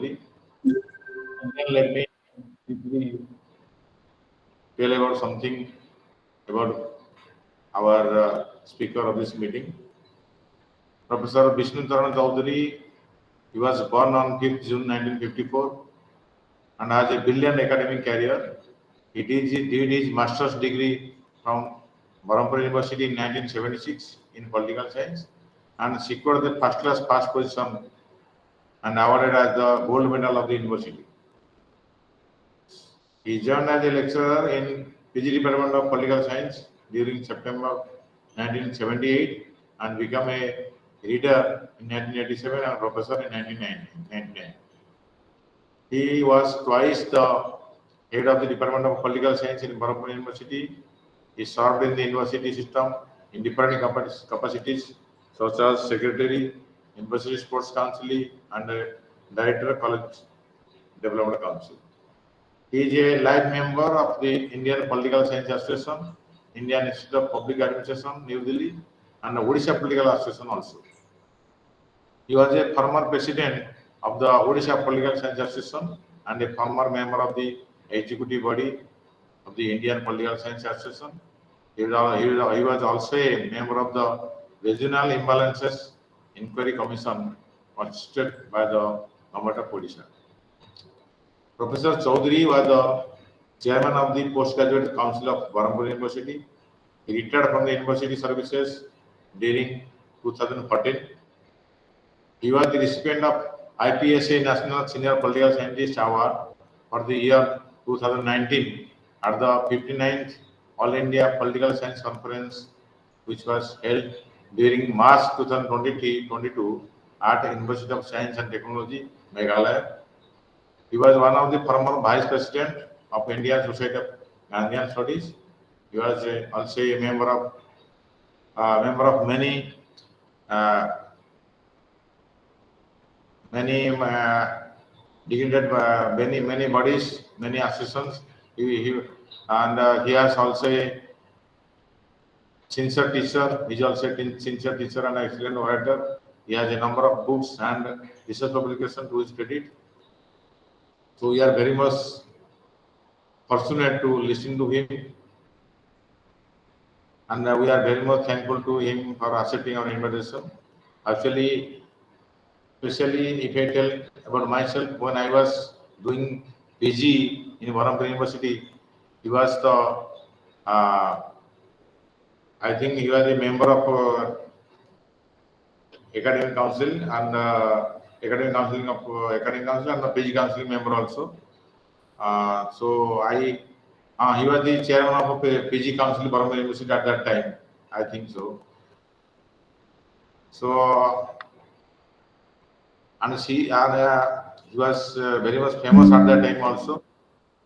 Chaudhary. And then let me briefly tell about something about our speaker of this meeting. Professor Vishnu Charan Chaudhary, he was born on 5th June 1954 and has a brilliant academic career. He did his master's degree from Parliamentary University in 1976 in political science and secured the first class pass position and awarded as the gold medal of the university. He joined as a lecturer in PG Department of Political Science during September 1978 and became a reader in 1987 and professor in 1999. He was twice the head of the Department of Political Science in Parliamentary University. He served in the university system in different capacities such as Secretary, University Sports Council and Director College Development Council. He is a live member of the Indian Political Science Association, Indian Institute of Public Administration, New Delhi, and the Odisha Political Association also. He was a former president of the Odisha Political Science Association and a former member of the executive body of the Indian Political Science Association. He was also a member of the Regional Imbalances Inquiry Commission constituted by the Government of Odisha. Professor Chaudhary was the chairman of the Postgraduate Council of Parliamentary University. He retired from the university services during 2014. He was the recipient of IPSA National Senior Political Scientist Award for the year 2019 at the 59th All India Political Science Conference, which was held during March 2022 at University of Science and Technology, Meghalaya. He was one of the former vice president of Indian Society of Gandhian Studies. He was also a member of many designated many bodies, many associations. He has also a sincere teacher. He is also a sincere teacher and excellent orator. He has a number of books and research publications to his credit. So we are very much fortunate to listen to him, and we are very much thankful to him for accepting our invitation. Actually, especially if I tell about myself, when I was doing PG in Parliamentary University, he was the, I think he was a member of Academic Council and Academic Council and the PG Council member also. So he was the chairman of PG Council Parliamentary University at that time, I think so. So and he was very much famous at that time also.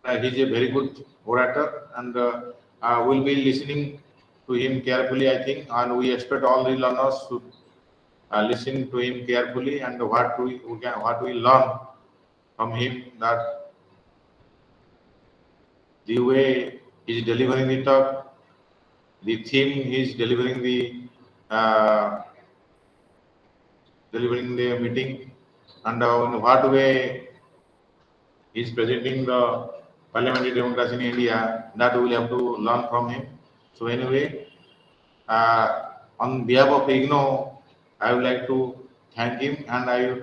He is a very good orator, and we'll be listening to him carefully, I think, and we expect all the learners to listen to him carefully and what we learn from him, that the way he is delivering the talk, the theme he is delivering the meeting, and in what way he is presenting the parliamentary democracy in India, that we will have to learn from him. So anyway, on behalf of IGNO, I would like to thank him and I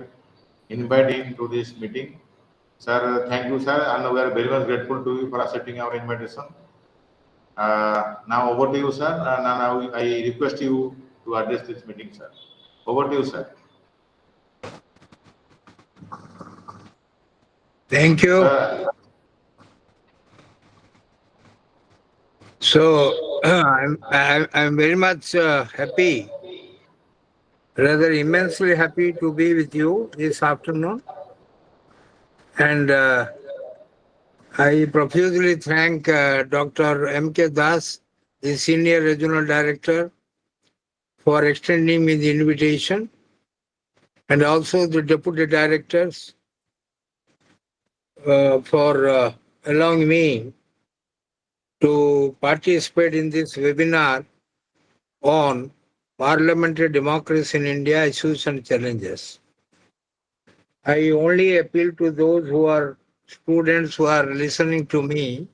invite him to this meeting. Sir, thank you, sir, and we are very much grateful to you for accepting our invitation. Now over to you, sir, and now I request you to address this meeting, sir. Over to you, sir. Thank you. So I'm very much happy, rather immensely happy to be with you this afternoon, and I profusely thank Dr. M.K. Das, the Senior Regional Director, for extending me the invitation, and also the Deputy Directors for allowing me to participate in this webinar on Parliamentary Democracy in India, Issues and Challenges. I only appeal to those who are students who are listening to me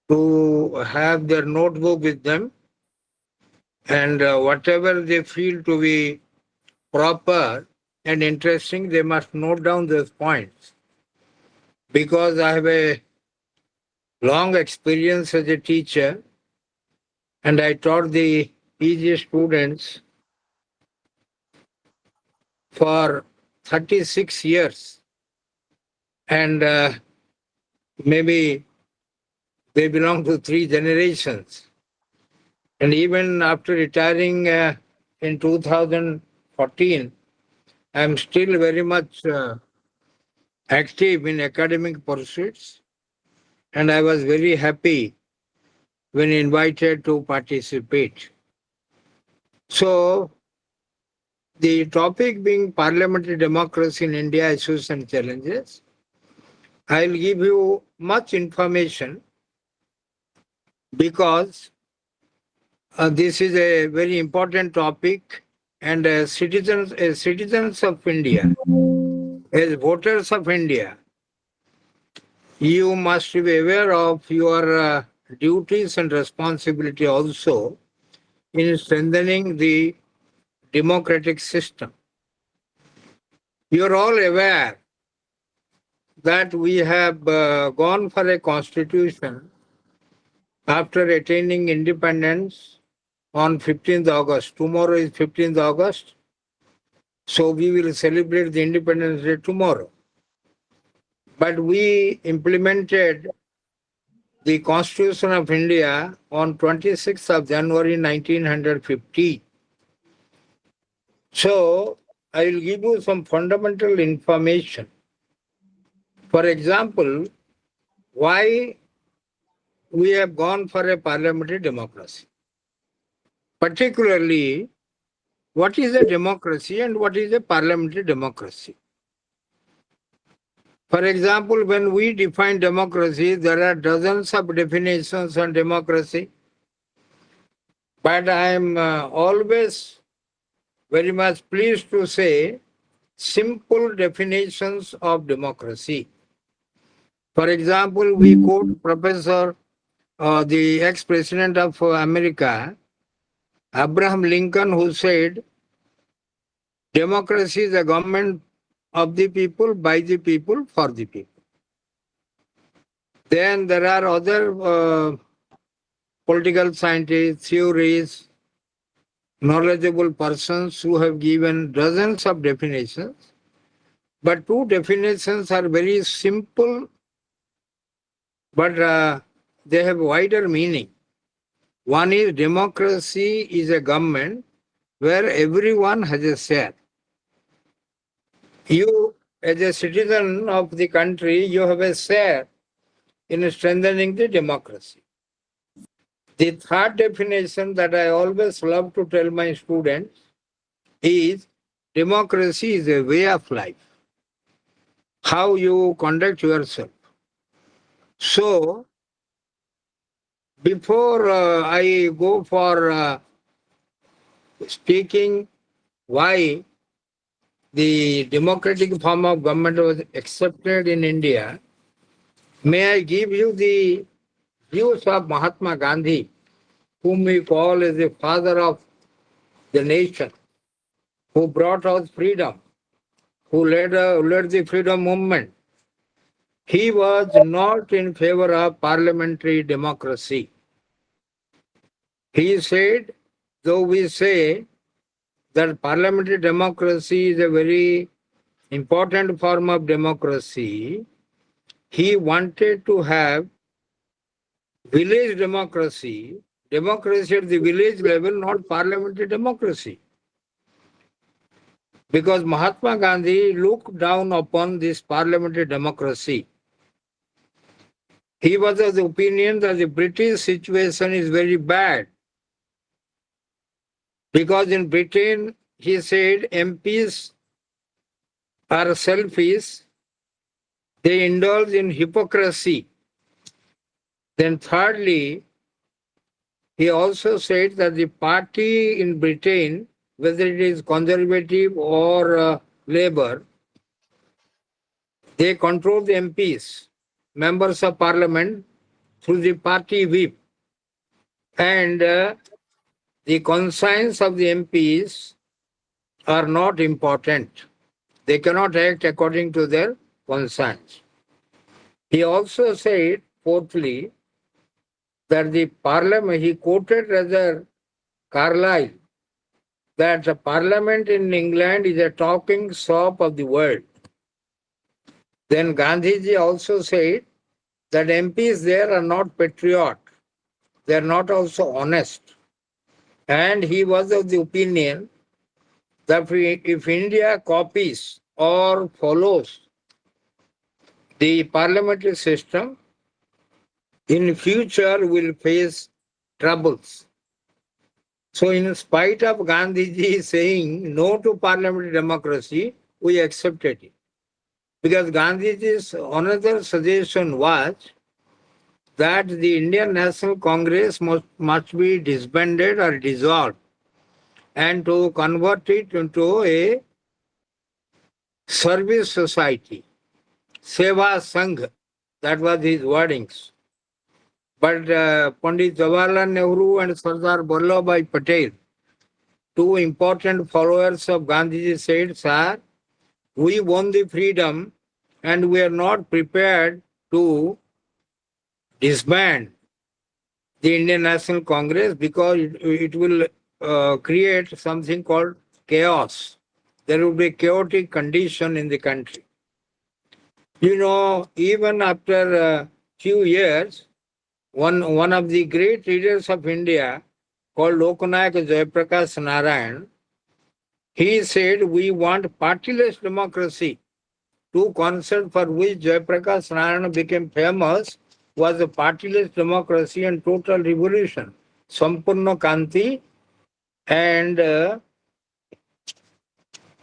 to have their notebook with them, and whatever they feel to be proper and interesting, they must note down those points. Because I have a long experience as a teacher, and I taught the PG students for 36 years. And maybe they belong to three generations. And even after retiring in 2014, I'm still very much active in academic pursuits. And I was very happy when invited to participate. So, the topic being parliamentary democracy in India, issues and challenges, I'll give you much information because this is a very important topic, and as citizens of India, as voters of India, you must be aware of your duties and responsibility also in strengthening the democratic system. You're all aware that we have gone for a constitution after attaining independence on 15th August. Tomorrow is 15th August. So we will celebrate the Independence Day tomorrow. But we implemented the Constitution of India on 26th of January 1950. So I will give you some fundamental information. For example, why we have gone for a parliamentary democracy. Particularly, what is a democracy and what is a parliamentary democracy? For example, when we define democracy, there are dozens of definitions on democracy. But I am always very much pleased to say simple definitions of democracy. For example, we quote Professor, the ex-president of America, Abraham Lincoln, who said, democracy is a government of the people, by the people, for the people. Then there are other political scientists, theories, knowledgeable persons who have given dozens of definitions. But two definitions are very simple, but they have wider meaning. One is democracy is a government where everyone has a share. You, as a citizen of the country, you have a share in strengthening the democracy. The third definition that I always love to tell my students is democracy is a way of life, how you conduct yourself. So, before I go for speaking why the democratic form of government was accepted in India, may I give you the views of Mahatma Gandhi, whom we call as the father of the nation, who brought us freedom, who led the freedom movement. He was not in favor of parliamentary democracy. He said, though we say that parliamentary democracy is a very important form of democracy, he wanted to have village democracy, democracy at the village level, not parliamentary democracy. Because Mahatma Gandhi looked down upon this parliamentary democracy. He was of the opinion that the British situation is very bad. Because in Britain, he said, MPs are selfish, they indulge in hypocrisy. Then thirdly, he also said that the party in Britain, whether it is conservative or Labour, They control the MPs, members of parliament, through the party whip. And the conscience of the MPs are not important. They cannot act according to their conscience. He also said, fourthly, that the parliament, he quoted rather Carlyle, that the parliament in England is a talking shop of the world. Then Gandhiji also said that MPs there are not patriot. They are not also honest. And he was of the opinion that if India copies or follows the parliamentary system, in future will face troubles. So in spite of Gandhiji saying no to parliamentary democracy, we accepted it. Because Gandhiji's another suggestion was that the Indian National Congress must be disbanded or dissolved and to convert it into a service society, Seva Sangh. That was his wordings. But Pandit Jawaharlal Nehru and Sardar Vallabhbhai Patel, two important followers of Gandhiji, said, "Sir, we won the freedom and we are not prepared to disband the Indian National Congress because it will create something called chaos. There will be a chaotic condition in the country." You know, even after a few years, one of the great leaders of India called Lokanayak Jayaprakash Narayan, he said, "We want partyless democracy." Two concepts for which Jayaprakash Narayan became famous was a partyless democracy and total revolution, Sampurna Kanti and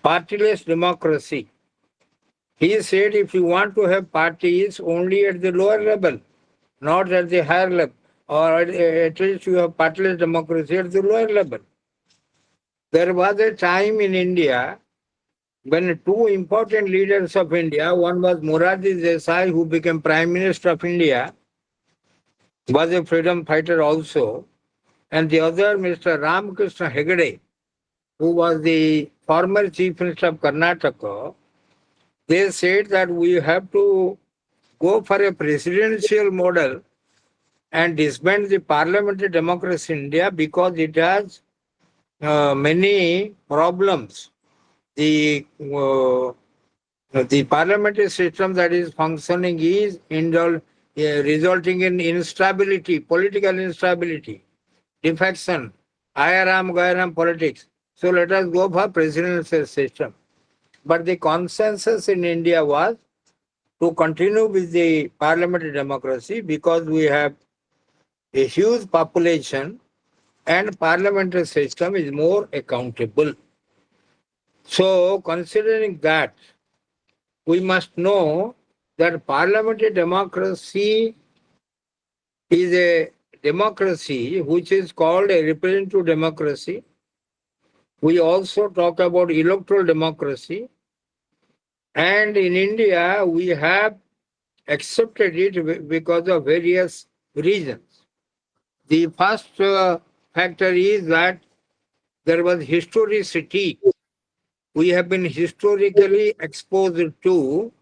partyless democracy. He said if you want to have parties only at the lower level, not at the higher level, or at least you have partyless democracy at the lower level. There was a time in India when two important leaders of India, one was Morarji Desai, who became Prime Minister of India, was a freedom fighter also, and the other, Mr. Ramakrishna Hegde, who was the former Chief Minister of Karnataka. They said that we have to go for a presidential model and disband the parliamentary democracy in India because it has many problems. The parliamentary system that is functioning is resulting in instability, political instability, defection, ayaram gairam politics. So let us go for presidential system. But the consensus in India was to continue with the parliamentary democracy because we have a huge population and parliamentary system is more accountable. So considering that, we must know that parliamentary democracy is a democracy which is called a representative democracy. We also talk about electoral democracy. And in India, we have accepted it because of various reasons. The first factor is that there was historicity. We have been historically exposed to.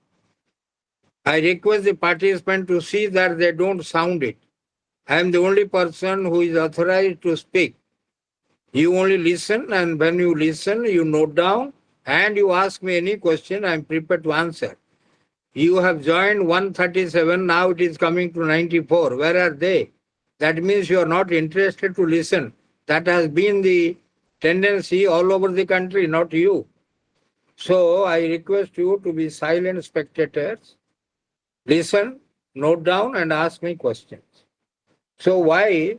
I request the participant to see that they don't sound it. I am the only person who is authorized to speak. You only listen, and when you listen, you note down, and you ask me any question, I am prepared to answer. You have joined 137, now it is coming to 94. Where are they? That means you are not interested to listen. That has been the tendency all over the country, not you. So I request you to be silent spectators, listen, note down, and ask me questions. So why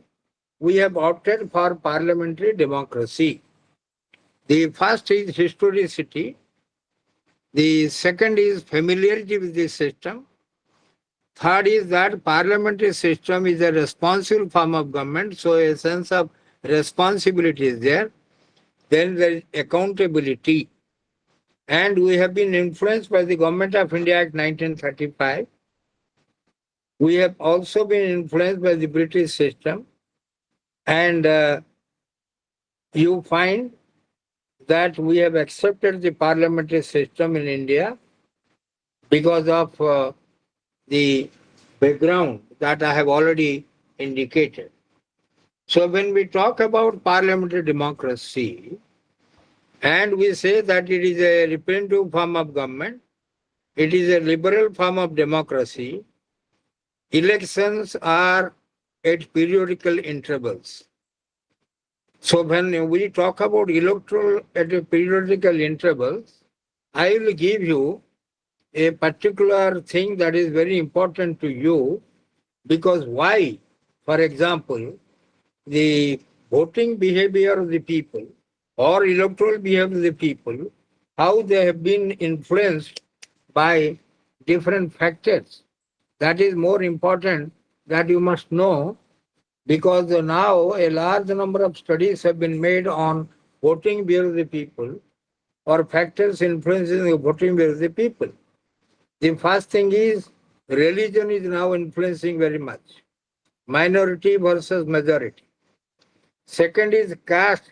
we have opted for parliamentary democracy? The first is historicity. The second is familiarity with the system. Third is that parliamentary system is a responsible form of government, so a sense of responsibility is there. Then there is accountability. And we have been influenced by the Government of India Act 1935. We have also been influenced by the British system. And you find that we have accepted the parliamentary system in India because of the background that I have already indicated. So when we talk about parliamentary democracy, and we say that it is a representative form of government, it is a liberal form of democracy, elections are at periodical intervals. So when we talk about electoral at a periodical intervals, I will give you a particular thing that is very important to you, because why? For example, the voting behavior of the people or electoral behavior of the people, how they have been influenced by different factors. That is more important that you must know, because now a large number of studies have been made on voting behavior of the people or factors influencing the voting behavior of the people. The first thing is religion is now influencing very much. Minority versus majority. Second is caste.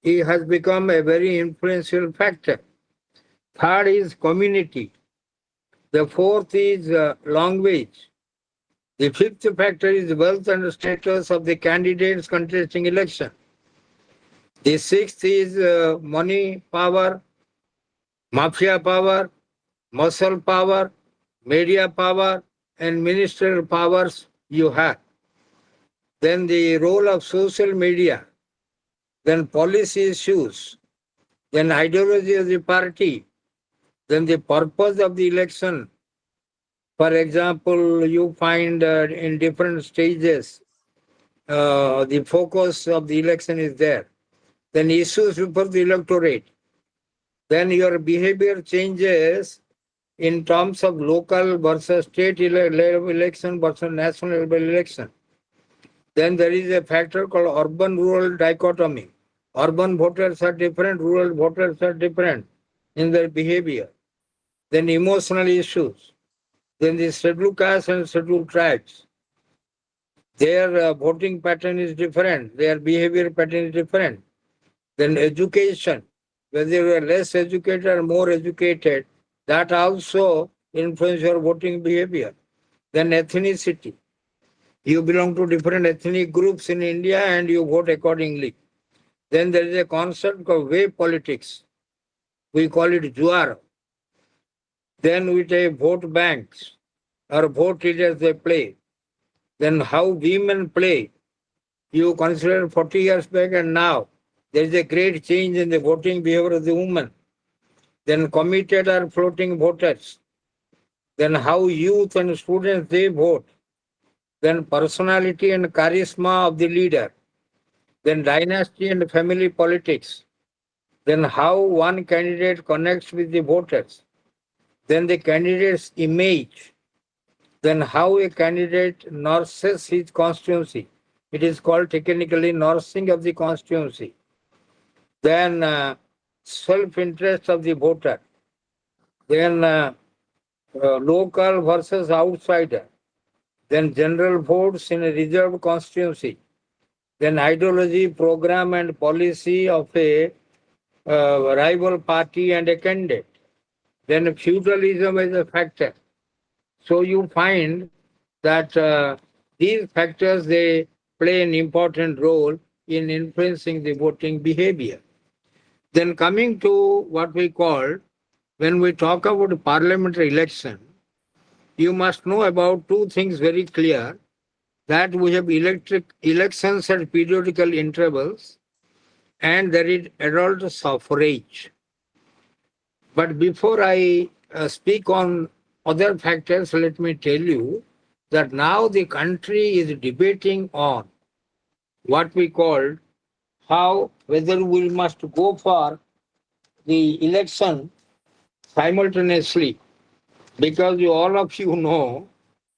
It has become a very influential factor. Third is community. The fourth is language. The fifth factor is wealth and status of the candidates contesting election. The sixth is money power, mafia power, muscle power, media power, and ministerial powers you have. Then the role of social media, then policy issues, then ideology of the party, then the purpose of the election. For example, you find in different stages, the focus of the election is there. Then issues before the electorate. Then your behavior changes in terms of local versus state level election versus national level election. Then there is a factor called urban-rural dichotomy. Urban voters are different, rural voters are different in their behavior. Then emotional issues. Then the scheduled castes and scheduled tribes. Their voting pattern is different, their behavior pattern is different. Then education, whether you are less educated or more educated, that also influence your voting behavior. Then ethnicity. You belong to different ethnic groups in India and you vote accordingly. Then there is a concept called wave politics. We call it juar. Then we take vote banks or vote leaders they play. Then how women play. You consider 40 years back and now, there is a great change in the voting behavior of the women. Then committed or floating voters. Then how youth and students they vote. Then personality and charisma of the leader. Then dynasty and family politics. Then how one candidate connects with the voters. Then the candidate's image. Then how a candidate nurses his constituency. It is called technically nursing of the constituency. Then self-interest of the voter. Then local versus outsider. Then general votes in a reserved constituency. Then ideology, program and policy of a rival party and a candidate. Then feudalism is a factor. So you find that these factors, they play an important role in influencing the voting behavior. Then coming to what we call, when we talk about parliamentary election, you must know about two things very clear, that we have elections at periodical intervals and there is adult suffrage. But before I speak on other factors, let me tell you that now the country is debating on what we call how whether we must go for the election simultaneously, because all of you know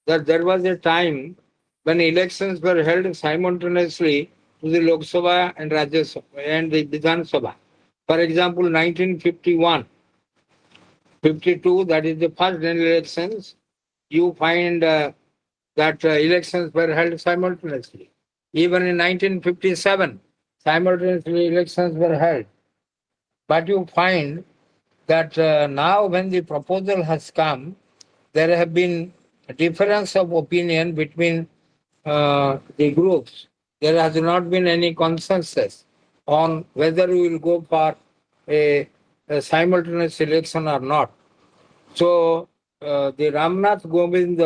that there was a time when elections were held simultaneously to the Lok Sabha and Rajya Sabha and the Vidhan Sabha. For example, 1951, 52, that is the first general elections, you find that elections were held simultaneously. Even in 1957, simultaneously elections were held. But you find that now when the proposal has come, there have been a difference of opinion between the groups. There has not been any consensus on whether we will go for a simultaneous election or not. So the Ramnath Govind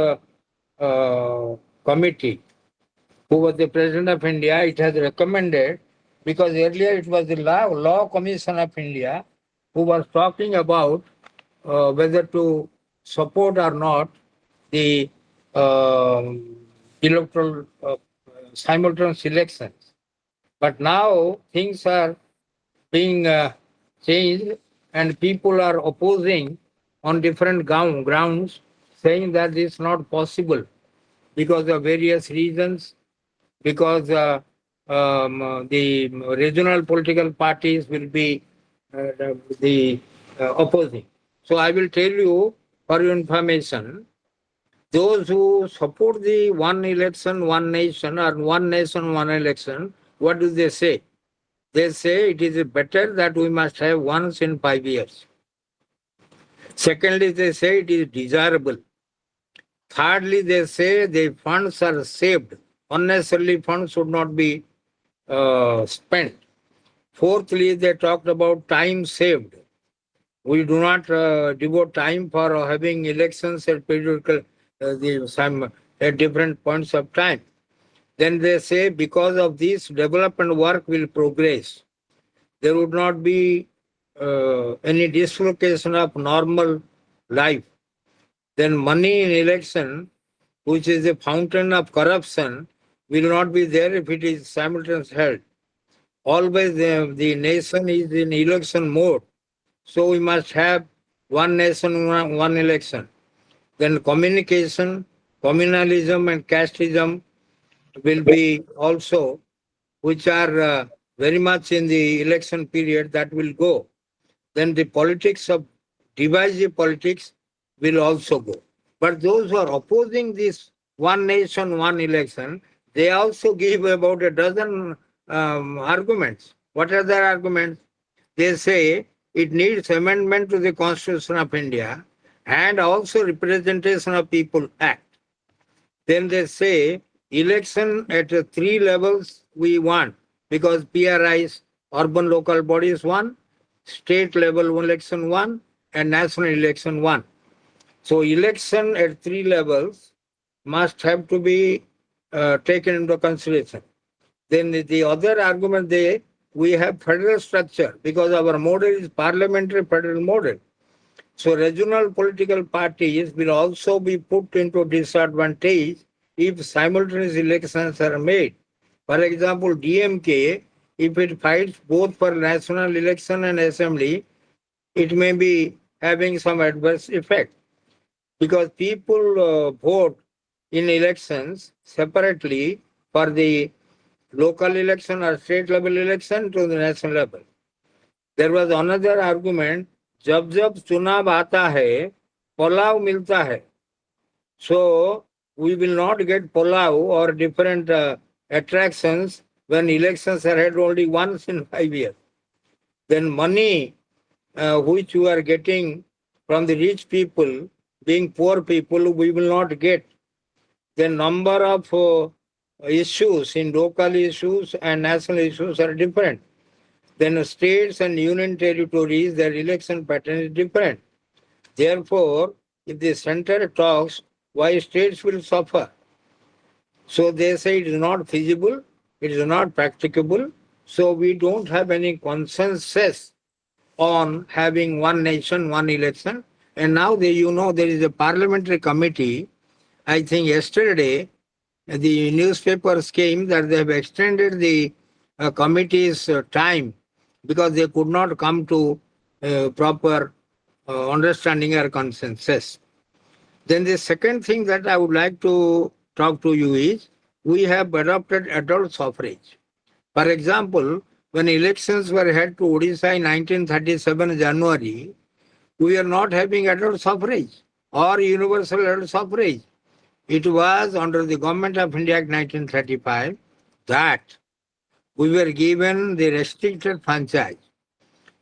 committee, who was the president of India, it has recommended, because earlier it was the Law Commission of India who was talking about whether to support or not the electoral simultaneous elections. But now things are being changed and people are opposing on different grounds, saying that it's not possible because of various reasons, because the regional political parties will be the opposing. So I will tell you for your information, those who support the one election, one nation, or one nation, one election, what do they say? They say it is better that we must have once in 5 years. Secondly, they say it is desirable. Thirdly, they say the funds are saved. Unnecessarily funds should not be spent. Fourthly, they talked about time saved. We do not devote time for having elections at periodical at different points of time. Then they say because of this, development work will progress. There would not be any dislocation of normal life. Then money in election, which is a fountain of corruption, will not be there if it is simultaneously held. Always the nation is in election mode. So we must have one nation, one election. Then communication, communalism and casteism will be also, which are very much in the election period, that will go. Then the politics of divisive politics will also go. But those who are opposing this one nation, one election, they also give about a dozen arguments. What are their arguments? They say it needs amendment to the Constitution of India and also Representation of People Act. Then they say election at 3 levels we want, because PRIs, urban local bodies 1, state level election 1, and national election 1. So election at 3 levels must have to be taken into consideration. Then the other argument, we have federal structure because our model is parliamentary federal model. So regional political parties will also be put into disadvantage if simultaneous elections are made. For example, DMK, if it fights both for national election and assembly, it may be having some adverse effect, because people vote in elections separately for the local election or state level election to the national level. There was another argument, जब जब चुनाव आता है पुलाव मिलता है. So we will not get pulav or different attractions when elections are held only once in 5 years. Then money which we are getting from the rich people, being poor people, we will not get. The number of issues in local issues and national issues are different. Then states and union territories, their election pattern is different. Therefore, if the center talks, why states will suffer? So they say it is not feasible, it is not practicable, so we don't have any consensus on having one nation, one election. And now there is a parliamentary committee. I think yesterday the newspapers came that they have extended the committee's time because they could not come to proper understanding or consensus. Then the second thing that I would like to talk to you is, we have adopted adult suffrage. For example, when elections were held to Odisha in 1937 January, we are not having adult suffrage or universal adult suffrage. It was under the Government of India Act 1935 that we were given the restricted franchise.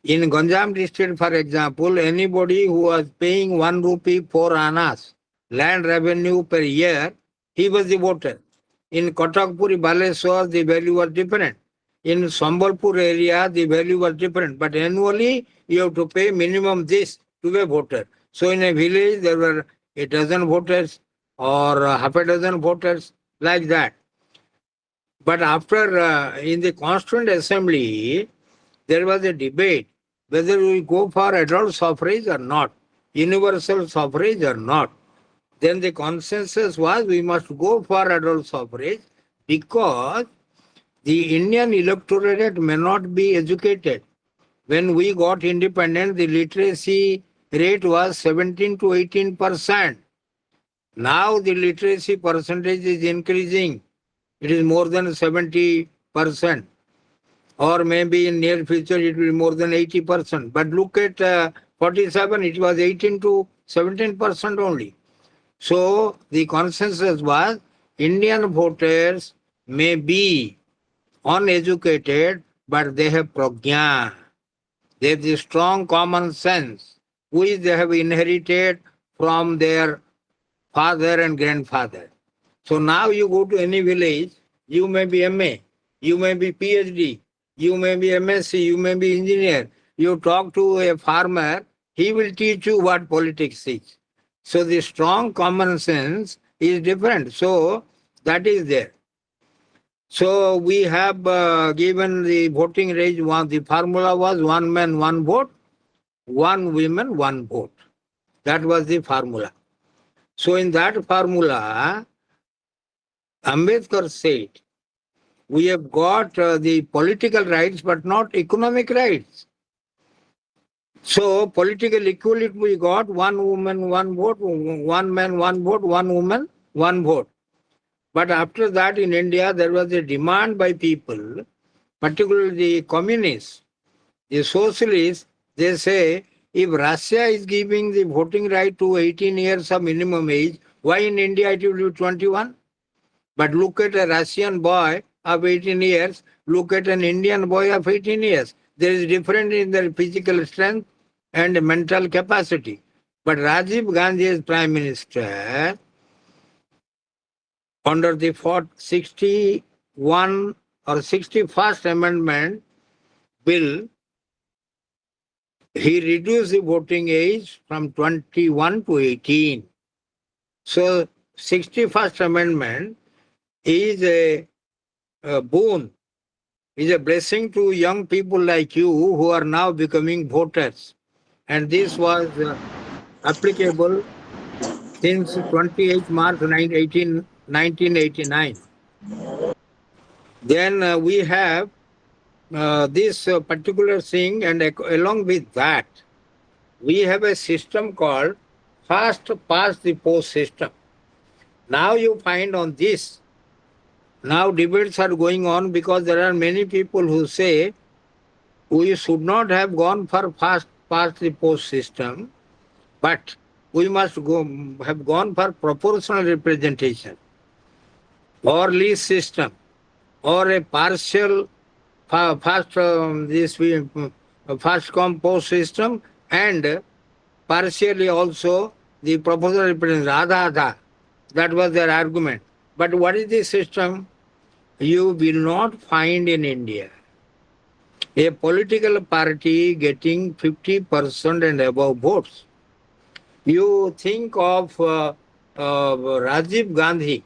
In Ganjam district, for example, anybody who was paying 1 rupee 4 annas land revenue per year, he was the voter. In Katakpuri, Baleswar, the value was different. In Sambalpur area, the value was different. But annually, you have to pay minimum this to be a voter. So in a village, there were a dozen voters or half a dozen voters, like that. But after, in the Constituent Assembly, there was a debate whether we go for adult suffrage or not, universal suffrage or not. Then the consensus was we must go for adult suffrage because the Indian electorate may not be educated. When we got independent, the literacy rate was 17 to 18%. Now the literacy percentage is increasing. It is more than 70%. Or maybe in near future it will be more than 80%. But look at 47, it was 18 to 17% only. So the consensus was Indian voters may be uneducated, but they have prajna. They have the strong common sense, which they have inherited from their father and grandfather. So now you go to any village, you may be MA, you may be PhD, you may be MSc, you may be engineer. You talk to a farmer, he will teach you what politics is. So the strong common sense is different. So that is there. So we have given the voting age, the formula was 1 man, 1 vote, 1 woman, 1 vote. That was the formula. So in that formula, Ambedkar said, we have got the political rights but not economic rights. So political equality we got 1 woman, 1 vote, 1 man, 1 vote, 1 woman, 1 vote. But after that in India there was a demand by people, particularly the communists, the socialists, they say if Russia is giving the voting right to 18 years of minimum age, why in India it will be 21? But look at a Russian boy of 18 years, look at an Indian boy of 18 years. There is difference in their physical strength and mental capacity. But Rajiv Gandhi as Prime Minister, under the 61 or 61st Amendment Bill, he reduced the voting age from 21 to 18. So 61st Amendment is a boon, is a blessing to young people like you who are now becoming voters. And this was applicable since 28 March 1989. Then we have this particular thing, and along with that, we have a system called fast past the post system. Now you find on this, now debates are going on because there are many people who say we should not have gone for fast past the post system, but we must have gone for proportional representation or list system or a partial fast come post system and partially also the proportional representation, Adha. That was their argument. But what is the system? You will not find in India a political party getting 50% and above votes. You think of Rajiv Gandhi.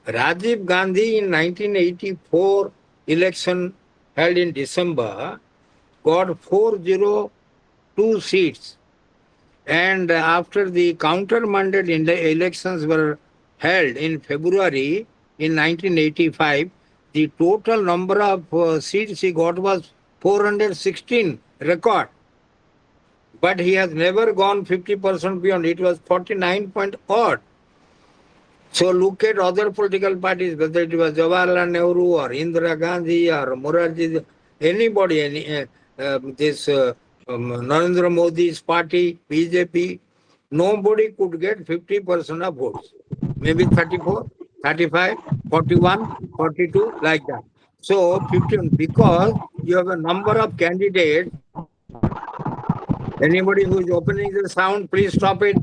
Rajiv Gandhi in 1984 election held in December got 402 seats. And after the counter-mandate elections were held in February in 1985, the total number of seats he got was 416, record. But he has never gone 50% beyond. It was 49 point odd. So look at other political parties, whether it was Jawaharlal Nehru or Indira Gandhi or Morarji, anybody, Narendra Modi's party, BJP, nobody could get 50% of votes. Maybe 34, 35, 41, 42, like that. So 15, because you have a number of candidates. Anybody who is opening the sound, please stop it.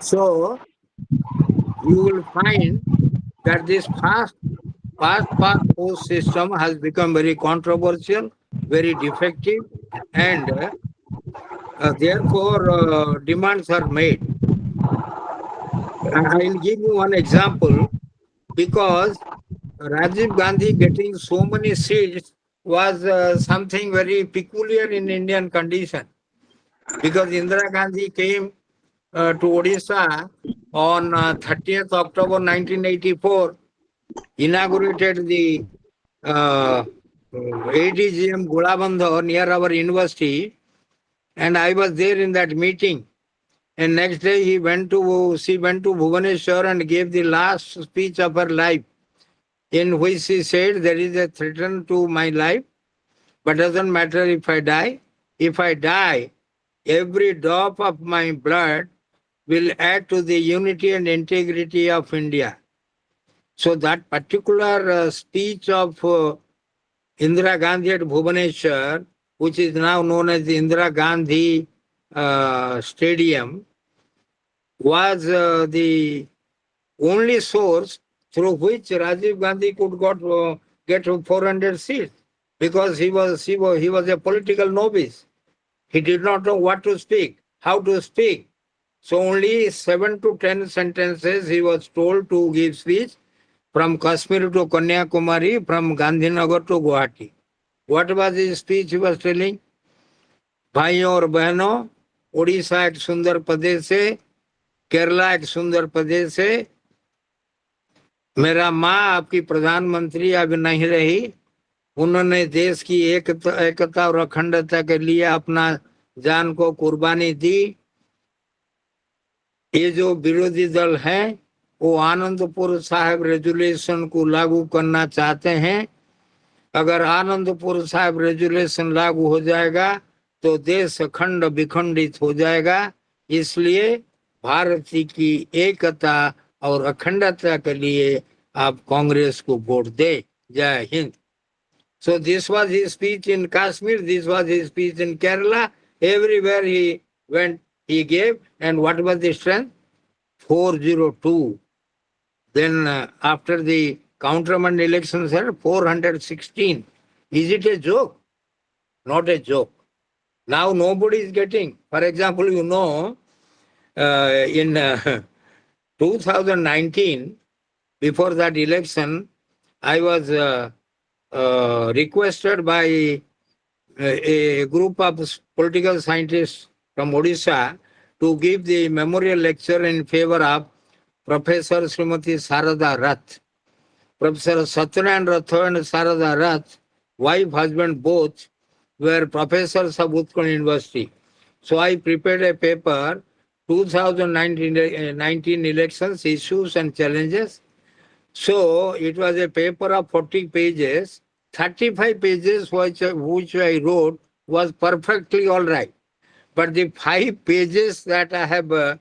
So you will find that this past post system has become very controversial, very defective, and therefore demands are made. I will give you one example because Rajiv Gandhi getting so many seats was something very peculiar in Indian condition because Indira Gandhi came to Odisha on 30th October 1984, inaugurated the ADGM Gulabandha near our university, and I was there in that meeting. And next day she went to Bhubaneswar and gave the last speech of her life, in which she said, there is a threat to my life, but doesn't matter if I die. If I die, every drop of my blood will add to the unity and integrity of India. So that particular speech of Indira Gandhi at Bhubaneswar, which is now known as the Indira Gandhi Stadium, was the only source through which Rajiv Gandhi could get 400 seats because he was a political novice. He did not know what to speak, how to speak. So only 7 to 10 sentences he was told to give speech from Kashmir to Kanyakumari, from Gandhinagar to Guwahati. What was his speech he was telling? भाइयों और बहनों, उड़ीसा एक सुंदर प्रदेश है, केरला एक सुंदर प्रदेश है, मेरा माँ आपकी प्रधानमंत्री अब नहीं रही, उन्होंने देश की एकता और अखंडता के लिए अपना जान को कुर्बानी दी। ये जो विरोधी दल हैं वो आनंदपुर साहिब रेजुलेशन को लागू करना चाहते हैं। अगर आनंदपुर साहिब रेजुलेशन लागू हो जाएगा तो देश खंड विखंडित हो जाएगा, इसलिए भारत की एकता और अखंडता के लिए आप कांग्रेस को वोट दे। जय Hind. So this was his speech in Kashmir, this was his speech in Kerala. Everywhere he went, he gave. And what was the strength? 402. Then after the countermand elections, 416. Is it a joke? Not a joke. Now nobody is getting. For example, you know, in 2019, before that election, I was requested by a group of political scientists from Odisha to give the memorial lecture in favor of Professor Srimati Sarada Rath. Professor Satyanarayana Rath and Sarada Rath, wife, husband both, were professors of Utkal University. So I prepared a paper, 2019 elections, issues and challenges. So it was a paper of 40 pages. 35 pages which I wrote was perfectly all right. But the 5 pages that I have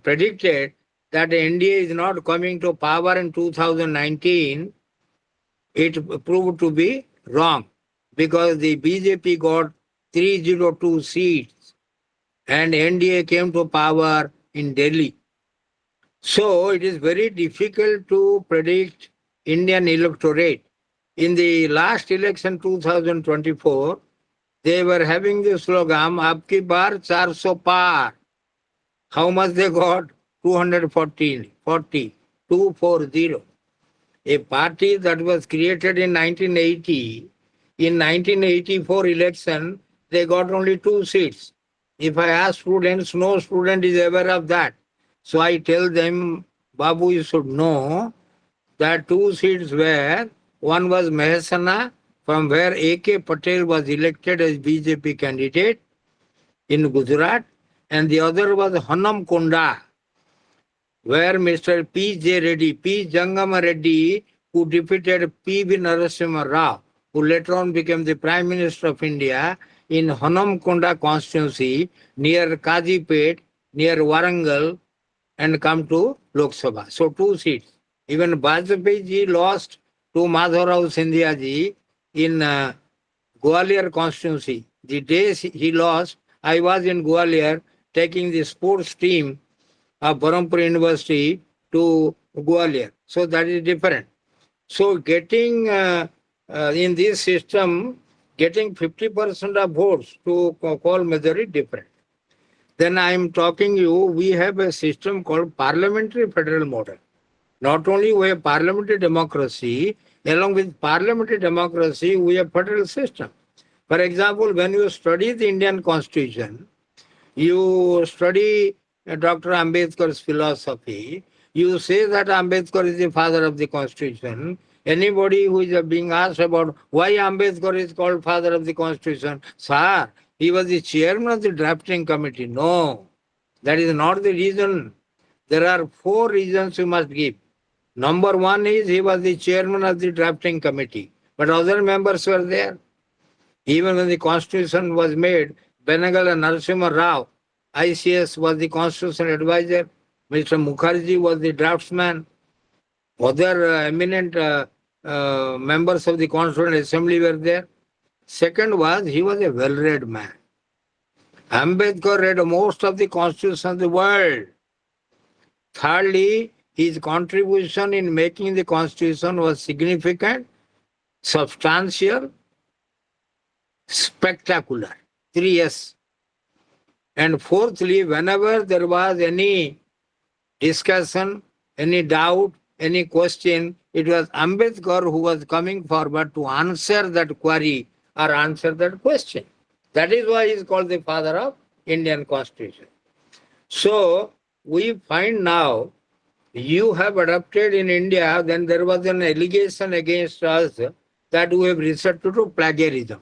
predicted that NDA is not coming to power in 2019, it proved to be wrong because the BJP got 302 seats and NDA came to power in Delhi. So it is very difficult to predict Indian electorate. In the last election 2024, they were having the slogan, Aapki baar 400 paar. How much they got? 240. A party that was created in 1980, in 1984 election, they got only 2 seats. If I ask students, no student is aware of that. So I tell them, Babu, you should know that 2 seats were, one was Mehsana, from where A.K. Patel was elected as BJP candidate in Gujarat, and the other was Hanam Konda, where Mr. P. J. Reddy, P. Jangama Reddy, who defeated P. V. Narasimha Rao, who later on became the Prime Minister of India, in Hanamkonda constituency near Kazipet, near Warangal, and come to Lok Sabha. So 2 seats. Even Bajpayee ji lost to Madhavrao Sindhia ji in Gwalior constituency. The day he lost, I was in Gwalior taking the sports team of Barampur University to Gwalior. So that is different. So getting in this system, getting 50% of votes to call majority different. Then I am talking you, we have a system called parliamentary federal model. Not only we have parliamentary democracy, along with parliamentary democracy, we have federal system. For example, when you study the Indian constitution, you study Dr. Ambedkar's philosophy, you say that Ambedkar is the father of the constitution. Anybody who is being asked about why Ambedkar is called father of the constitution, sir, he was the chairman of the drafting committee. No, that is not the reason. There are 4 reasons you must give. Number 1 is he was the chairman of the drafting committee, but other members were there. Even when the constitution was made, Benegal and Narasimha Rao, ICS, was the constitutional advisor. Mr. Mukherjee was the draftsman. Other eminent members of the Constituent Assembly were there. Second was, he was a well-read man. Ambedkar read most of the constitution of the world. Thirdly, his contribution in making the constitution was significant, substantial, spectacular. 3S. And fourthly, whenever there was any discussion, any doubt, any question, it was Ambedkar who was coming forward to answer that query or answer that question. That is why he is called the father of Indian Constitution. So we find now you have adopted in India, then there was an allegation against us that we have resorted to plagiarism.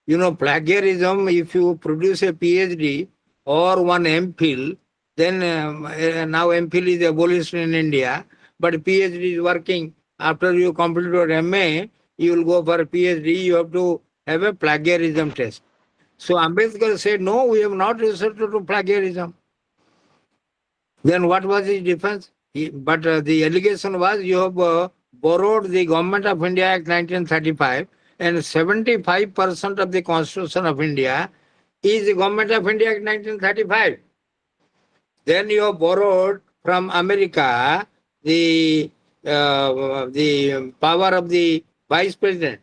You know, plagiarism, if you produce a PhD or one MPhil, then now MPhil is abolished in India, but PhD is working. After you complete your MA, you will go for a PhD, you have to have a plagiarism test. So Ambedkar said, no, we have not resorted to plagiarism. Then what was his defense? But the allegation was you have borrowed the Government of India Act 1935 and 75% of the Constitution of India is the Government of India Act 1935. Then you have borrowed from America the power of the Vice President.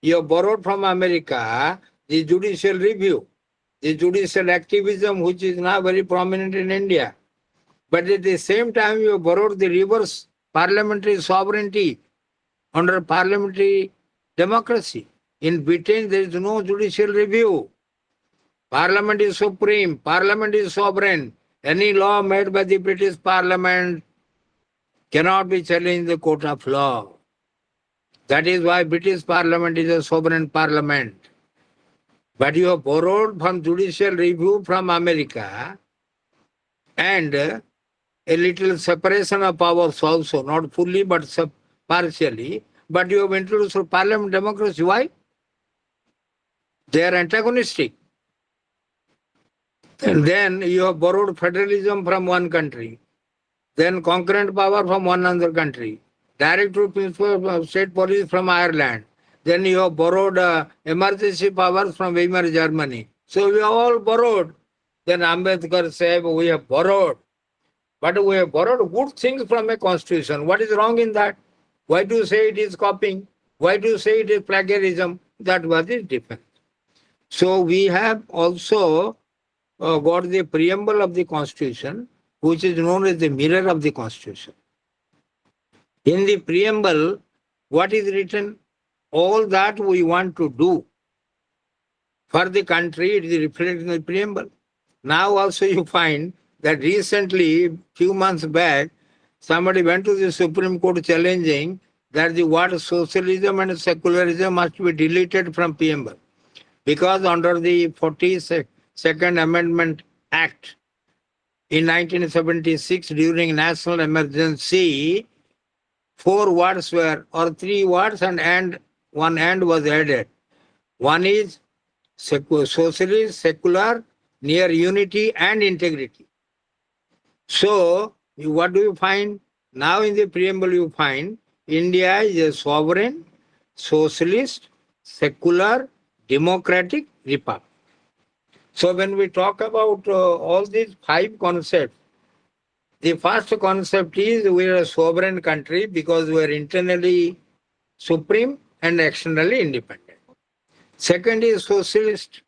You have borrowed from America the judicial review, the judicial activism, which is now very prominent in India. But at the same time, you have borrowed the reverse parliamentary sovereignty under parliamentary democracy. In Britain, there is no judicial review. Parliament is supreme. Parliament is sovereign. Any law made by the British Parliament cannot be challenged in the court of law. That is why British Parliament is a sovereign parliament. But you have borrowed from judicial review from America and a little separation of powers also, not fully but partially. But you have introduced parliament democracy. Why? They are antagonistic. And then you have borrowed federalism from one country, then concurrent power from one other country, direct to principle of state police from Ireland. Then you have borrowed emergency powers from Weimar Germany. So we have all borrowed. Then Ambedkar said, we have borrowed. But we have borrowed good things from a constitution. What is wrong in that? Why do you say it is copying? Why do you say it is plagiarism? That was his defense. So we have also got the preamble of the constitution, which is known as the mirror of the constitution. In the preamble, what is written? All that we want to do for the country, it is reflected in the preamble. Now also you find that recently, few months back, somebody went to the Supreme Court challenging that the word socialism and secularism must be deleted from preamble. Because under the 42nd Amendment Act in 1976, during national emergency, 4 words were, or 3 words and one and was added. One is socialist, secular, near unity and integrity. So, what do you find? Now in the preamble you find India is a sovereign, socialist, secular, democratic republic. So when we talk about all these five concepts, the first concept is we are a sovereign country because we are internally supreme and externally independent. Second is socialist.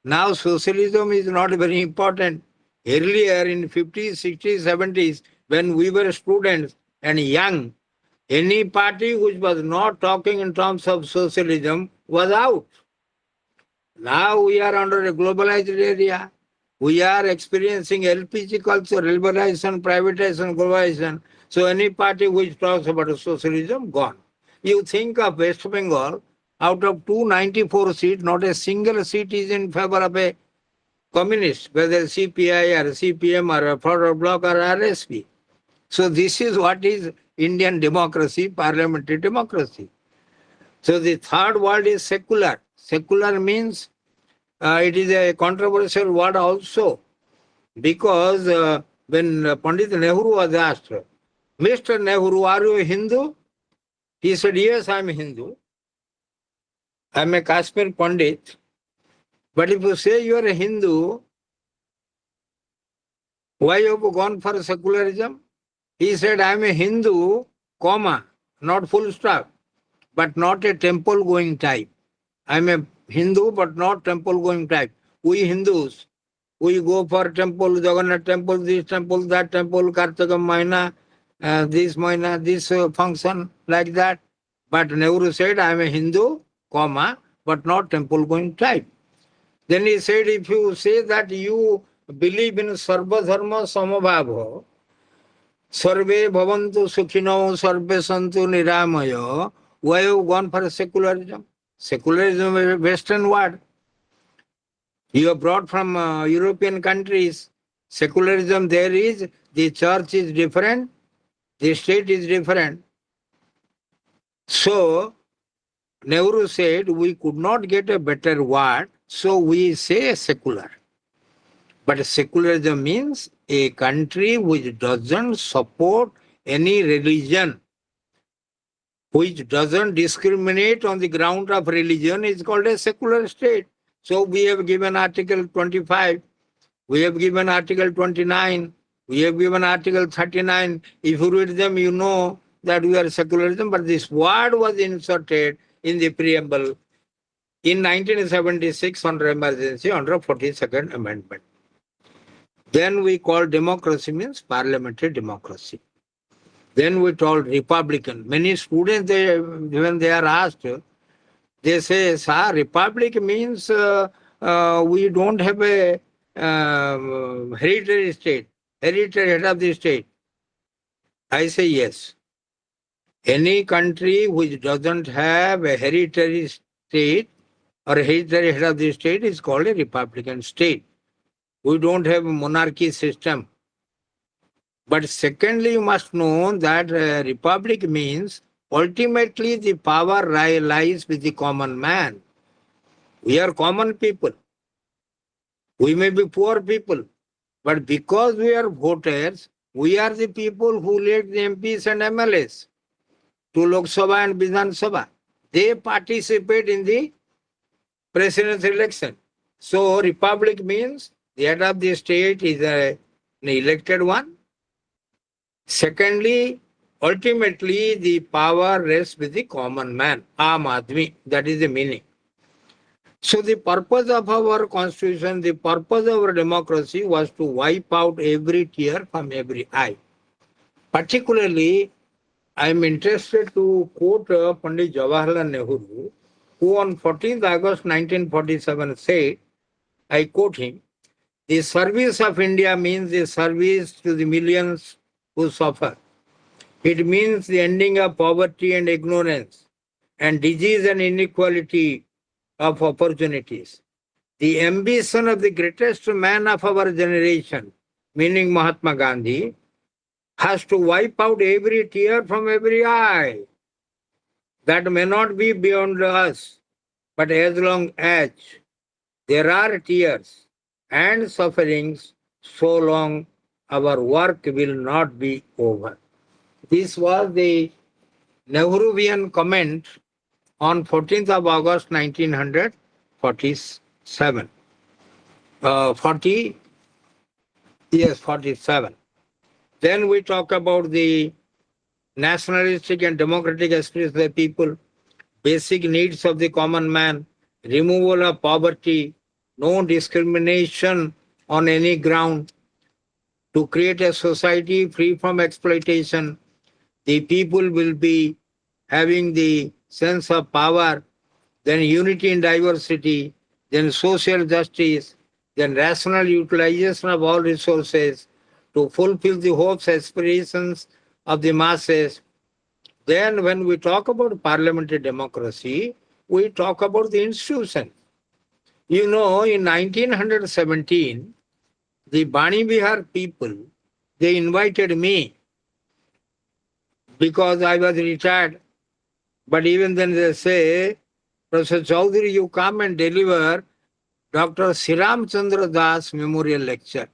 Now socialism is not very important. Earlier in 50s, 60s, 70s, when we were students and young, any party which was not talking in terms of socialism was out. Now we are under a globalized area. We are experiencing LPG culture, liberalization, privatization, globalization. So any party which talks about socialism, gone. You think of West Bengal, out of 294 seats, not a single seat is in favor of a communist, whether CPI or CPM or a Forward Bloc or RSP. So this is what is Indian democracy, parliamentary democracy. So the third word is secular. Secular means it is a controversial word also because when Pandit Nehru was asked, Mr. Nehru, are you a Hindu? He said, yes, I am a Hindu. I am a Kashmir Pandit. But if you say you are a Hindu, why have you gone for secularism? He said, I am a Hindu, comma, not full stop, but not a temple going type. I am a Hindu, but not temple going type. We Hindus, we go for temple, Jagannath temple, this temple, that temple, Kartikam Mahina, this function, like that. But Nehru said, I am a Hindu, comma, but not temple going type. Then he said, if you say that you believe in Sarva Dharma Samabhava, Sarve Bhavantu Sukhino, Sarve Santu Niramaya, why have you gone for secularism? Secularism is a Western word. You are brought from European countries. Secularism there is, the church is different, the state is different. So, Nehru said we could not get a better word, so we say secular. But secularism means a country which doesn't support any religion, which doesn't discriminate on the ground of religion, is called a secular state. So we have given Article 25, we have given Article 29, we have given Article 39. If you read them, you know that we are secularism, but this word was inserted in the preamble in 1976 under emergency, under 42nd Amendment. Then we call democracy means parliamentary democracy. Then we told Republican. Many students, when they are asked, they say, sir, Republic means we don't have a hereditary state, hereditary head of the state. I say yes. Any country which doesn't have a hereditary state or hereditary head of the state is called a Republican state. We don't have a monarchy system. But secondly, you must know that republic means ultimately the power lies with the common man. We are common people. We may be poor people, but because we are voters, we are the people who elect the MPs and MLAs to Lok Sabha and Vidhan Sabha. They participate in the presidential election. So republic means the head of the state is an elected one. Secondly, ultimately the power rests with the common man, Aam Aadmi. That is the meaning. So the purpose of our constitution, the purpose of our democracy was to wipe out every tear from every eye. Particularly, I am interested to quote Pandit Jawaharlal Nehru, who on 14th August 1947 said, I quote him, the service of India means the service to the millions who suffer. It means the ending of poverty and ignorance and disease and inequality of opportunities. The ambition of the greatest man of our generation, meaning Mahatma Gandhi, has to wipe out every tear from every eye. that may not be beyond us, but as long as there are tears and sufferings, so long our work will not be over. This was the Nehruvian comment on 14th of August 1947. 40, yes, 47. Then we talk about the nationalistic and democratic spirit of the people, basic needs of the common man, removal of poverty, no discrimination on any ground, to create a society free from exploitation. The people will be having the sense of power, then unity in diversity, then social justice, then rational utilization of all resources to fulfill the hopes, aspirations of the masses. Then, when we talk about parliamentary democracy, we talk about the institution. You know, in 1917, the Bani Bihar people, they invited me because I was retired. But even then they say, Professor Chaudhary, you come and deliver Dr. Siram Chandra Das Memorial Lecture.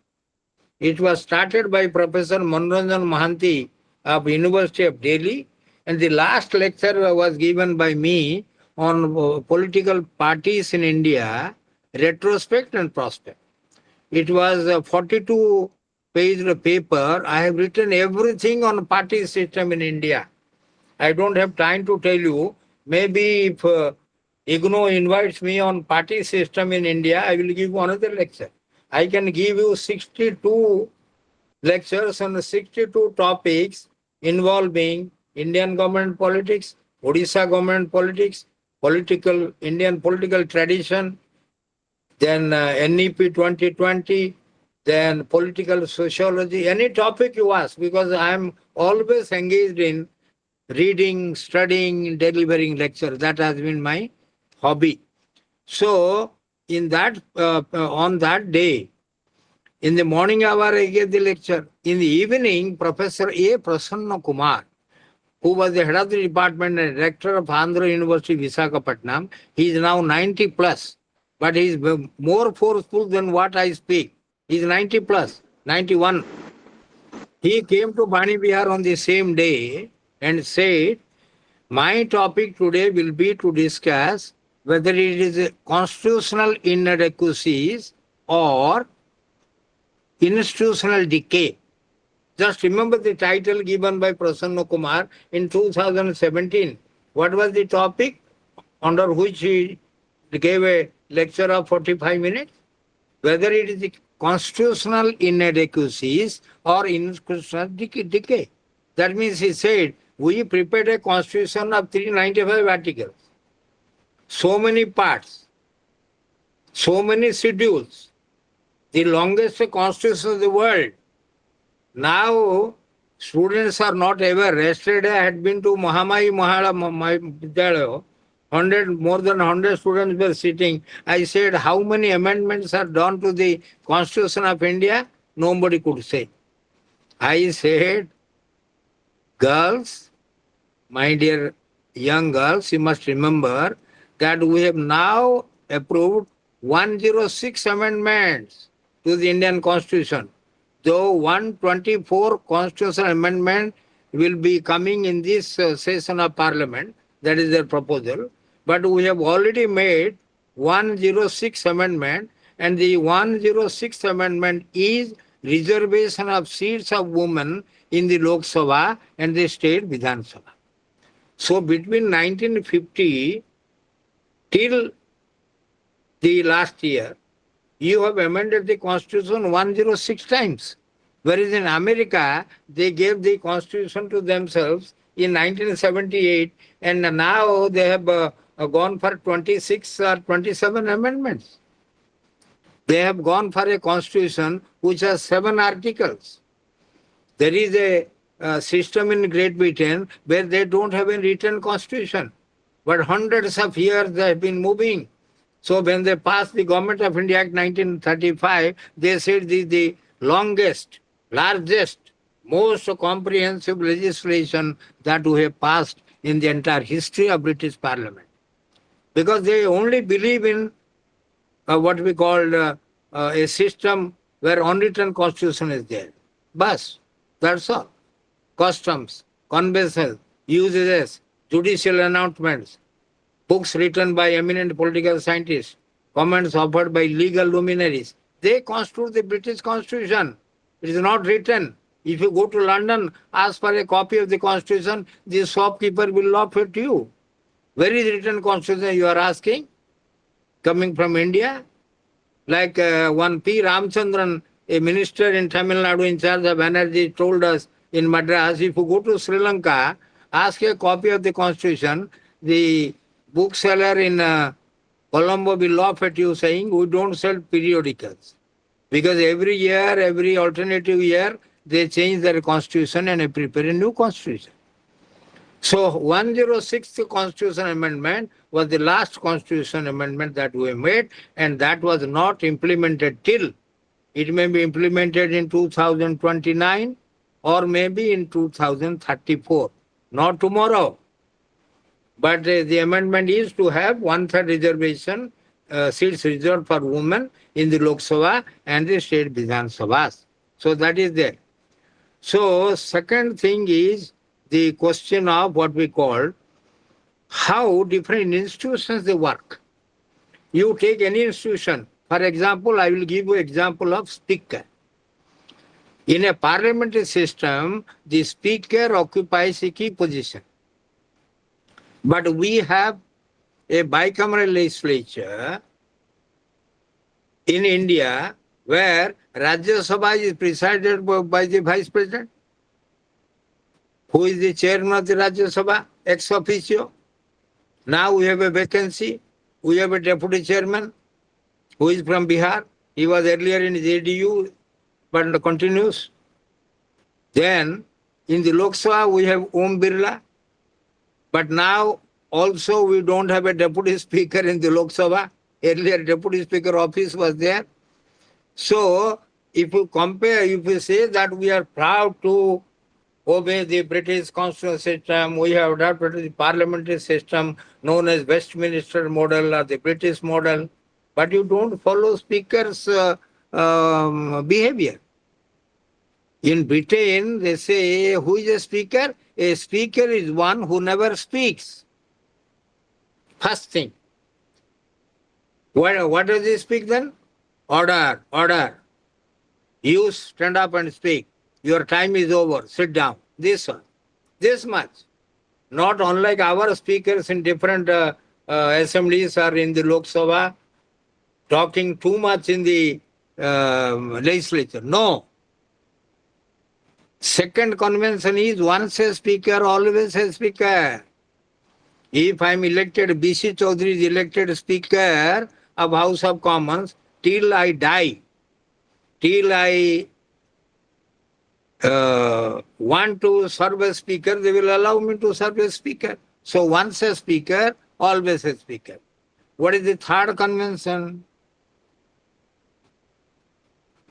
It was started by Professor Manoranjan Mahanti of University of Delhi, and the last lecture was given by me on political parties in India, retrospect and prospect. It was a 42-page paper. I have written everything on party system in India. I don't have time to tell you. Maybe if IGNO invites me on party system in India, I will give another lecture. I can give you 62 lectures on 62 topics involving Indian government politics, Odisha government politics, Indian political tradition, then NEP 2020, then political sociology, any topic you ask, because I am always engaged in reading, studying, delivering lectures. That has been my hobby. So, in that on that day, in the morning hour, I gave the lecture. In the evening, Professor A. Prasanna Kumar, who was the head of the department and rector of Andhra University, Visakhapatnam, he is now 90 plus, but he is more forceful than what I speak. He is 90 plus, 91. He came to Bani Bihar on the same day and said, my topic today will be to discuss whether it is a constitutional inadequacies or institutional decay. Just remember the title given by Prasanna Kumar in 2017. What was the topic under which he gave a lecture of 45 minutes? Whether it is the constitutional inadequacies or institutional decay. That means he said, we prepared a constitution of 395 articles, so many parts, so many schedules, the longest constitution of the world. Now, students are not aware. Yesterday I had been to Mahamai Mahala Vidyalaya. More than 100 students were sitting. I said, how many amendments are done to the Constitution of India? Nobody could say. I said, girls, my dear young girls, you must remember that we have now approved 106 amendments to the Indian Constitution. Though 124 constitutional amendment will be coming in this session of Parliament, that is their proposal. But we have already made 106 amendment, and the 106th amendment is reservation of seats of women in the Lok Sabha and the state Vidhan Sabha. So between 1950 till the last year, you have amended the Constitution 106 times. Whereas in America, they gave the Constitution to themselves in 1978, and now they have gone for 26 or 27 amendments. They have gone for a Constitution which has 7 articles. There is a system in Great Britain where they don't have a written Constitution, but hundreds of years they have been moving. So when they passed the Government of India Act 1935, they said this is the largest, most comprehensive legislation that we have passed in the entire history of British Parliament. Because they only believe in what we call a system where unwritten constitution is there. Bas, that's all. Customs, conventions, usages, judicial announcements, books written by eminent political scientists, comments offered by legal luminaries. They constitute the British Constitution. It is not written. If you go to London, ask for a copy of the Constitution, the shopkeeper will laugh at you. Where is written Constitution you are asking? Coming from India? Like one P. Ramchandran, a minister in Tamil Nadu in charge of energy, told us in Madras, if you go to Sri Lanka, ask a copy of the Constitution, the bookseller in Colombo will laugh at you saying, we don't sell periodicals. Because every year, every alternative year, they change their constitution and prepare a new constitution. So 106th Constitution Amendment was the last Constitution Amendment that we made, and that was not implemented till. It may be implemented in 2029 or maybe in 2034. Not tomorrow. But the amendment is to have one-third reservation, seats reserved for women in the Lok Sabha and the state Vidhan Sabhas. So that is there. So second thing is the question of what we call how different institutions they work. You take any institution. For example, I will give you example of speaker. In a parliamentary system, the speaker occupies a key position. But we have a bicameral legislature in India where Rajya Sabha is presided by the Vice President. Who is the chairman of the Rajya Sabha? Ex officio. Now we have a vacancy. We have a deputy chairman who is from Bihar. He was earlier in JDU, but continues. Then in the Lok Sabha we have Om Birla. But now also we don't have a deputy speaker in the Lok Sabha. Earlier deputy speaker office was there. So if you compare, if you say that we are proud to obey the British constitutional system, we have adopted the parliamentary system known as Westminster model or the British model, but you don't follow speaker's behavior. In Britain, they say, who is a speaker? A speaker is one who never speaks. First thing. What does he speak then? Order, order. You stand up and speak. Your time is over. Sit down. This one. This much. Not unlike our speakers in different assemblies or in the Lok Sabha, talking too much in the legislature. No. Second convention is once a speaker, always a speaker. If I am elected, B.C. Chaudhary is elected Speaker of House of Commons, till I die, till I want to serve as Speaker, they will allow me to serve as Speaker. So once a Speaker, always a Speaker. What is the third convention?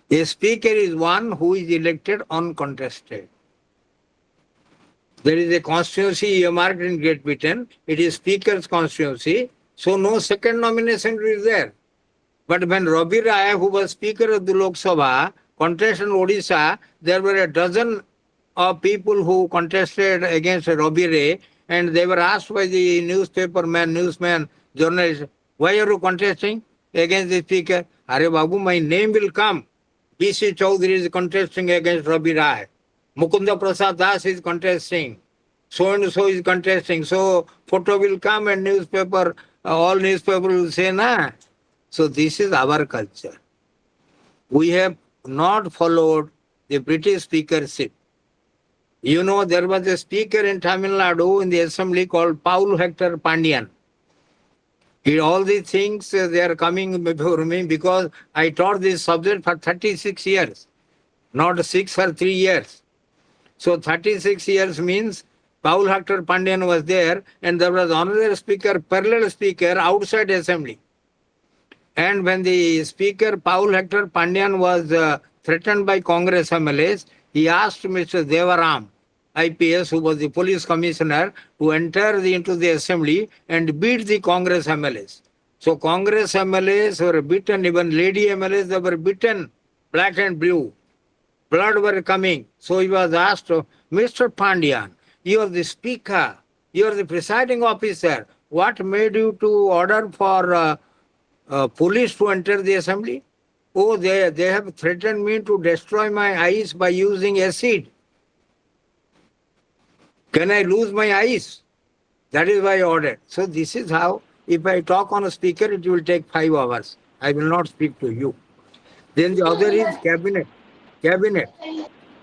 A Speaker is one who is elected uncontested. There is a constituency earmarked in Great Britain. It is Speaker's constituency. So no second nomination is there. But when Ravi Rai, who was Speaker of the Lok Sabha, contested in Odisha, there were a dozen of people who contested against Ravi Rai, and they were asked by the newsman, journalist, why are you contesting against the Speaker? Are Babu, my name will come. B.C. Chaudhary is contesting against Ravi Rai. Mukunda Prasad Das is contesting. So and so is contesting. So photo will come and newspaper, all newspaper will say, nah. So this is our culture. We have not followed the British speakership. You know, there was a speaker in Tamil Nadu in the assembly called Paul Hector Pandian. All these things, they are coming before me because I taught this subject for 36 years, not 6 or 3 years. So 36 years means Paul Hector Pandian was there, and there was another speaker, parallel speaker outside assembly. And when the speaker, Paul Hector Pandian, was threatened by Congress MLAs, he asked Mr. Devaram, IPS, who was the police commissioner, to enter into the assembly and beat the Congress MLAs. So Congress MLAs were beaten, even lady MLAs, they were beaten black and blue. Blood were coming. So he was asked, Mr. Pandian, you are the speaker, you are the presiding officer. What made you to order for police to enter the assembly? Oh, they have threatened me to destroy my eyes by using acid. Can I lose my eyes? That is why I ordered. So this is how, if I talk on a speaker, it will take 5 hours. I will not speak to you. Then the other is cabinet. Cabinet.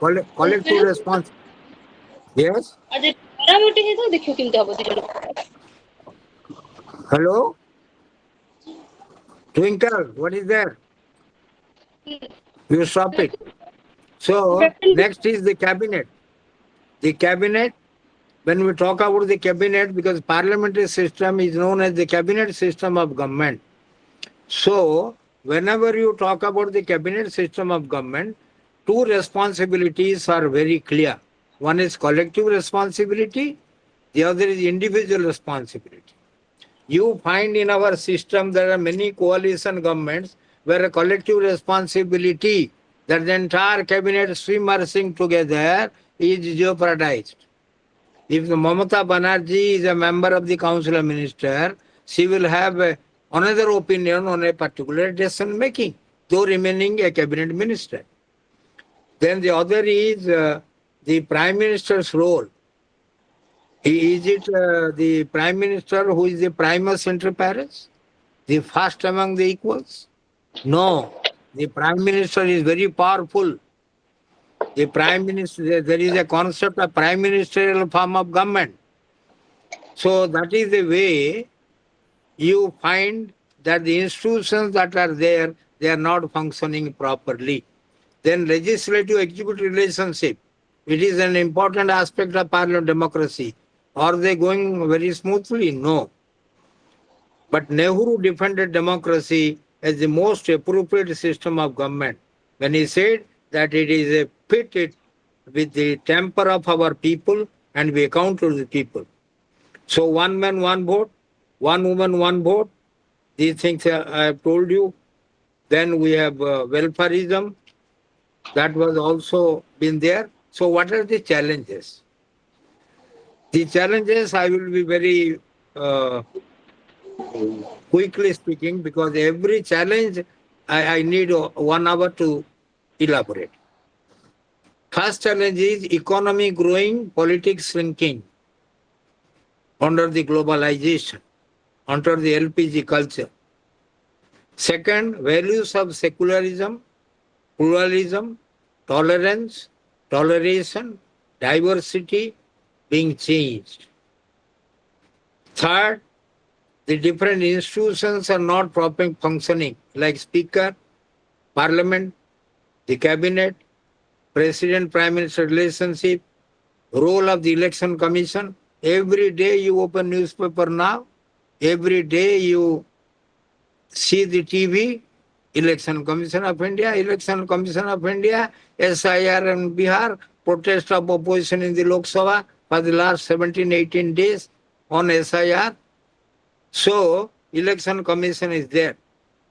Collective response. Yes? Hello? Twinkle, what is there? You stop it. So next is the cabinet. The cabinet, when we talk about the cabinet, because parliamentary system is known as the cabinet system of government. So whenever you talk about the cabinet system of government, two responsibilities are very clear. One is collective responsibility, the other is individual responsibility. You find in our system there are many coalition governments where a collective responsibility, that the entire cabinet swim together, is jeopardized. If Mamata Banerjee is a member of the Council of Ministers, she will have another opinion on a particular decision making, though remaining a cabinet minister. Then the other is the Prime Minister's role. Is it the Prime Minister who is the primus inter pares, the first among the equals? No. The Prime Minister is very powerful. The Prime Minister, there is a concept of Prime Ministerial form of government. So that is the way you find that the institutions that are there, they are not functioning properly. Then legislative executive relationship, it is an important aspect of parliament democracy. Are they going very smoothly? No. But Nehru defended democracy as the most appropriate system of government when he said that it is a fit with the temper of our people and we account to the people. So one man, one vote, one woman, one vote. These things I have told you. Then we have welfareism. That was also been there. So what are the challenges? The challenges, I will be very quickly speaking, because every challenge I need 1 hour to elaborate. First challenge is economy growing, politics shrinking under the globalization, under the LPG culture. Second, values of secularism, pluralism, tolerance, toleration, diversity being changed. Third, the different institutions are not properly functioning, like Speaker, Parliament, the Cabinet, President, Prime Minister relationship, role of the Election Commission. Every day you open newspaper now, every day you see the TV, Election Commission of India, Election Commission of India, SIR in Bihar, protest of opposition in the Lok Sabha for the last 17, 18 days on SIR. So, Election Commission is there.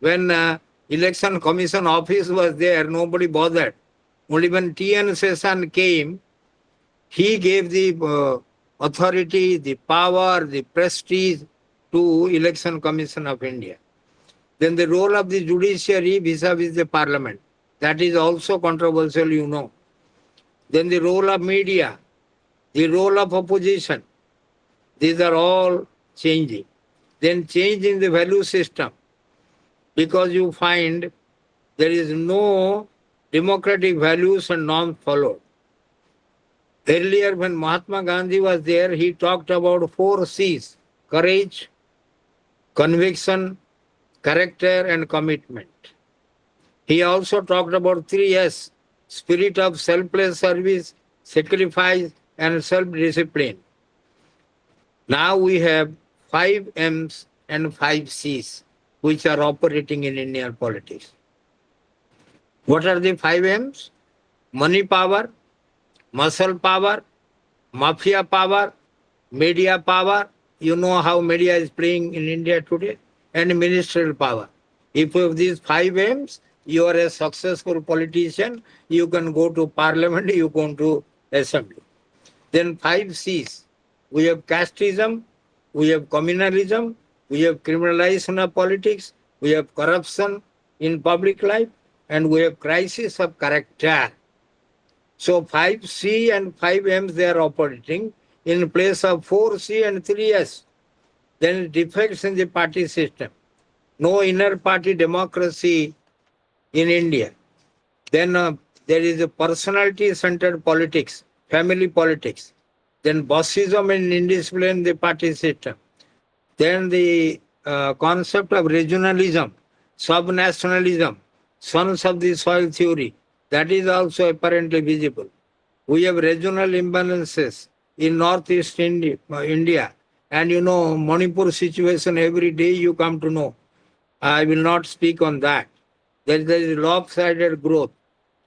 When Election Commission office was there, nobody bothered. Only when T.N. Session came, he gave the authority, the power, the prestige to Election Commission of India. Then the role of the judiciary vis-a-vis the parliament. That is also controversial, you know. Then the role of media, the role of opposition. These are all changing. Then change in the value system, because you find there is no democratic values and norms followed. Earlier when Mahatma Gandhi was there, he talked about 4 C's: courage, conviction, character and commitment. He also talked about 3 S: spirit of selfless service, sacrifice and self-discipline. Now we have 5 M's and 5 C's which are operating in Indian politics. What are the 5 M's? Money power, muscle power, mafia power, media power. You know how media is playing in India today, and ministerial power. If you have these five aims, you are a successful politician. You can go to parliament, you go to assembly. Then five C's. We have casteism, we have communalism, we have criminalization of politics, we have corruption in public life, and we have crisis of character. So 5C and 5M's they are operating in place of 4C and 3S. Then defects in the party system. No inner party democracy in India. Then there is a personality-centered politics, family politics. Then bossism and indiscipline in the party system. Then the concept of regionalism, subnationalism, sons of the soil theory, that is also apparently visible. We have regional imbalances in northeast India. And you know, Manipur situation every day you come to know. I will not speak on that. There is lopsided growth,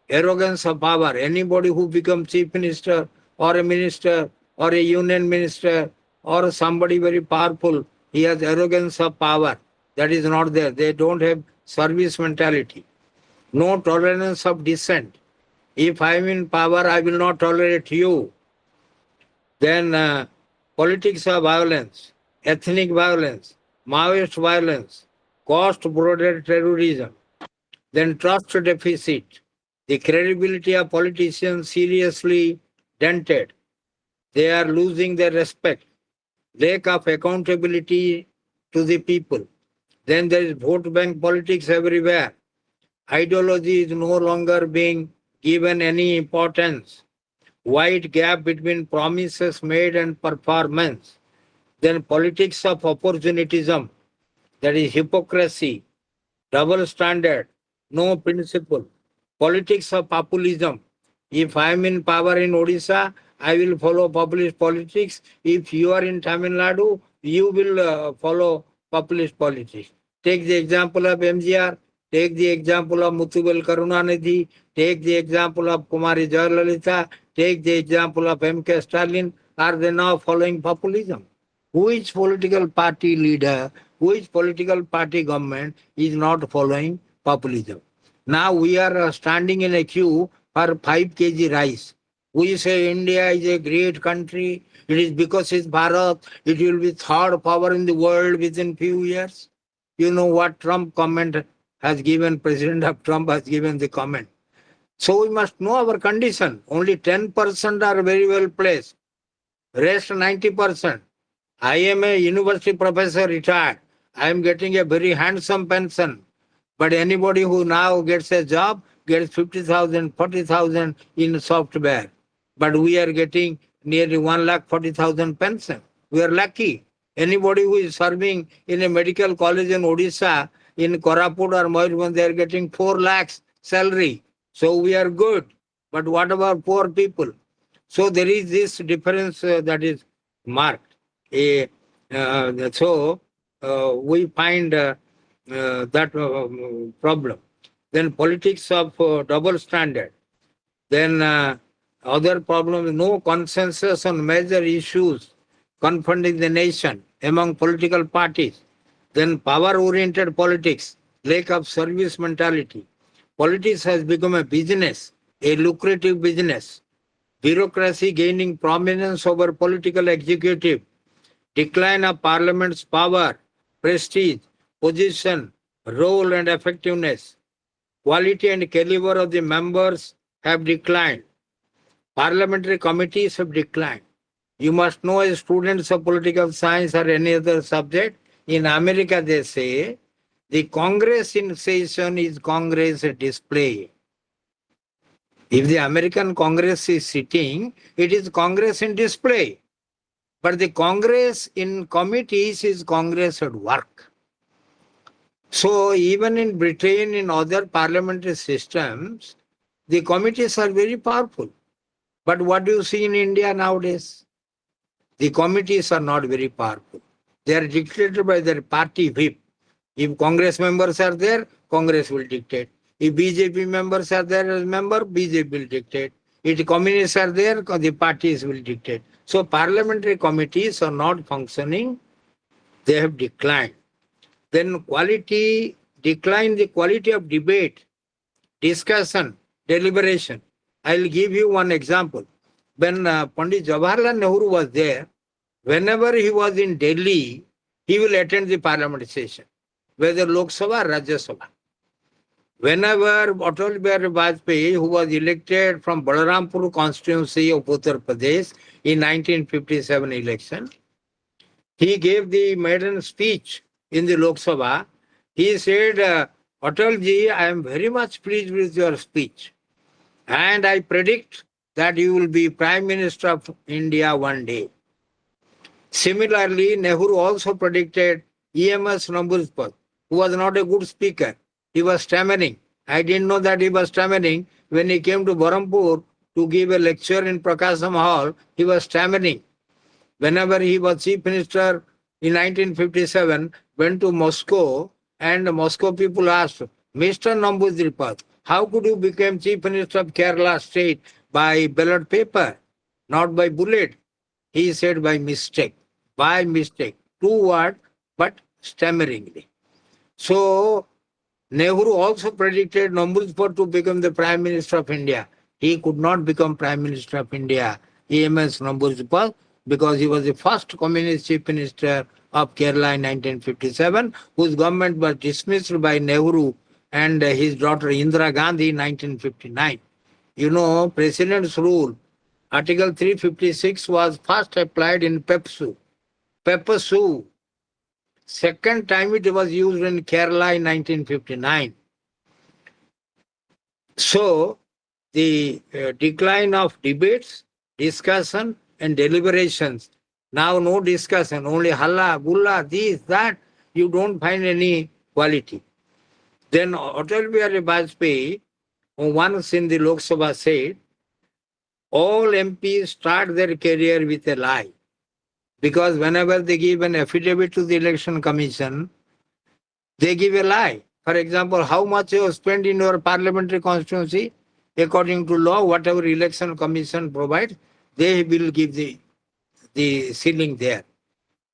arrogance of power. Anybody who becomes chief minister or a minister or a union minister or somebody very powerful, he has arrogance of power. That is not there. They don't have service mentality. No tolerance of dissent. If I am in power, I will not tolerate you. Then politics of violence, ethnic violence, Maoist violence, cost-border terrorism, then trust deficit, the credibility of politicians seriously dented. They are losing their respect, lack of accountability to the people. Then there is vote bank politics everywhere. Ideology is no longer being given any importance. Wide gap between promises made and performance. Then politics of opportunism, that is hypocrisy, double standard, no principle. Politics of populism. If I am in power in Odisha, I will follow populist politics. If you are in Tamil Nadu, you will follow populist politics. Take the example of MGR, take the example of Muthuvel Karunanidhi, take the example of Kumari Jayalalitha, take the example of M.K. Stalin. Are they now following populism? Which political party leader, which political party government is not following populism? Now we are standing in a queue for 5 kg rice. We say India is a great country. It is because it's Bharat. It will be third power in the world within few years. You know what Trump comment has given, President of Trump has given the comment. So we must know our condition. Only 10% are very well placed. Rest 90%. I am a university professor retired. I am getting a very handsome pension. But anybody who now gets a job gets 50,000, 40,000 in software. But we are getting nearly 1,40,000 pension. We are lucky. Anybody who is serving in a medical college in Odisha, in Koraput or Mayurbhanj, they are getting 4 lakhs salary. So we are good. But what about poor people? So there is this difference that is marked. So we find that problem. Then politics of double standard. Then other problem, no consensus on major issues confronting the nation among political parties. Then power-oriented politics, lack of service mentality. Politics has become a business, a lucrative business. Bureaucracy gaining prominence over political executive. Decline of parliament's power, prestige, position, role and effectiveness. Quality and caliber of the members have declined. Parliamentary committees have declined. You must know as students of political science or any other subject, in America they say, the Congress in session is Congress display. If the American Congress is sitting, it is Congress in display. But the Congress in committees is Congress at work. So even in Britain, in other parliamentary systems, the committees are very powerful. But what do you see in India nowadays? The committees are not very powerful. They are dictated by their party whip. If Congress members are there, Congress will dictate. If BJP members are there as member, BJP will dictate. If communists are there, the parties will dictate. So parliamentary committees are not functioning. They have declined. Then quality, decline the quality of debate, discussion, deliberation. I'll give you one example. When Pandit Jawaharlal Nehru was there, whenever he was in Delhi, he will attend the parliament session, whether Lok Sabha or Rajya Sabha. Whenever Atal Bihari Vajpayee, who was elected from Balarampur constituency of Uttar Pradesh in 1957 election, he gave the maiden speech in the Lok Sabha. He said, Atalji, I am very much pleased with your speech. And I predict that you will be Prime Minister of India one day. Similarly, Nehru also predicted EMS Namboodirpad, who was not a good speaker. He was stammering. I didn't know that he was stammering. When he came to Berhampur to give a lecture in Prakasam Hall, he was stammering. Whenever he was chief minister in 1957, went to Moscow, and the Moscow people asked, Mr. Namboodirpad, how could you become chief minister of Kerala state by ballot paper, not by bullet? He said by mistake. By mistake. 2 words, but stammeringly. So Nehru also predicted Namboodirpad to become the Prime Minister of India. He could not become Prime Minister of India, EMS Namboodirpad, because he was the first communist chief minister of Kerala in 1957, whose government was dismissed by Nehru and his daughter Indira Gandhi in 1959. You know, President's rule, Article 356 was first applied in Pepsu. Pepsu. Second time it was used in Kerala in 1959. So, the decline of debates, discussion, and deliberations. Now, no discussion, only halla, bulla, this, that. You don't find any quality. Then, Atal Bihari Vajpayee, once in the Lok Sabha, said, all MPs start their career with a lie. Because whenever they give an affidavit to the Election Commission, they give a lie. For example, how much you have spent in your parliamentary constituency, according to law, whatever Election Commission provides, they will give the ceiling there.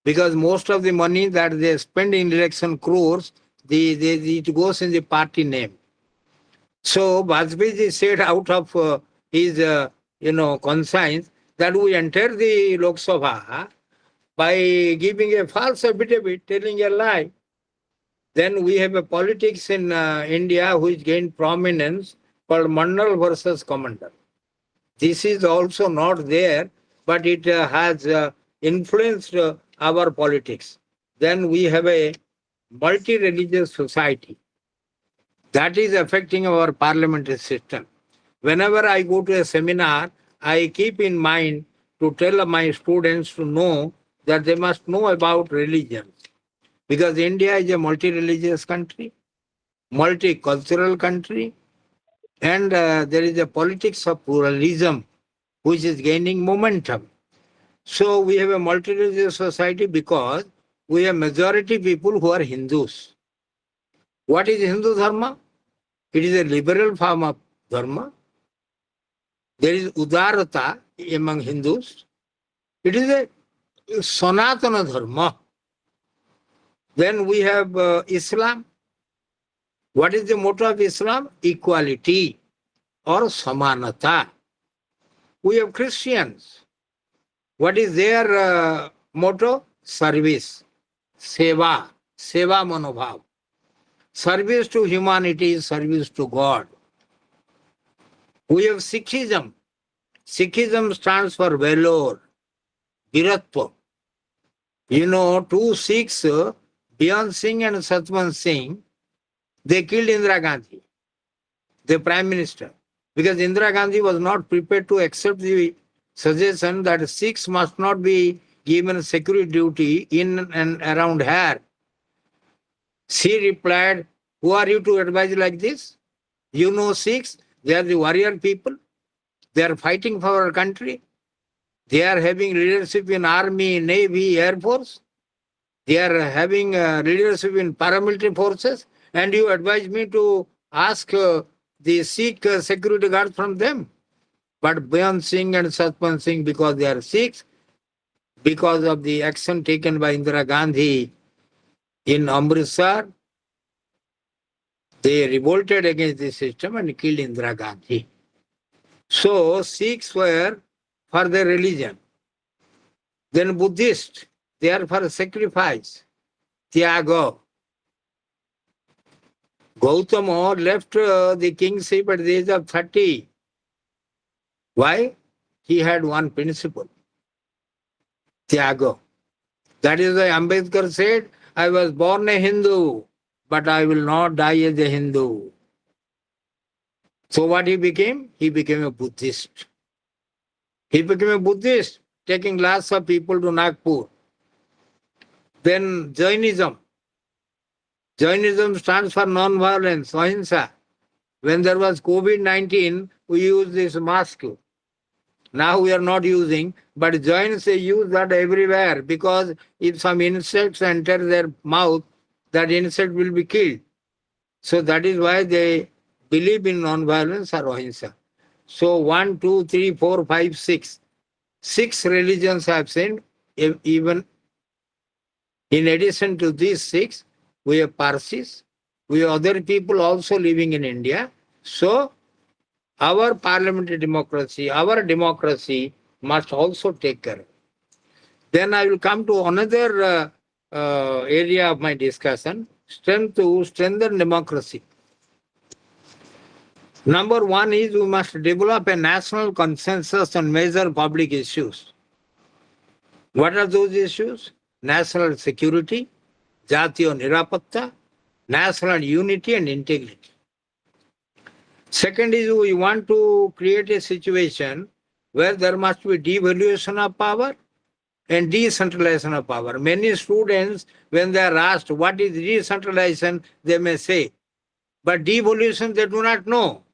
Because most of the money that they spend in election crores, it goes in the party name. So Vajpayee said out of his conscience that we enter the Lok Sabha by giving a false affidavit, telling a lie. Then we have a politics in India which gained prominence called Mandal versus Commander. This is also not there, but it has influenced our politics. Then we have a multi-religious society. That is affecting our parliamentary system. Whenever I go to a seminar, I keep in mind to tell my students to know that they must know about religions. Because India is a multi-religious country, multicultural country, and there is a politics of pluralism which is gaining momentum. So we have a multi-religious society because we have majority people who are Hindus. What is Hindu Dharma? It is a liberal form of Dharma. There is Udarata among Hindus. It is a Sanatana Dharma. Then we have Islam. What is the motto of Islam? Equality or Samanata. We have Christians. What is their motto? Service. Seva. Seva Manobhav. Service to humanity is service to God. We have Sikhism. Sikhism stands for valor, Viratva. You know, 2 Sikhs, Beyond Singh and Satwan Singh, they killed Indira Gandhi, the Prime Minister, because Indira Gandhi was not prepared to accept the suggestion that Sikhs must not be given security duty in and around her. She replied, who are you to advise like this? You know Sikhs, they are the warrior people. They are fighting for our country. They are having leadership in army, navy, air force. They are having leadership in paramilitary forces. And you advise me to ask the Sikh security guards from them. But Bayan Singh and Satpan Singh, because they are Sikhs, because of the action taken by Indira Gandhi in Amritsar, they revolted against the system and killed Indira Gandhi. So Sikhs were for their religion. Then Buddhists, they are for sacrifice, Tyaga. Gautama left the kingship at the age of 30. Why? He had one principle, Tyaga. That is why Ambedkar said, I was born a Hindu, but I will not die as a Hindu. So what he became? He became a Buddhist. He became a Buddhist, taking lots of people to Nagpur. Then Jainism. Jainism stands for non-violence, ahimsa. When there was COVID-19, we used this mask. Now we are not using, but Jains they use that everywhere because if some insects enter their mouth, that insect will be killed. So that is why they believe in non-violence or ahimsa. So 1, 2, 3, 4, 5, 6. 6 religions have seen. Even in addition to these 6, we have Parsis, we have other people also living in India. So our parliamentary democracy, our democracy must also take care. Then I will come to another area of my discussion, strengthen democracy. Number 1 is we must develop a national consensus on major public issues. What are those issues? National security, Jatiya Nirapatta, national unity and integrity. Second is we want to create a situation where there must be devolution of power and decentralization of power. Many students, when they are asked what is decentralization, they may say, but devolution they do not know.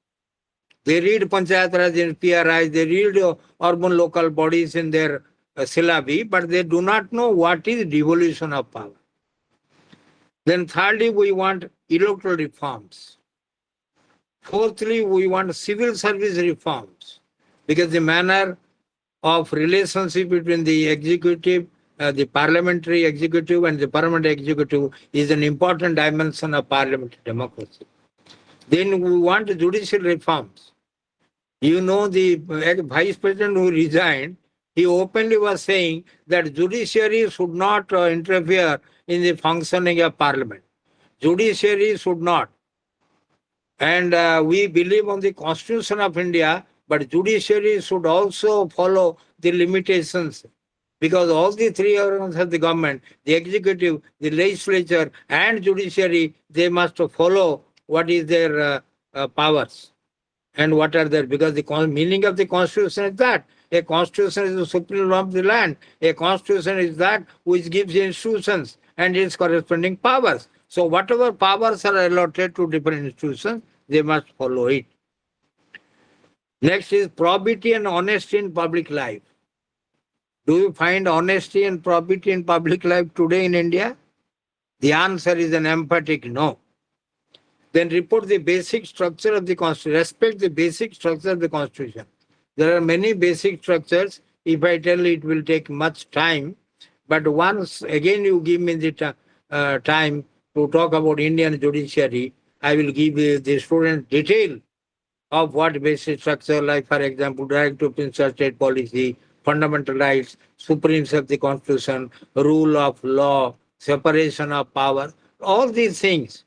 They read Panchayat Raj and PRI, they read urban local bodies in their syllabi, but they do not know what is devolution of power. Then thirdly, we want electoral reforms. Fourthly, we want civil service reforms because the manner of relationship between the executive, the parliamentary executive and the permanent executive is an important dimension of parliamentary democracy. Then we want judicial reforms. You know, the vice president who resigned, he openly was saying that judiciary should not interfere in the functioning of parliament. Judiciary should not. And we believe on the Constitution of India, but judiciary should also follow the limitations because all the 3 organs of the government, the executive, the legislature and judiciary, they must follow what is their powers and what are their, because the meaning of the Constitution is that. A Constitution is the supreme law of the land. A Constitution is that which gives institutions and its corresponding powers. So whatever powers are allotted to different institutions, they must follow it. Next is probity and honesty in public life. Do you find honesty and probity in public life today in India? The answer is an emphatic no. Then report the basic structure of the Constitution. Respect the basic structure of the Constitution. There are many basic structures. If I tell it will take much time. But once again you give me the time to talk about Indian judiciary, I will give the student detail of what basic structure, like for example, direct to principal state policy, fundamental rights, supremacy of the Constitution, rule of law, separation of power, all these things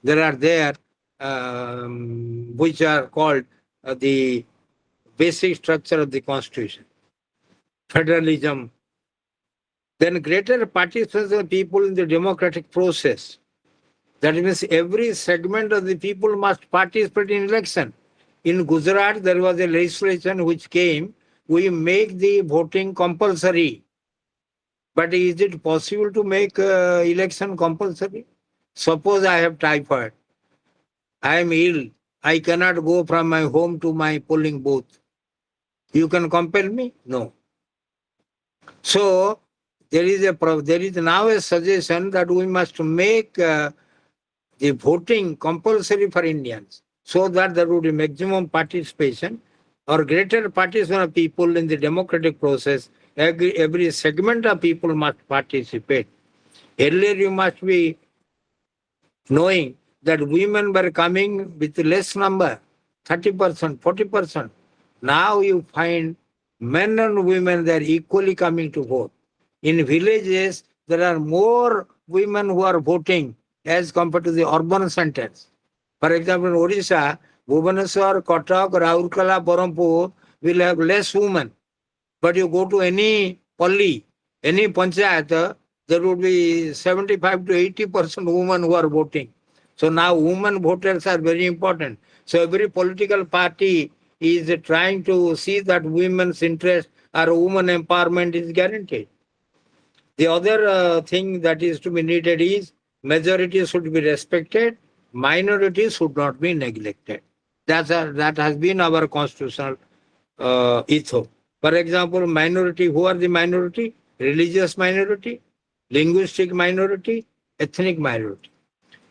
that are there, which are called the basic structure of the Constitution. Federalism. Then greater participation of people in the democratic process. That means every segment of the people must participate in election. In Gujarat, there was a legislation which came, we make the voting compulsory. But is it possible to make election compulsory? Suppose I have typhoid. I am ill. I cannot go from my home to my polling booth. You can compel me? No. So there is now a suggestion that we must make the voting compulsory for Indians so that there would be maximum participation. or greater participation of people in the democratic process, every segment of people must participate. Earlier, you must be knowing that women were coming with less number, 30%, 40%. Now you find men and women, they are equally coming to vote. In villages, there are more women who are voting as compared to the urban centers. For example, in Odisha, Bhubaneswar, Cuttack, Raurkela, Berhampur will have less women. But you go to any palli, any panchayat, there would be 75 to 80% women who are voting. So now women voters are very important. So every political party is trying to see that women's interest or women empowerment is guaranteed. The other thing that is to be needed is majority should be respected, minorities should not be neglected. That has been our constitutional ethos. For example, minority, who are the minority? Religious minority, linguistic minority, ethnic minority.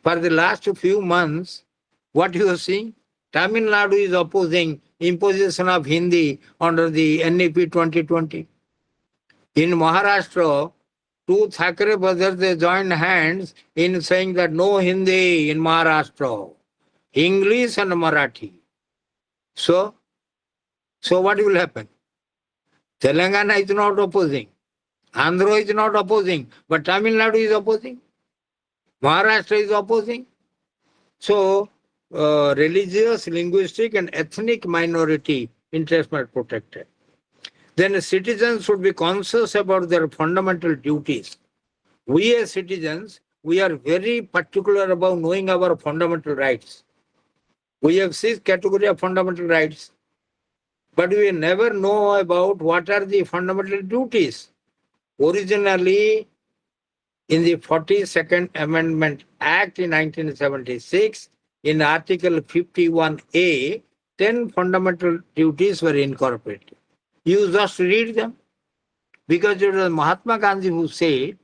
For the last few months, what you are seeing? Tamil Nadu is opposing imposition of Hindi under the NEP 2020. In Maharashtra, two Thackeray brothers, they joined hands in saying that no Hindi in Maharashtra, English and Marathi. So what will happen? Telangana is not opposing. Andhra is not opposing. But Tamil Nadu is opposing. Maharashtra is opposing. So, religious, linguistic, and ethnic minority interests are protected. Then citizens should be conscious about their fundamental duties. We as citizens, we are very particular about knowing our fundamental rights. We have 6 categories of fundamental rights, but we never know about what are the fundamental duties. Originally, in the 42nd Amendment Act in 1976, in Article 51A, 10 fundamental duties were incorporated. You just read them, because it was Mahatma Gandhi who said,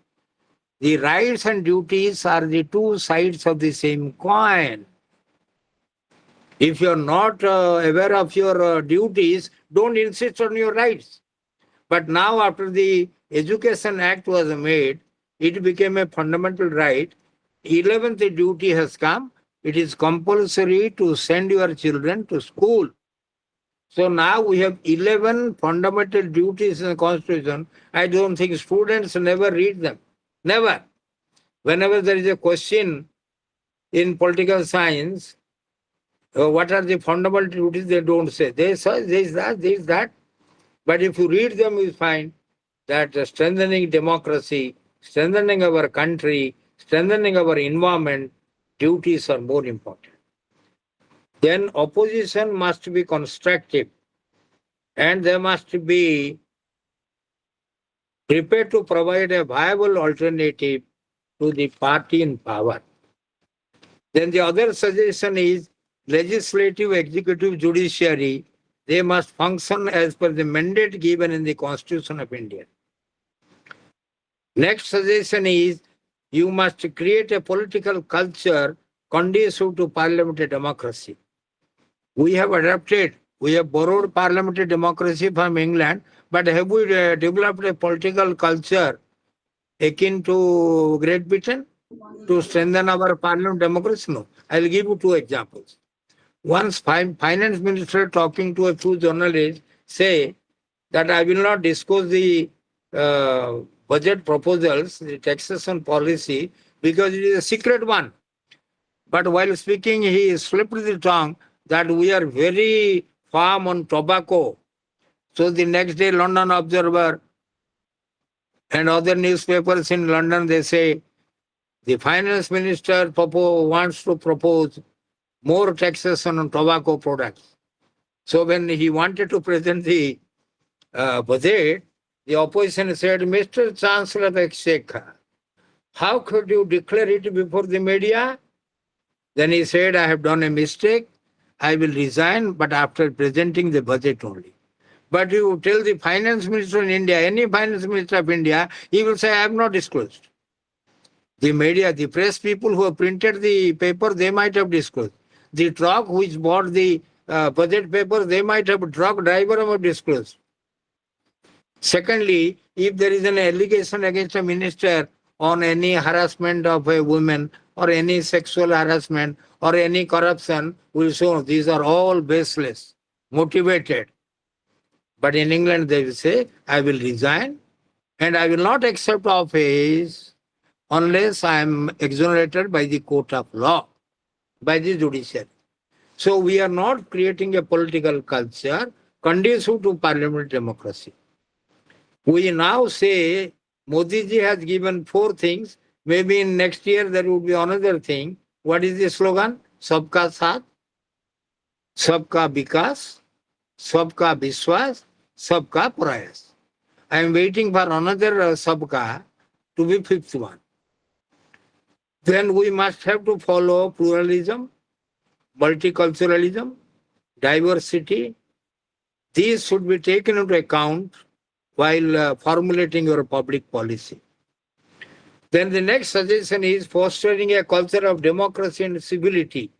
the rights and duties are the two sides of the same coin. If you are not aware of your duties, don't insist on your rights. But now after the Education Act was made, it became a fundamental right. 11th duty has come. It is compulsory to send your children to school. So now we have 11 fundamental duties in the Constitution. I don't think students never read them. Never. Whenever there is a question in political science, what are the fundamental duties, they don't say. They say this, that, this, that. But if you read them, you find that strengthening democracy, strengthening our country, strengthening our environment, duties are more important. Then opposition must be constructive, and they must be prepared to provide a viable alternative to the party in power. Then the other suggestion is legislative, executive, judiciary, they must function as per the mandate given in the Constitution of India. Next suggestion is you must create a political culture conducive to parliamentary democracy. We have adapted, we have borrowed parliamentary democracy from England, but have we developed a political culture akin to Great Britain to strengthen our parliament democracy? No. I will give you 2 examples. Once finance minister talking to a few journalists say that I will not discuss the budget proposals, the taxation policy, because it is a secret one. But while speaking, he slipped the tongue that we are very firm on tobacco. So the next day, London Observer and other newspapers in London, they say the finance minister wants to propose more taxation on tobacco products. So when he wanted to present the budget, the opposition said, Mr. Chancellor of Exchequer, how could you declare it before the media? Then he said, I have done a mistake. I will resign, but after presenting the budget only. But you tell the finance minister in India, any finance minister of India, he will say, I have not disclosed. The media, the press people who have printed the paper, they might have disclosed. The truck which brought the budget papers, they might have truck driver have disclosed. Secondly, if there is an allegation against a minister on any harassment of a woman or any sexual harassment or any corruption, will show these are all baseless, motivated. But in England, they will say, I will resign and I will not accept office unless I am exonerated by the court of law, by the judiciary. So we are not creating a political culture conducive to parliamentary democracy. We now say Modi ji has given 4 things. Maybe in next year there will be another thing. What is the slogan? Sabka Saath, Sabka Vikas, Sabka Vishwas, Sabka Prayas. I am waiting for another Sabka to be 5th one. Then we must have to follow pluralism, multiculturalism, diversity. These should be taken into account while formulating your public policy. Then the next suggestion is fostering a culture of democracy and civility.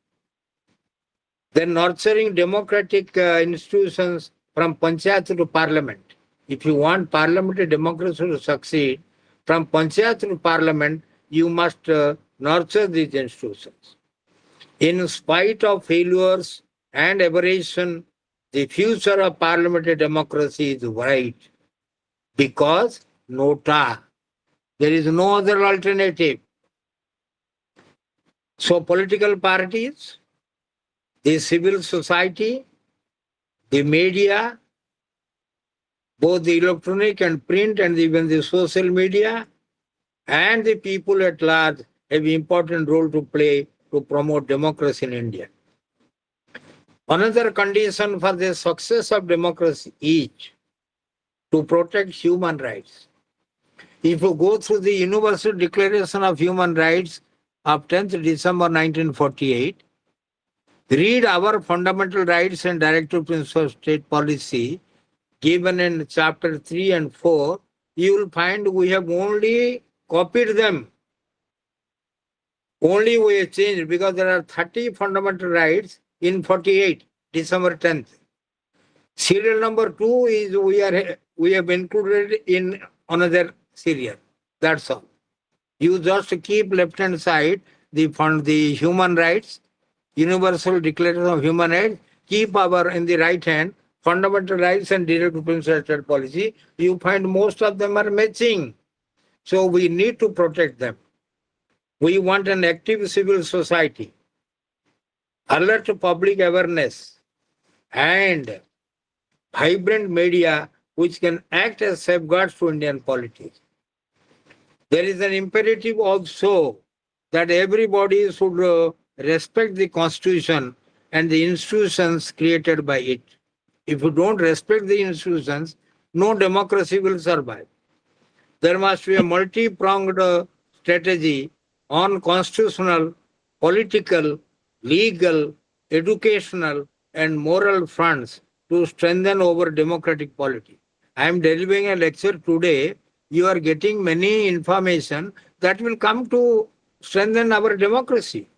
Then nurturing democratic institutions from panchayat to parliament. If you want parliamentary democracy to succeed, from panchayat to parliament, you must nurture these institutions. In spite of failures and aberration, the future of parliamentary democracy is bright because nota. There is no other alternative. So political parties, the civil society, the media, both the electronic and print and even the social media, and the people at large have an important role to play to promote democracy in India. Another condition for the success of democracy is to protect human rights. If you go through the Universal Declaration of Human Rights of 10th December 1948, read our fundamental rights and directive principles of state policy given in chapter 3 and 4, you will find we have only copied them. Only we have changed because there are 30 fundamental rights in 48, December 10th. Serial number 2 is we have included in another serial. That's all. You just keep left hand side the human rights, Universal Declaration of Human Rights, keep in the right hand fundamental rights and directive principles of state policy. You find most of them are matching. So we need to protect them. We want an active civil society, alert public awareness, and vibrant media which can act as safeguards to Indian politics. There is an imperative also that everybody should respect the Constitution and the institutions created by it. If you don't respect the institutions, no democracy will survive. There must be a multi-pronged strategy on constitutional, political, legal, educational, and moral fronts to strengthen our democratic polity. I am delivering a lecture today. You are getting many information that will come to strengthen our democracy.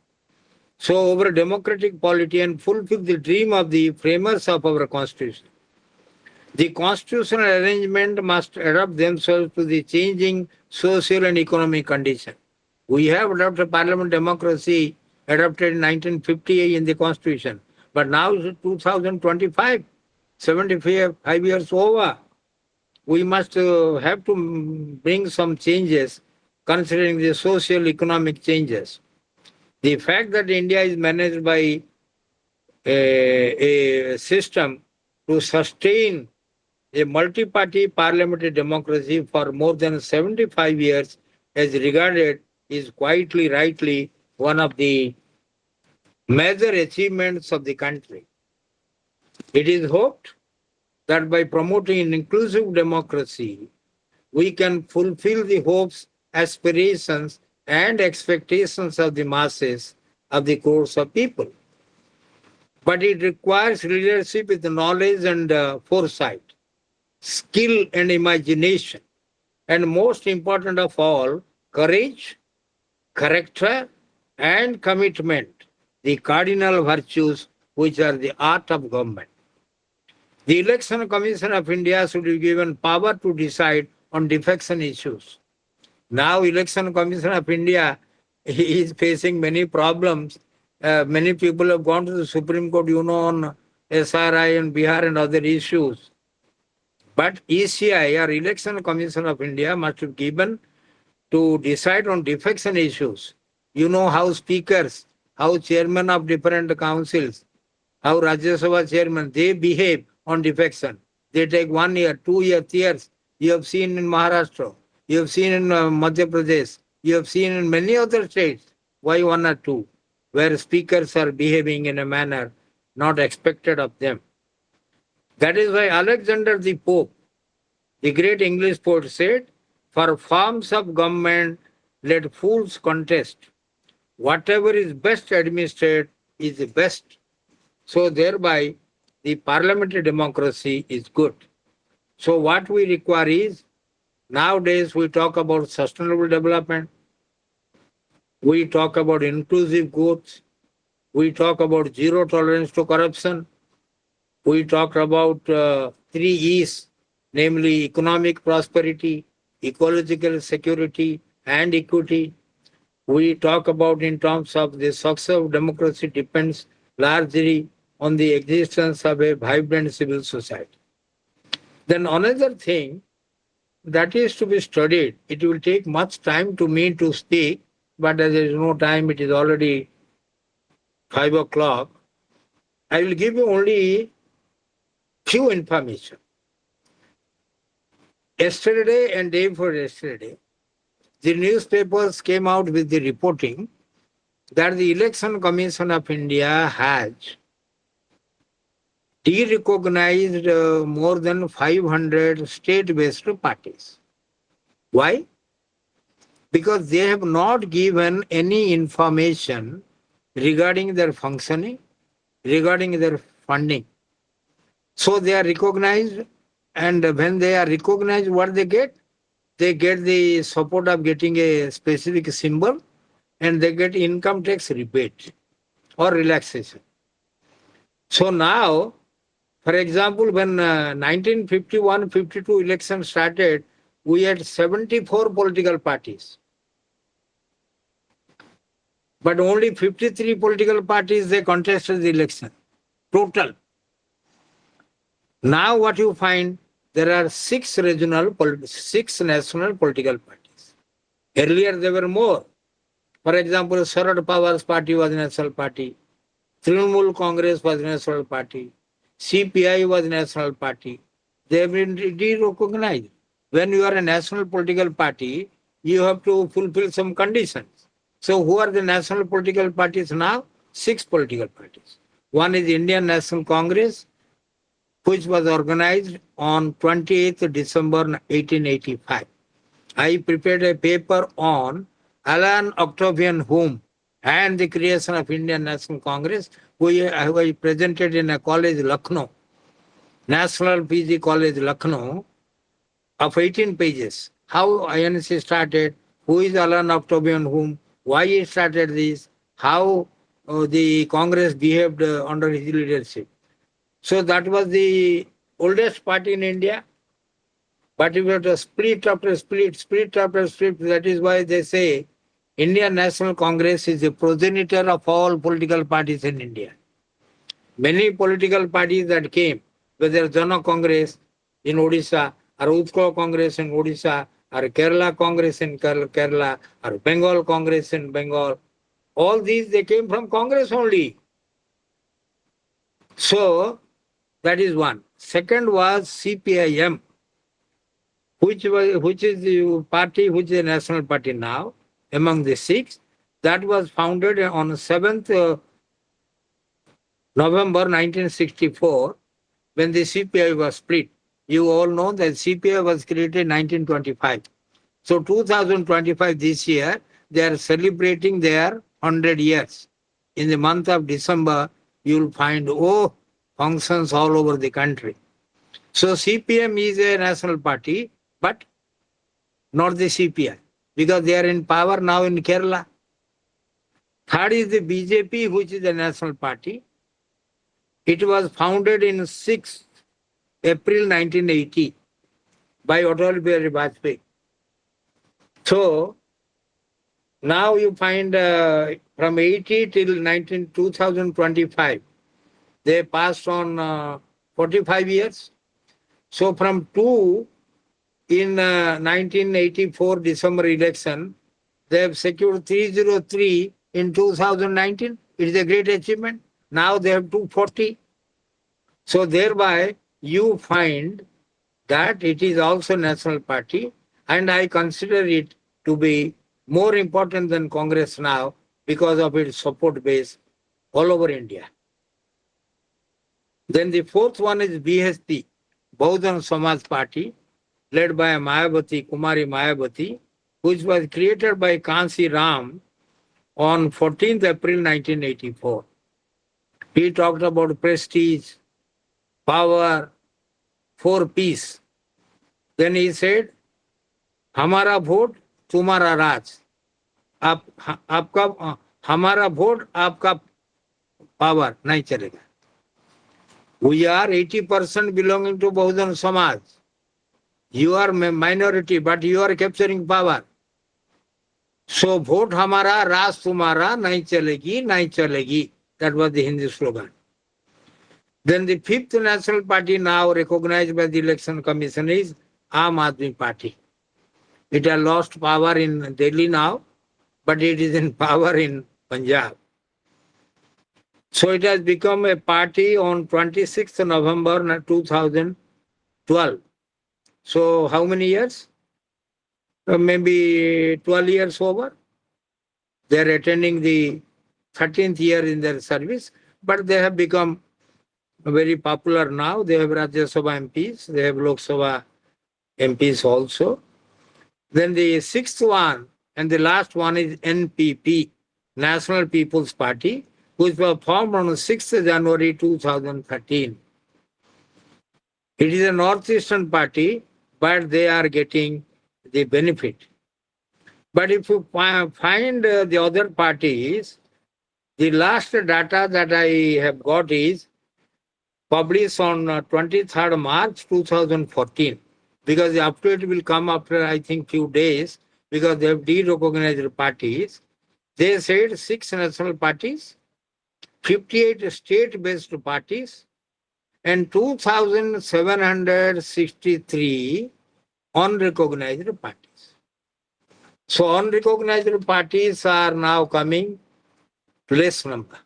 So our democratic polity and fulfill the dream of the framers of our constitution. The constitutional arrangement must adapt themselves to the changing social and economic condition. We have adopted parliament democracy adopted in 1958 in the constitution, but now it's 2025, 75 years over. We must have to bring some changes considering the social economic changes. The fact that India is managed by a system to sustain a multi-party parliamentary democracy for more than 75 years is regarded is quietly, rightly one of the major achievements of the country. It is hoped that by promoting an inclusive democracy, we can fulfill the hopes, aspirations, and expectations of the masses of the crores of people. But it requires leadership with knowledge and foresight, skill and imagination, and most important of all, courage, character, and commitment, the cardinal virtues which are the art of government. The Election Commission of India should be given power to decide on defection issues. Now, Election Commission of India is facing many problems. Many people have gone to the Supreme Court, on SRI and Bihar and other issues. But ECI, or Election Commission of India, must be given to decide on defection issues. How speakers, how chairmen of different councils, how Rajya Sabha chairman, they behave on defection. They take 1 year, 2 years. You have seen in Maharashtra, you have seen in Madhya Pradesh, you have seen in many other states. Why 1 or 2? Where speakers are behaving in a manner not expected of them. That is why Alexander the Pope, the great English poet, said, "For forms of government, let fools contest. Whatever is best administered is the best." So thereby, the parliamentary democracy is good. So what we require is, nowadays we talk about sustainable development, we talk about inclusive growth, we talk about zero tolerance to corruption, we talk about 3 E's, namely economic prosperity, ecological security, and equity. We talk about in terms of the success of democracy depends largely on the existence of a vibrant civil society. Then another thing that is to be studied, it will take much time to me to speak, but as there is no time, it is already 5 o'clock. I will give you only few information. Yesterday and day before yesterday, the newspapers came out with the reporting that the Election Commission of India has de-recognized more than 500 state-based parties. Why? Because they have not given any information regarding their functioning, regarding their funding. So they are recognized, and when they are recognized, what they get? They get the support of getting a specific symbol, and they get income tax rebate or relaxation. So now, for example, when 1951-52 election started, we had 74 political parties. But only 53 political parties, they contested the election, total. Now what you find, there are 6 national political parties. Earlier there were more. For example, Sharad Pawar's party was a national party. Trinamool Congress was a national party. CPI was a national party. They have been de-recognized. When you are a national political party, you have to fulfill some conditions. So who are the national political parties now? 6 political parties. One is Indian National Congress, which was organized on 28th December 1885. I prepared a paper on Alan Octavian Hume and the creation of Indian National Congress, which I presented in a college, Lucknow, National PG College, Lucknow, of 18 pages. How INC started, who is Alan Octavian Hume, why he started this, how the Congress behaved under his leadership. So that was the oldest party in India. But if you have to split after split, that is why they say Indian National Congress is the progenitor of all political parties in India. Many political parties that came, whether Jana Congress in Odisha, or Utkal Congress in Odisha, or Kerala Congress in Kerala, or Bengal Congress in Bengal, all these, they came from Congress only. So, that is one. Second was CPIM, which is the party, which is a national party now, among the 6. That was founded on 7th November 1964, when the CPI was split. You all know that CPI was created in 1925. So 2025, this year, they are celebrating their 100 years. In the month of December, you will find, functions all over the country. So CPM is a national party, but not the CPI, because they are in power now in Kerala. Third is the BJP, which is a national party. It was founded in 6th April 1980 by Atal Bihari Vajpayee. So now you find from 80 till 2025, they passed on 45 years. So from 2 in 1984 December election, they have secured 303 in 2019. It is a great achievement. Now they have 240. So thereby you find that it is also national party, and I consider it to be more important than Congress now because of its support base all over India. Then the fourth one is BSP, Bahujan Samaj Party, led by Mayawati, Kumari Mayawati, which was created by Kansi Ram on 14th April 1984. He talked about prestige, power, for peace. Then he said, हमारा vote तुम्हारा राज, आपका हमारा vote आपका power नहीं चलेगा. We are 80% belonging to Bahujan Samaj. You are minority, but you are capturing power. So vote हमारा राज तुम्हारा नहीं चलेगी नहीं चलेगी. That was the Hindi slogan. Then the fifth national party now recognized by the Election Commission is Aam Aadmi Party. It has lost power in Delhi now, but it is in power in Punjab. So it has become a party on 26th November 2012. So how many years? Maybe 12 years over. They are attending the 13th year in their service, but they have become very popular now. They have Rajya Sabha MPs, they have Lok Sabha MPs also. Then the sixth one and the last one is NPP, National People's Party, which was formed on 6th January 2013. It is a northeastern party, but they are getting the benefit. But if you find the other parties, the last data that I have got is published on 23rd March 2014, because the update will come after, I think, few days, because they have de-recognized parties. They said 6 national parties, 58 state-based parties, and 2,763 unrecognized parties. So unrecognized parties are now coming to less number.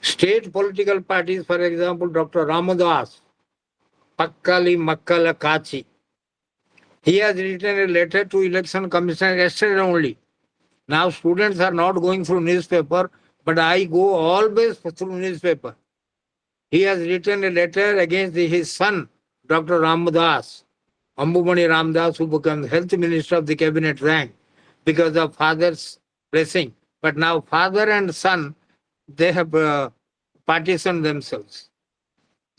State political parties, for example, Dr. Ramadas, Pakkali Makkala Kachi. He has written a letter to Election Commission yesterday only. Now students are not going through newspaper, but I go always through newspaper. He has written a letter against his son, Dr. Ramadas, Ambumani Ramdas, who becomes health minister of the cabinet rank because of father's blessing. But now father and son, they have partitioned themselves.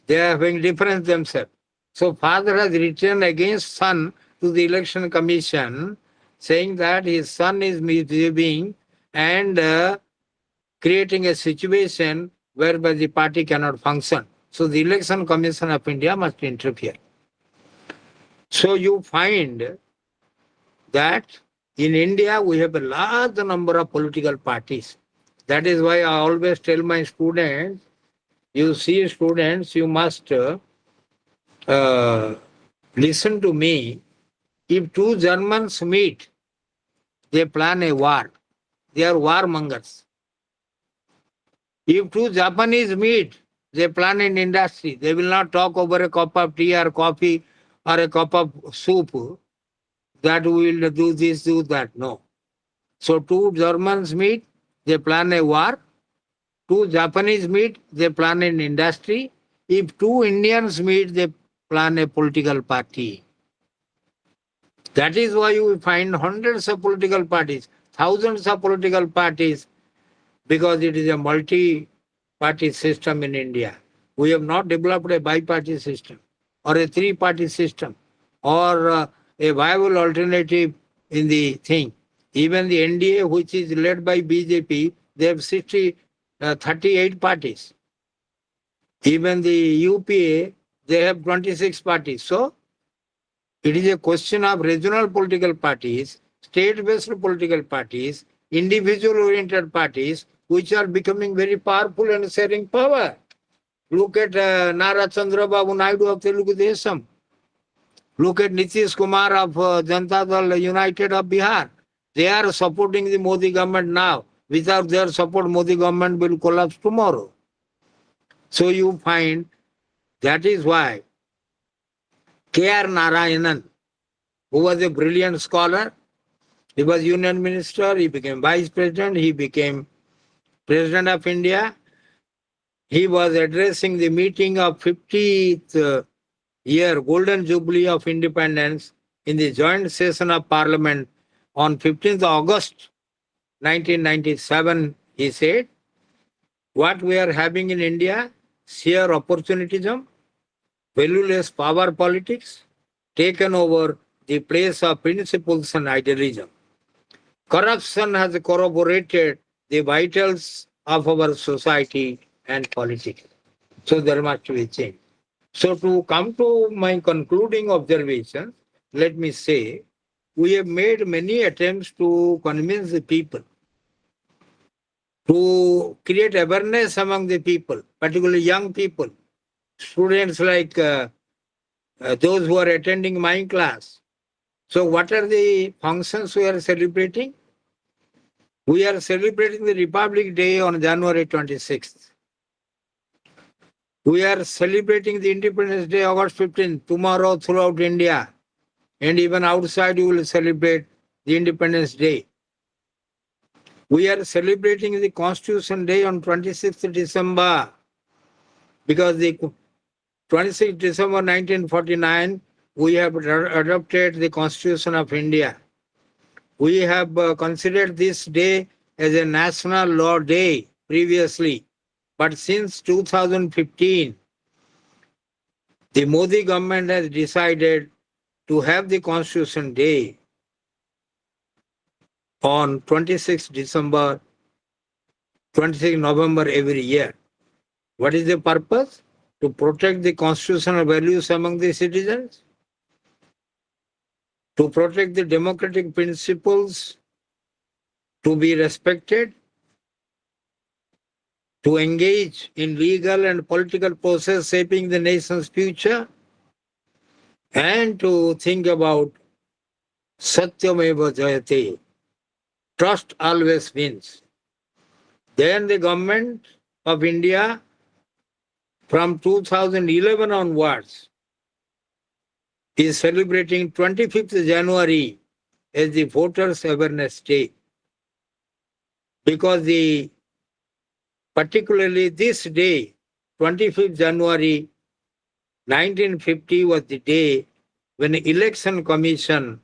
They are having difference themselves. So father has written against son to the election commission, saying that his son is misbehaving and creating a situation whereby the party cannot function. So the Election Commission of India must interfere. So you find that in India we have a large number of political parties. That is why I always tell my students, you see students, you must listen to me. If two Germans meet, they plan a war. They are warmongers. If two Japanese meet, they plan an industry. They will not talk over a cup of tea or coffee or a cup of soup that we will do this, do that. No. So two Germans meet, they plan a war. Two Japanese meet, they plan an industry. If two Indians meet, they plan a political party. That is why you find hundreds of political parties, thousands of political parties, because it is a multi-party system in India. We have not developed a bi-party system or a three-party system or a viable alternative in the thing. Even the NDA, which is led by BJP, they have 38 parties. Even the UPA, they have 26 parties. So it is a question of regional political parties, state-based political parties, individual-oriented parties, which are becoming very powerful and sharing power. Look at Nara Chandrababu Naidu of Telugu Desam. Look at Nitish Kumar of Janata Dal United of Bihar. They are supporting the Modi government now. Without their support, Modi government will collapse tomorrow. So you find that is why K.R. Narayanan, who was a brilliant scholar, he was union minister, he became vice president, he became president of India. He was addressing the meeting of 50th year Golden Jubilee of Independence in the joint session of Parliament on 15th August 1997. He said, what we are having in India, sheer opportunism, valueless power politics, taken over the place of principles and idealism. Corruption has corroborated the vitals of our society and politics. So there must be change. So to come to my concluding observations, let me say, we have made many attempts to convince the people, to create awareness among the people, particularly young people, students like those who are attending my class. So what are the functions we are celebrating? We are celebrating the Republic Day on January 26th. We are celebrating the Independence Day, August 15th, tomorrow throughout India. And even outside, you will celebrate the Independence Day. We are celebrating the Constitution Day on 26th December because the 26th December 1949, we have adopted the Constitution of India. We have considered this day as a national law day previously. But since 2015, the Modi government has decided to have the Constitution Day on 26 December, 26 November every year. What is the purpose? To protect the constitutional values among the citizens, to protect the democratic principles to be respected, to engage in legal and political process shaping the nation's future, and to think about Satyameva Jayate. Trust always wins. Then the government of India from 2011 onwards is celebrating 25th January as the Voters Awareness Day. Because particularly this day, 25th January 1950 was the day when the Election Commission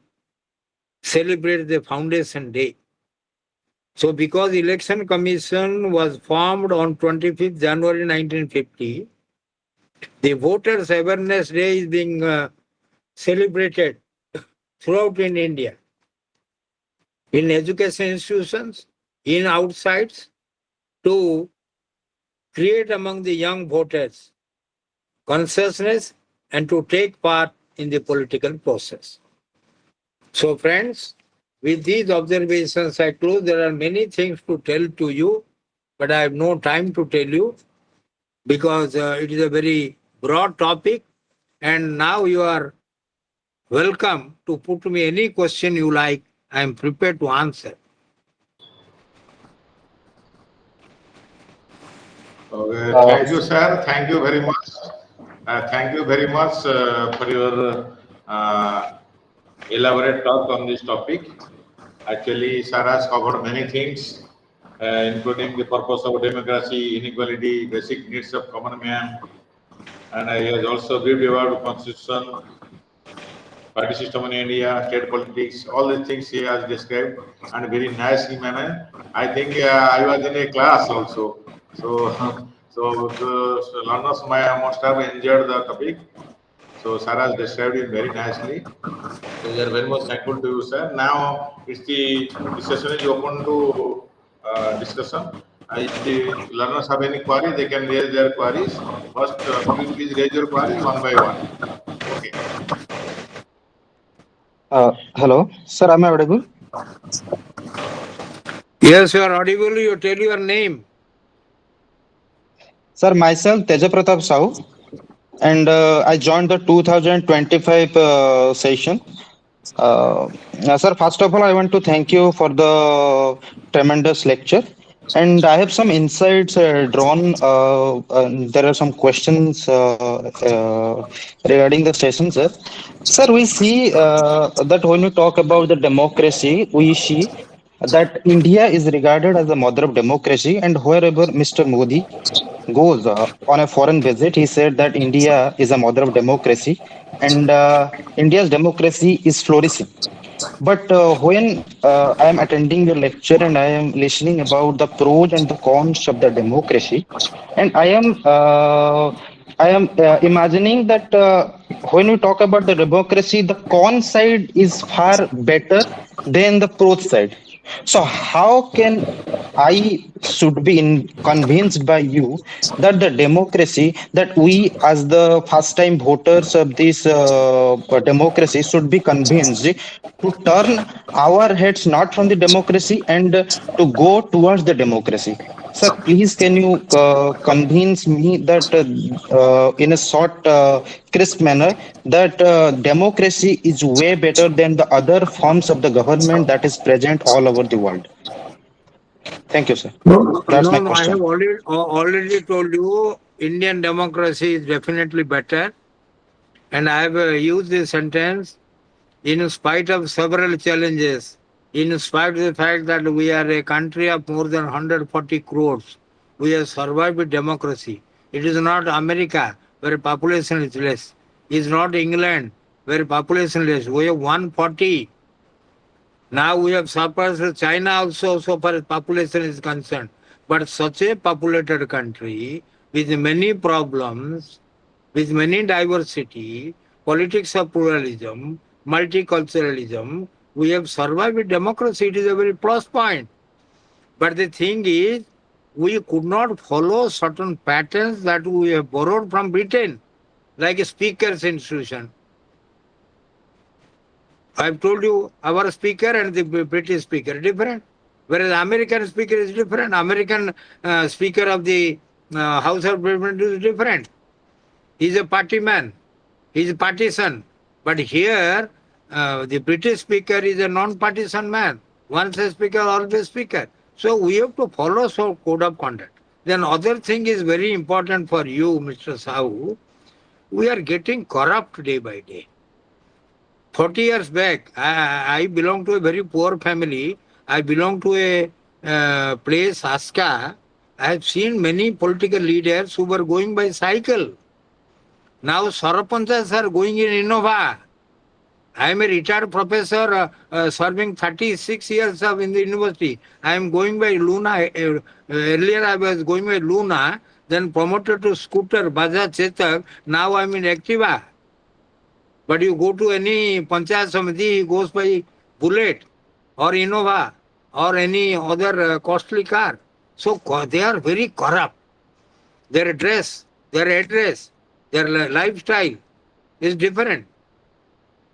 celebrated the Foundation Day. So because Election Commission was formed on 25th January 1950, the Voters Awareness Day is being celebrated throughout in India, in education institutions, in outsides, to create among the young voters consciousness and to take part in the political process. So friends, with these observations I close. There are many things to tell to you, but I have no time to tell you because it is a very broad topic, and now you are welcome to put me any question you like. I am prepared to answer. Okay, thank you, sir. Thank you very much. Thank you very much for your elaborate talk on this topic. Actually, sir has covered many things, including the purpose of democracy, inequality, basic needs of common man, and he has also briefed about constitution, party system in India, state politics, all the things he has described, and very nicely manner. I think I was in a class also, so so the learners must have enjoyed the topic. So sir has described it very nicely. So we are very much thankful to you, sir. Now the session is open to discussion. If the learners have any query, they can raise their queries. First, please raise your queries one by one. Okay. Hello, sir. Am I audible? Yes, you are audible. You tell your name. Sir, myself Tejapratap Sahu, and I joined the 2025 session. Sir, first of all, I want to thank you for the tremendous lecture. And I have some insights drawn. There are some questions regarding the session, sir. Sir, we see that when we talk about the democracy, we see that India is regarded as the mother of democracy, and wherever Mr. Modi goes on a foreign visit, he said that India is a mother of democracy, and India's democracy is flourishing. But when I am attending your lecture and I am listening about the pros and the cons of the democracy, and I am imagining that when we talk about the democracy, the con side is far better than the pro side. So how can I should be convinced by you that the democracy, that we as the first time voters of this democracy should be convinced to turn our heads not from the democracy and to go towards the democracy. Sir, please can you convince me that in a short, crisp manner that democracy is way better than the other forms of the government that is present all over the world. Thank you, sir. No, That's my no, I have question. already told you Indian democracy is definitely better. And I have used this sentence in spite of several challenges, in spite of the fact that we are a country of more than 140 crores. We have survived with democracy. It is not America where population is less. It is not England where population is less. We have 140. Now we have surpassed China also so far as population is concerned. But such a populated country with many problems, with many diversity, politics of pluralism, multiculturalism, we have survived with democracy. It is a very plus point. But the thing is, we could not follow certain patterns that we have borrowed from Britain, like a speaker's institution. I've told you our speaker and the British speaker different. Whereas American speaker is different. American speaker of the House of Representatives is different. He's a party man. He's a partisan. But here, the British speaker is a non-partisan man. Once a speaker, always speaker. So we have to follow some code of conduct. Then other thing is very important for you, Mr. Sahu. We are getting corrupt day by day. 40 years back, I belong to a very poor family. I belong to a place, Aska. I have seen many political leaders who were going by cycle. Now Sarapanchas are going in Innova. I am a retired professor serving 36 years of in the university. I am going by Luna. Earlier I was going by Luna, then promoted to scooter, Bajaj Chetak. Now I am in Activa. But you go to any Panchayat Samiti, he goes by Bullet or Innova or any other costly car. So they are very corrupt. Their dress, their address, their lifestyle is different.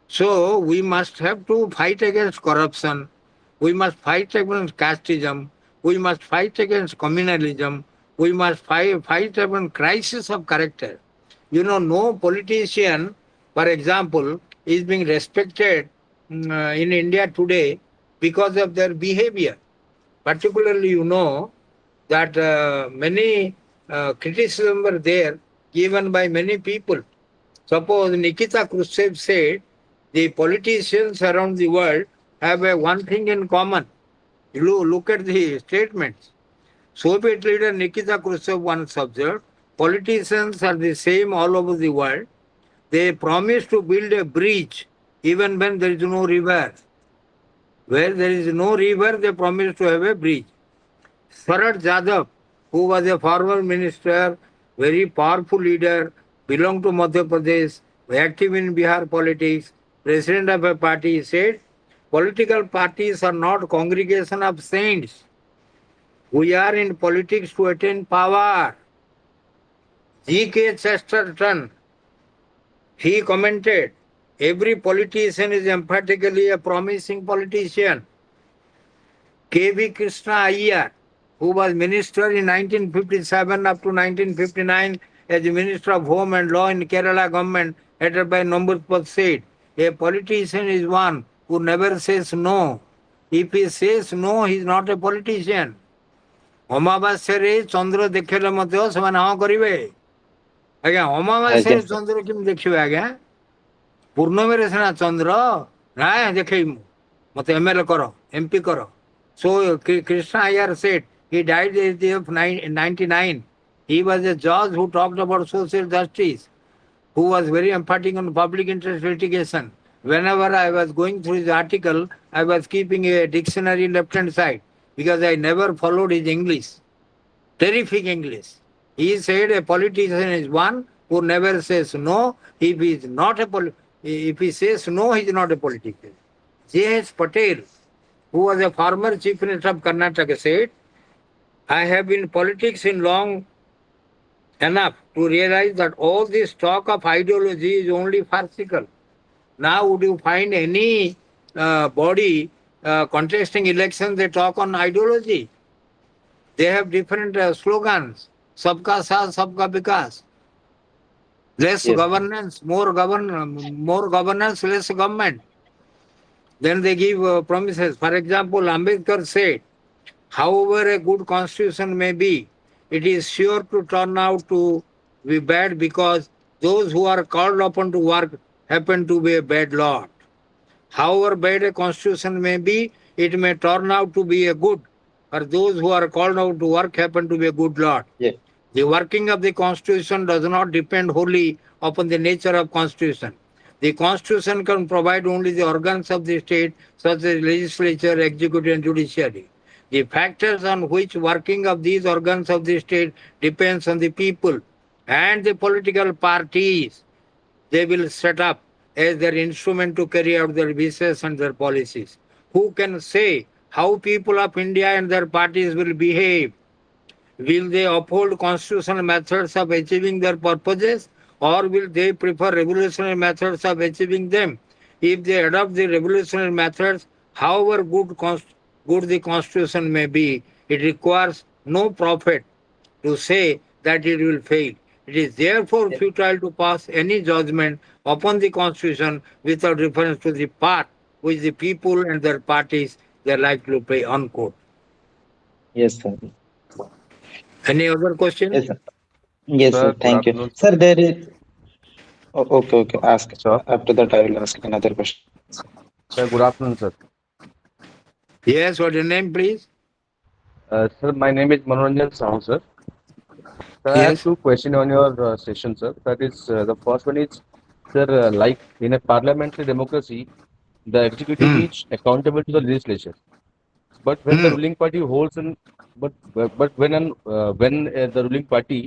So we must have to fight against corruption. We must fight against casteism. We must fight against communalism. We must fight against crisis of character. You know, no politician, for example, is being respected in India today because of their behavior. Particularly, you know that many criticism were there given by many people. Suppose Nikita Khrushchev said the politicians around the world have a one thing in common. You look at the statements. Soviet leader Nikita Khrushchev once observed, politicians are the same all over the world. They promise to build a bridge even when there is no river. Where there is no river, they promise to have a bridge. Sarat Jadhav, who was a former minister, very powerful leader, belonged to Madhya Pradesh, active in Bihar politics, president of a party, said, political parties are not congregation of saints. We are in politics to attain power. G.K. Chesterton, he commented, every politician is emphatically a promising politician. K.V. Krishna Iyer, who was minister in 1957 up to 1959 as the Minister of Home and Law in Kerala government headed by Namboothiri, said, a politician is one who never says no. If he says no, he is not a politician. ଅମାବାସ୍ୟାରେ ଚନ୍ଦ୍ର ଦେଖେଇଲେ ମଧ୍ୟ ସେମାନେ ହଁ କରିବେ। ଆଜ୍ଞା ଅମାବାସ୍ୟାରେ Yes, sir. ଚନ୍ଦ୍ର କେମିତି ଦେଖିବେ ଆଜ୍ଞା? ପୂର୍ଣ୍ଣମୀରେ ସିନା ଚନ୍ଦ୍ର ନାଇଁ ଦେଖେଇମୁ, ମତେ ଏମଏଲଏ କର, ଏମପି କର। So Krishna Iyer said, he died at the age of 99. He was a judge who talked about social justice, who was very emphatic on public interest litigation. Whenever I was going through his article, I was keeping a dictionary left-hand side because I never followed his English. Terrific English. He said a politician is one who never says no. If he is not if he says no, he is not a politician. J.H. Patel, who was a former chief minister of Karnataka, said, I have been in politics in long enough to realize that all this talk of ideology is only farcical. Now, would you find any body contesting elections, they talk on ideology? They have different slogans. Sabka saath, sabka vikas. Less Yes. governance, more governance, less government. Then they give promises. For example, Ambedkar said, however a good constitution may be, it is sure to turn out to be bad because those who are called upon to work happen to be a bad lot. However bad a constitution may be, it may turn out to be a good, or those who are called out to work happen to be a good lot. Yeah. The working of the constitution does not depend wholly upon the nature of constitution. The constitution can provide only the organs of the state, such as legislature, executive, and judiciary. The factors on which working of these organs of the state depends on the people and the political parties they will set up as their instrument to carry out their wishes and their policies. Who can say how people of India and their parties will behave? Will they uphold constitutional methods of achieving their purposes, or will they prefer revolutionary methods of achieving them? If they adopt the revolutionary methods, however good the constitution may be, it requires no prophet to say that it will fail. It is therefore Yeah. futile to pass any judgment upon the constitution without reference to the part which the people and their parties they are likely to play. Unquote. Yes, sir. Any other question? Yes, sir. Yes, sir. Sir, good Thank you. afternoon, Sir, there is. Oh, okay, okay. Ask. sir. After that, I will ask another question. Sir, good afternoon, sir. Yes, what's your name, please? Sir, my name is Manoranjan Sahu, sir. Sir, I have Yes. two questions on your session, sir. That is, the first one is, sir, like in a parliamentary democracy, the executive Hmm. is accountable to the legislature. But when the Hmm. ruling party holds an, but when the ruling party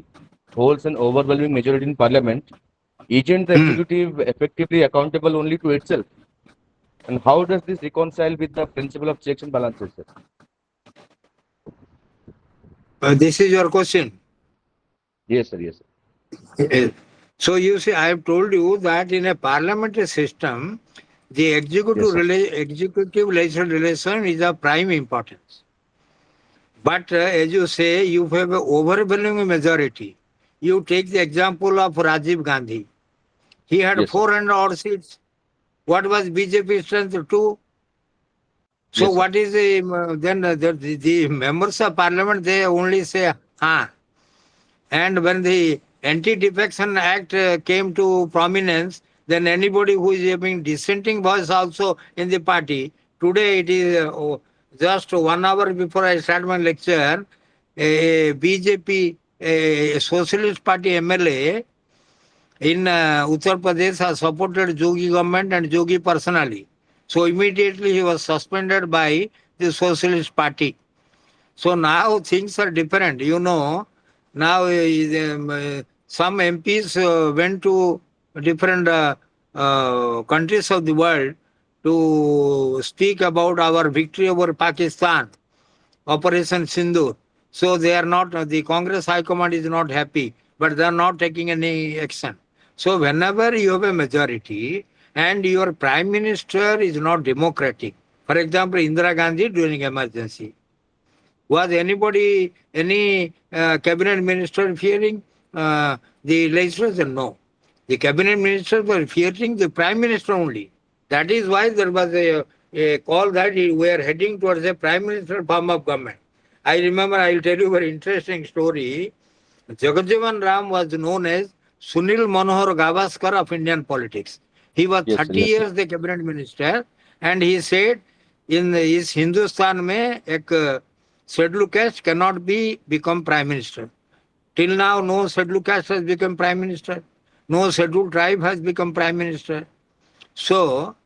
holds an overwhelming majority in parliament, isn't the Hmm. executive effectively accountable only to itself? And how does this reconcile with the principle of checks and balances, sir? This is your question. Yes, sir. Yes, sir. So you see, I have told you that in a parliamentary system, the Yes, sir. executive legislative relation is of prime importance. But as you say, you have an overwhelming majority. You take the example of Rajiv Gandhi. He had Yes, sir. 400 odd seats. What was BJP strength? 2. So Yes, sir. what is the members of parliament? They only say "ha." And when the Anti-Defection Act came to prominence, then anybody who is having dissenting voice also in the party. Today it is just 1 hour before I start my lecture, a BJP, a Socialist Party MLA in Uttar Pradesh has supported Jogi government and Jogi personally. So immediately he was suspended by the Socialist Party. So now things are different. You know, now some MPs went to different countries of the world to speak about our victory over Pakistan, Operation Sindoor. So they are not, the Congress High Command is not happy, but they are not taking any action. So whenever you have a majority and your prime minister is not democratic, for example, Indira Gandhi during emergency, was anybody, any cabinet minister fearing the legislation? No. The cabinet ministers were fearing the prime minister only. That is why there was a call that we are heading towards a prime minister form of government. I remember, I will tell you a very interesting story. Jagajivan Ram was known as Sunil Manohar Gavaskar of Indian politics. He was Yes, 30 yes, sir. years the cabinet minister, and he said in इस हिंदुस्तान में एक scheduled caste cannot be become prime minister. Till now, no scheduled caste has become prime minister. No scheduled tribe has become prime minister. So,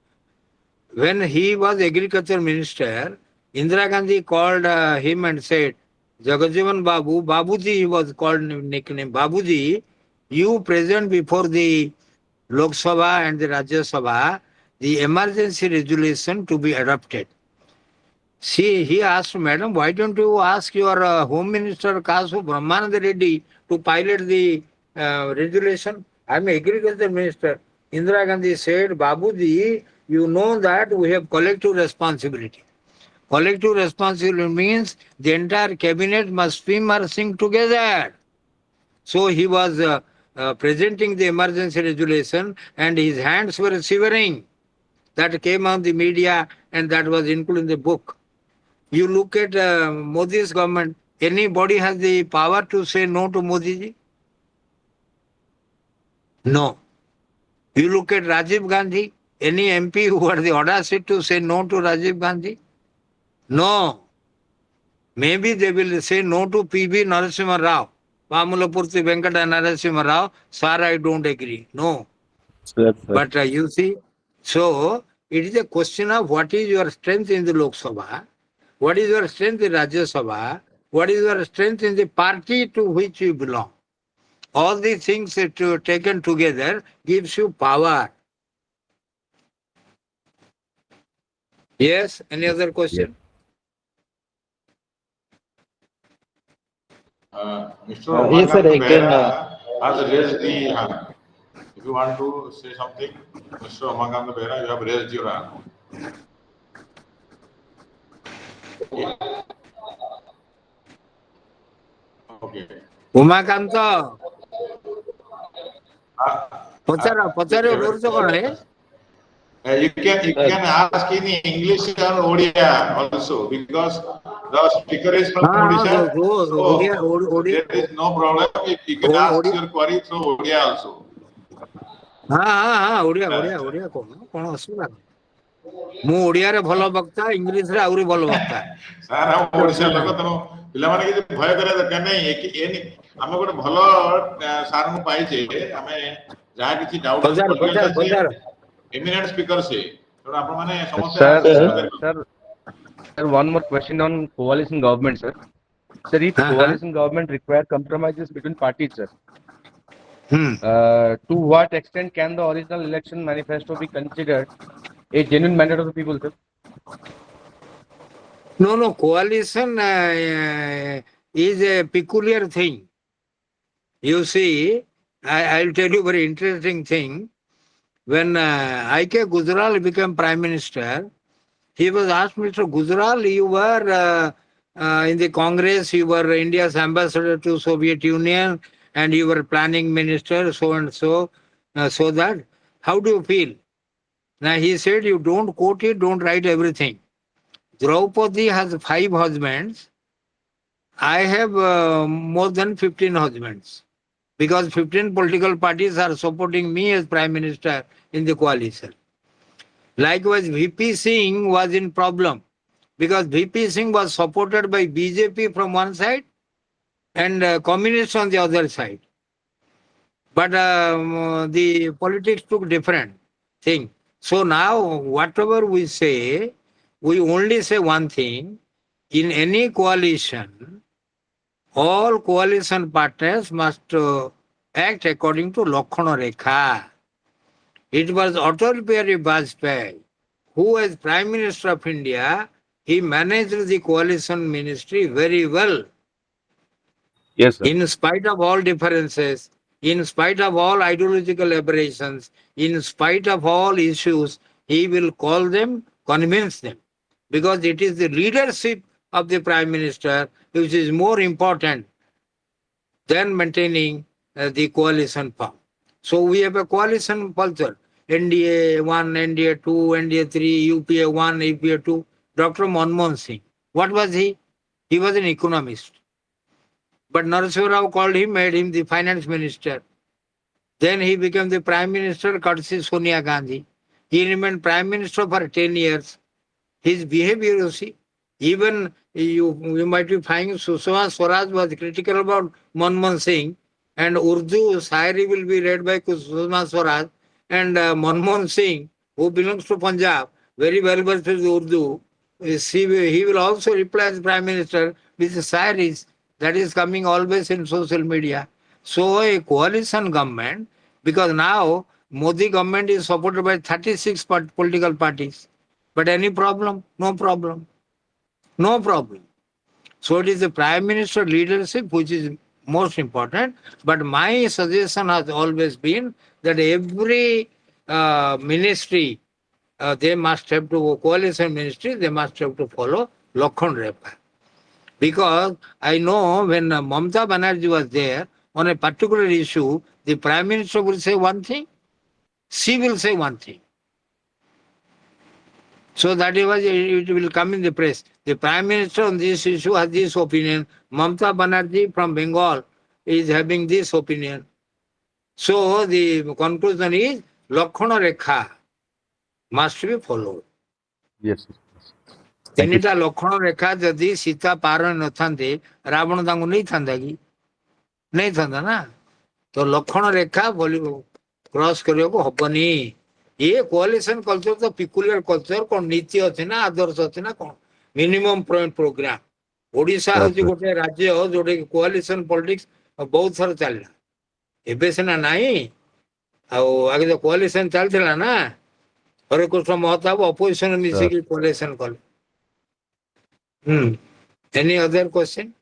when he was agriculture minister, Indira Gandhi called him and said, Jagajivan Babu, Babuji, he was called nickname, Babuji, you present before the Lok Sabha and the Rajya Sabha the emergency resolution to be adopted. See, he asked, Madam, why don't you ask your Home Minister Kasu Brahmananda Reddy to pilot the resolution? I am Agriculture Minister. Indira Gandhi said, Babuji, you know that we have collective responsibility. Collective responsibility means the entire cabinet must swim or sink together. So he was presenting the emergency resolution and his hands were shivering. That came on the media and that was included in the book. You look at Modi's government, anybody has the power to say no to Modi ji? No. You look at Rajiv Gandhi, any MP who had the audacity to say no to Rajiv Gandhi? No. Maybe they will say no to P.B. Narasimha Rao. Pamulapurti Venkata Narasimha Rao, sir, I don't agree. No. Sir, sir. But you see, so it is a question of what is your strength in the Lok Sabha, what is your strength in Rajya Sabha, what is your strength in the party to which you belong. All these things taken together gives you power. Yes, any other question? Mr. Yes, sir, Umakant again, Behra has raised the hand. If you want to say something, Mr. Umakant Behra, you have raised your hand. Okay. Umakant Pachar Uh, Pachar door कौन है you can ask in English or Odia also because the speaker is from हाँ हाँ Odisha. Odia So there is no problem. You can ask your query through Odia also. हाँ हाँ हाँ ओडिया ओडिया ओडिया कौन कौन असुविधा ମୁଁ ଓଡିଆରେ ଭଲ ବକ୍ତା ଇଂଲିଶରେ ଆହୁରି ଭଲ ବକ୍ତା ସାର୍ ଆମ ଓଡିଶା ଲୋକ ତେଣୁ ପିଲାମାନେ କିଛି ଭୟ କରିବା ଦରକାର ନାହିଁ ଆମେ ଗୋଟେ ଭଲ ସାର୍ଙ୍କୁ ପାଇଛେ ଆମେ ଯାହା କିଛି ଡାଉଟ୍ ପଚାର ପଚାର ପଚାର ଏମିନେଣ୍ଟ ସ୍ପିକର ସେ ତେଣୁ ଆପଣମାନେ ସମସ୍ତେ Sir, sir, one more question on coalition government, sir. Sir, if coalition government require compromises between parties, sir, to what extent can the original election manifesto be considered a genuine mandate of the people, sir? No, coalition is a peculiar thing. You see, I'll tell you a very interesting thing. When I.K. Gujral became Prime Minister, he was asked, Mr. Gujral, you were in the Congress, you were India's ambassador to Soviet Union, and you were planning minister, so and so, so that, how do you feel? Now he said, you don't quote it, don't write everything. Draupadi has 5 husbands. I have more than 15 husbands because 15 political parties are supporting me as Prime Minister in the coalition. Likewise, VP Singh was in problem because VP Singh was supported by BJP from one side and communists on the other side. But the politics took different thing. So now, whatever we say, we only say one thing. In any coalition, all coalition partners must act according to Lakhana Rekha. It was Atal Bihari Vajpayee who, as Prime Minister of India, he managed the coalition ministry very well. Yes, sir. In spite of all differences, in spite of all ideological aberrations, in spite of all issues, he will call them, convince them. Because it is the leadership of the Prime Minister which is more important than maintaining the coalition power. So we have a coalition culture. NDA 1, NDA 2, NDA 3, UPA 1, UPA 2. Dr. Manmohan Singh. What was he? He was an economist. But Narasimha Rao called him, made him the finance minister. Then he became the prime minister, courtesy Sonia Gandhi. He remained prime minister for 10 years. His behavior, you see, even you might be finding Sushma Swaraj was critical about Manmohan Singh, and Urdu Shairi will be read by Sushma Swaraj, and Manmohan Singh, who belongs to Punjab, very well versed with Urdu, he will also reply as prime minister with Shairis that is coming always in social media. So a coalition government, because now Modi government is supported by 36 political parties. But any problem? No problem. No problem. So it is the Prime Minister leadership which is most important. But my suggestion has always been that every ministry, they must have to, coalition ministry, they must have to follow Lakhon Rekha. Because I know when Mamata Banerjee was there, on a particular issue, the Prime Minister will say one thing, she will say one thing. So that it will come in the press. The Prime Minister on this issue has this opinion. Mamata Banerjee from Bengal is having this opinion. So the conclusion is Lakhana Rekha must be followed. Yes, yes. Thank you. ତିନିଟା ଲକ୍ଷଣ ରେଖା ଯଦି ସୀତା ପାର ନଥାନ୍ତେ ରାବଣ ତାଙ୍କୁ ନେଇଥାନ୍ତା କି? ନେଇଥାନ୍ତା ନା। ତ ଲକ୍ଷଣ ରେଖା କ୍ରସ୍ କରିବାକୁ ହବନି। ये कोalition कल्चर तो पिकुलियर कल्चर कौन नीति अच्छे ना आदर्श अच्छे ना कौन मिनिमम प्रोग्राम ओडिशा हूँ गोटे राज्य जोटे कोalition पॉलिटिक्स बहुत थर चलला एबे सिना नहीं आगे तो कोalition चलथिला ना हरे कृष्ण महताब अपोजिशन मिसिकी कोalition कले any other question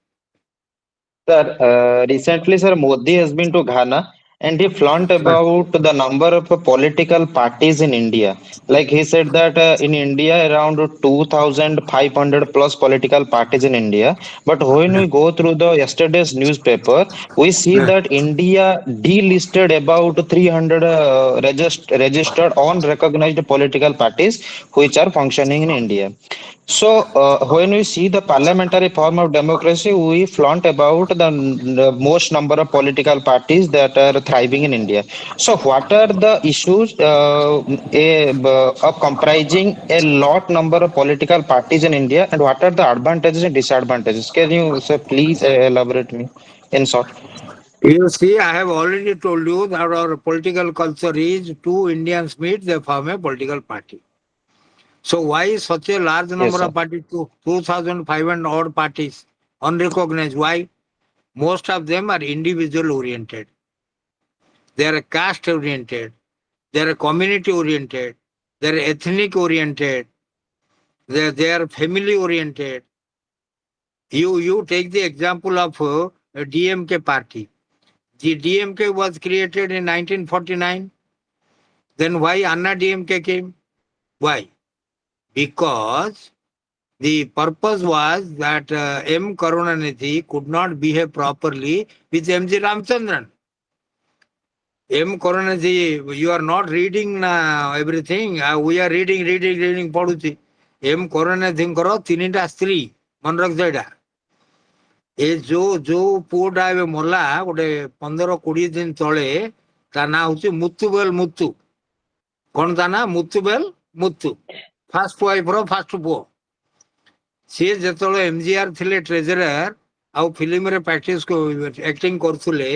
Sir, recently, sir, Modi has been to Ghana and he flaunt about the number of political parties in India. Like he said that in India, around 2,500 plus political parties in India. But when we go through the yesterday's newspaper, we see that India delisted about 300 registered unrecognized political parties which are functioning in India. So, when we see the parliamentary form of democracy, we flaunt about the most number of political parties that are thriving in India. So, what are the issues of comprising a lot number of political parties in India, and what are the advantages and disadvantages? Can you, sir, please elaborate me in short? You see, I have already told you that our political culture is two Indians meet, they form a political party. So why such a large number Yes, of parties, 2,500 odd parties, unrecognized? Why? Most of them are individual oriented. They are caste oriented. They are community oriented. They are ethnic oriented. They are family oriented. You take the example of a DMK party. The DMK was created in 1949. Then why Anna DMK came? Why? Because the purpose was that M. Karunanidhi could not behave properly with M.G. Ramchandran. M. Karunanidhi, you are not reading everything. We are reading, पढ़ुची. M. Karunanidhiଙ୍କର ତିନିଟା ସ୍ତ୍ରୀ ମନେ ରଖିଛ ଏଇଟା ଏ ଯୋଉ ପୁଅଟା ଏବେ ମଲା ଗୋଟେ 15-20 ଦିନ ତଳେ ତା ନାଁ ହଉଛି ମୁତୁବେଲ ମୁତୁ କଣ ତା ନାଁ ମୁତୁବେଲ ମୁତୁ ଫାଷ୍ଟ ୱାଇଫର ଫାଷ୍ଟ ପୁଅ ସିଏ ଯେତେବେଳେ ଏମଜିଆର ଥିଲେ ଟ୍ରେଜେରର ଆଉ ଫିଲ୍ମରେ ପ୍ରାକ୍ଟିସ ଆକ୍ଟିଂ କରୁଥିଲେ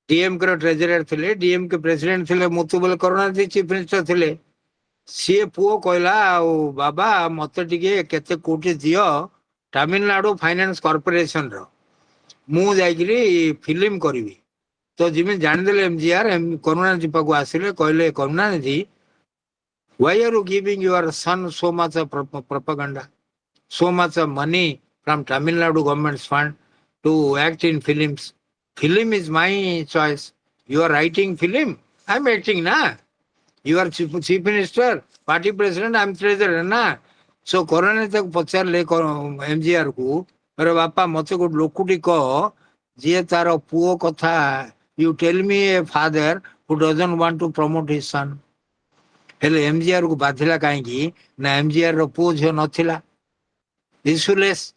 ଡିଏମକେ ର ଟ୍ରେଜେରର ଥିଲେ ଡିଏମକେ ପ୍ରେସିଡେଣ୍ଟ ଥିଲେ ମୁତୁବେଲ କରୁଣାନିଧି ଚିଫ ମିନିଷ୍ଟର ଥିଲେ ସିଏ ପୁଅ କହିଲା ଆଉ ବାବା ମତେ ଟିକେ କେତେ କୋଟି ଦିଅ ତାମିଲନାଡୁ ଫାଇନାନ୍ସ କର୍ପୋରେସନର ମୁଁ ଯାଇକିରି ଫିଲ୍ମ କରିବି ତ ଯେମିତି ଜାଣିଦେଲେ ଏମଜିଆର କରୁଣାନିଧି ପାଖକୁ ଆସିଲେ କହିଲେ Karunanidhi why are you giving your son so much of propaganda, so much of money from Tamil Nadu government's fund? to act in films. Film is my choice. You are writing film, I'm acting, na. You are chief minister, party president, I'm treasurer, na. So Corona तक पचारे MGR को अरे बापा मत को लोकुटी को जे तार पुओ कथा you tell me a father who doesn't want to promote his son. हेले MGR को बाधिला कहीं ना MGR रो पुओ झियो नथिला इशुलेस